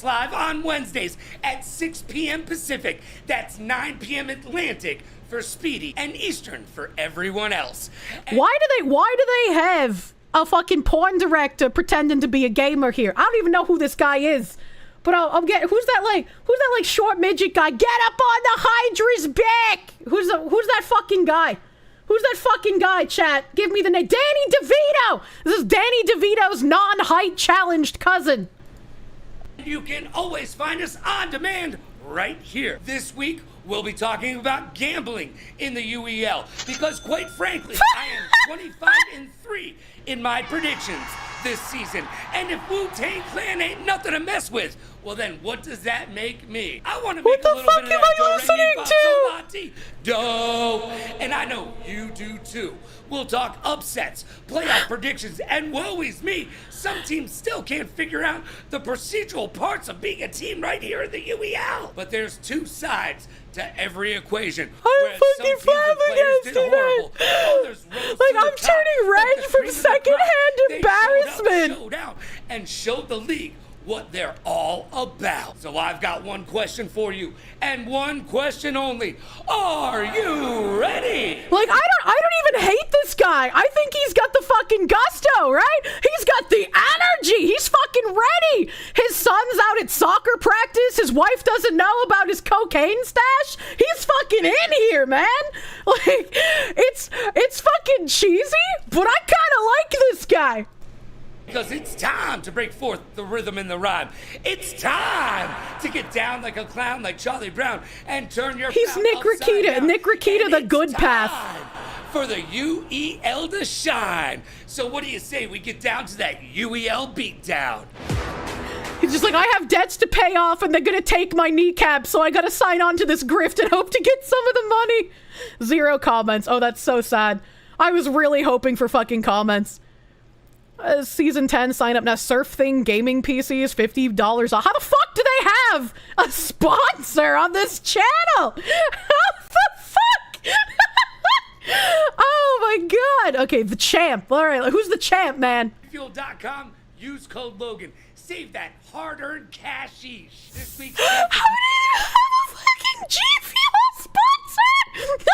Live on Wednesdays at 6 p.m. Pacific. That's 9 p.m. Atlantic for Speedy and Eastern for everyone else. And why do they have a fucking porn director pretending to be a gamer here? I don't even know who this guy is. But I'll get who's that like short midget guy? Get up on the Hydra's back! Who's that fucking guy? Who's that fucking guy, chat? Give me the name. Danny DeVito! This is Danny DeVito's non-height challenged cousin. You can always find us on demand right here. This week, we'll be talking about gambling in the UEL because, quite frankly, I am 25-3 in my predictions this season. And if Wu-Tang Clan ain't nothing to mess with, well then what does that make me? I want to make a little bit of that dough, and I know you do too. We'll talk upsets, playoff predictions, and woe is me, some teams still can't figure out the procedural parts of being a team right here in the UEL. But there's two sides to every equation. I'm fucking flabbergasted. Like, I'm turning red from secondhand embarrassment. Showed out and showed the league what they're all about. So I've got one question for you, and one question only. Are you ready? Like, I don't even hate this guy. I think he's got the fucking gusto, right? He's got the energy. He's fucking ready. His son's out at soccer practice. His wife doesn't know about his cocaine stash. He's fucking in here, man. Like, it's fucking cheesy, but I kind of like this guy. Because it's time to break forth the rhythm and the rhyme. It's time to get down like a clown like Charlie Brown and turn your He's Nick Rakita. Nick Rakita, the good path. For the UEL to shine. So what do you say we get down to that UEL beatdown? He's just like, I have debts to pay off and they're gonna take my kneecap, so I gotta sign on to this grift and hope to get some of the money. 0 comments. Oh, that's so sad. I was really hoping for fucking comments. Season 10, sign up now. Surf Thing Gaming PCs, $50 off. How the fuck do they have a sponsor on this channel? How the fuck? Oh my god. Okay, the champ. All right, who's the champ, man? Fuel.com, use code Logan. Save that hard-earned cashish. This week's how do you have a fucking G Fuel sponsor?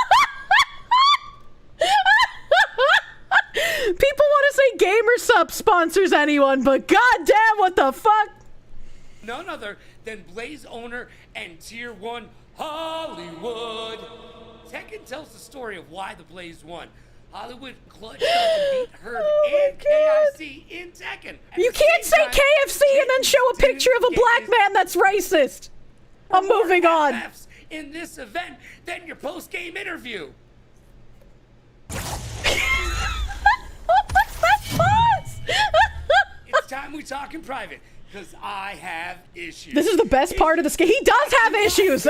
People want to say GamerSup sponsors anyone, but goddamn, what the fuck? None other than Blaze owner and Tier 1 Hollywood. Tekken tells the story of why the Blaze won. Hollywood clutched up and beat Herb and KIC in Tekken. You can't say KFC and then show a picture of a black man that's racist. I'm moving on. In this event, then your post-game interview. It's time we talk in private, because I have issues. This is the best part of the skate. He does have issues.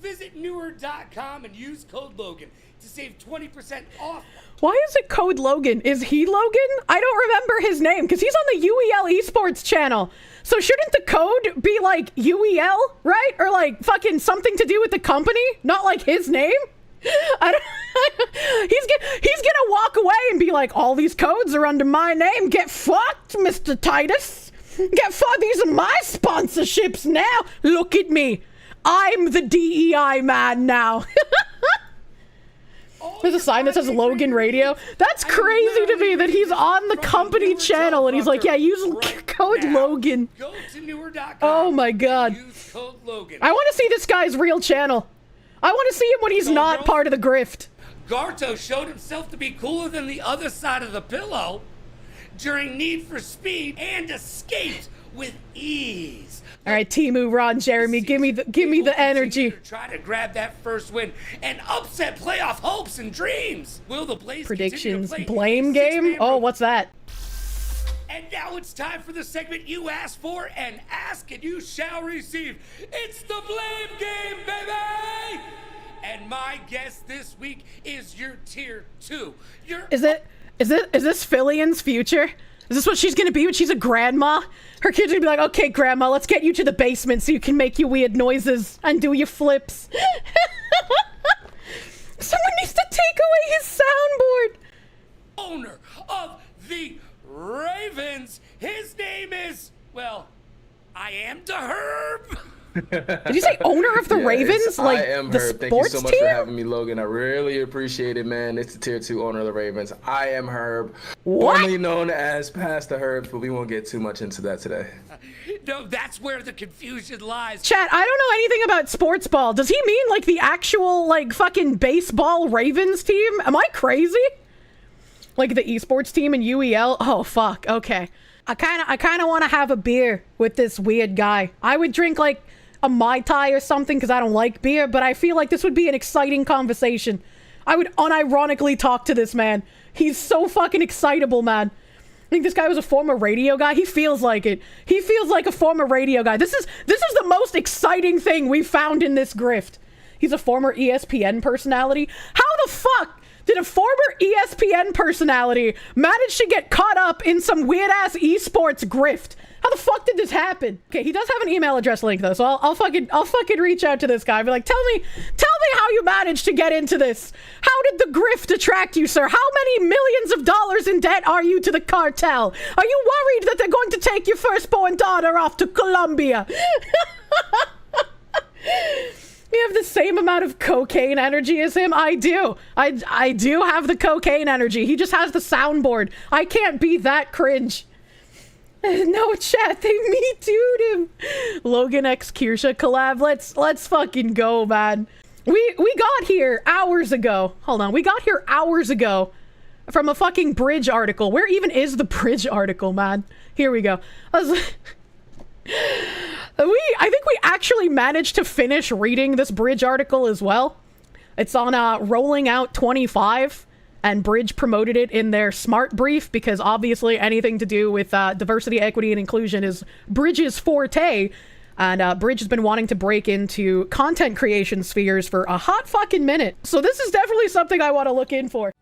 Visit newer.com and use code Logan to save 20% off. Why is it code Logan? Is he Logan? I don't remember his name, because he's on the UEL Esports channel. So shouldn't the code be like UEL, right? Or like fucking something to do with the company, not like his name? I don't he's gonna walk away and be like, all these codes are under my name. Get fucked, Mr. Titus. Get fucked. These are my sponsorships now. Look at me. I'm the DEI man now. There's a sign that says Logan Radio. That's crazy to me that he's on the company channel and he's like, yeah, use code Logan. Go to newer.com. Oh my god. Use code Logan. I want to see this guy's real channel. I want to see him when he's not part of the grift. Garto showed himself to be cooler than the other side of the pillow during Need for Speed and escaped with ease. All right, Timu, Ron, Jeremy, give me the energy. Try to grab that first win and upset playoff hopes and dreams. Will the Blaze predictions blame game? Oh, what's that? And now it's time for the segment you asked for, and ask and you shall receive. It's the blame game, baby! And my guest this week is your Tier 2. Is this Fillian's future? Is this what she's gonna be when she's a grandma? Her kids are gonna be like, okay, grandma, let's get you to the basement so you can make your weird noises and do your flips. Someone needs to take away his soundboard. Owner of the Ravens. His name is, well, I am the Herb. Did you say owner of the Ravens? I am the Herb. Thank you so much team? for having me, Logan. I really appreciate it, man. It's the Tier 2 owner of the Ravens. I am Herb, formerly known as Pastor Herb, but we won't get too much into that today. No, that's where the confusion lies. Chat, I don't know anything about sports ball. Does he mean like the actual like fucking baseball Ravens team? Am I crazy? Like the esports team in UEL? Oh fuck. Okay. I kind of want to have a beer with this weird guy. I would drink like a Mai Tai or something because I don't like beer, but I feel like this would be an exciting conversation. I would unironically talk to this man. He's so fucking excitable, man. I think this guy was a former radio guy. He feels like it. He feels like a former radio guy. This is the most exciting thing we found in this grift. He's a former ESPN personality. How the fuck did a former ESPN personality manage to get caught up in some weird-ass esports grift? How the fuck did this happen? Okay, he does have an email address link though, so I'll fucking reach out to this guy. Be like, tell me how you managed to get into this. How did the grift attract you, sir? How many millions of dollars in debt are you to the cartel? Are you worried that they're going to take your firstborn daughter off to Colombia? You have the same amount of cocaine energy as him? I do. I do have the cocaine energy. He just has the soundboard. I can't be that cringe. No, chat, they Me Too'd him. Logan X Kirsche collab. Let's fucking go, man. We got here hours ago. Hold on, we got here hours ago from a fucking Bridge article. Where even is the Bridge article, man? Here we go. I think we actually managed to finish reading this Bridge article as well. It's on Rolling Out 25. And Bridge promoted it in their smart brief because obviously anything to do with diversity, equity, and inclusion is Bridge's forte. And Bridge has been wanting to break into content creation spheres for a hot fucking minute. So this is definitely something I want to look in for.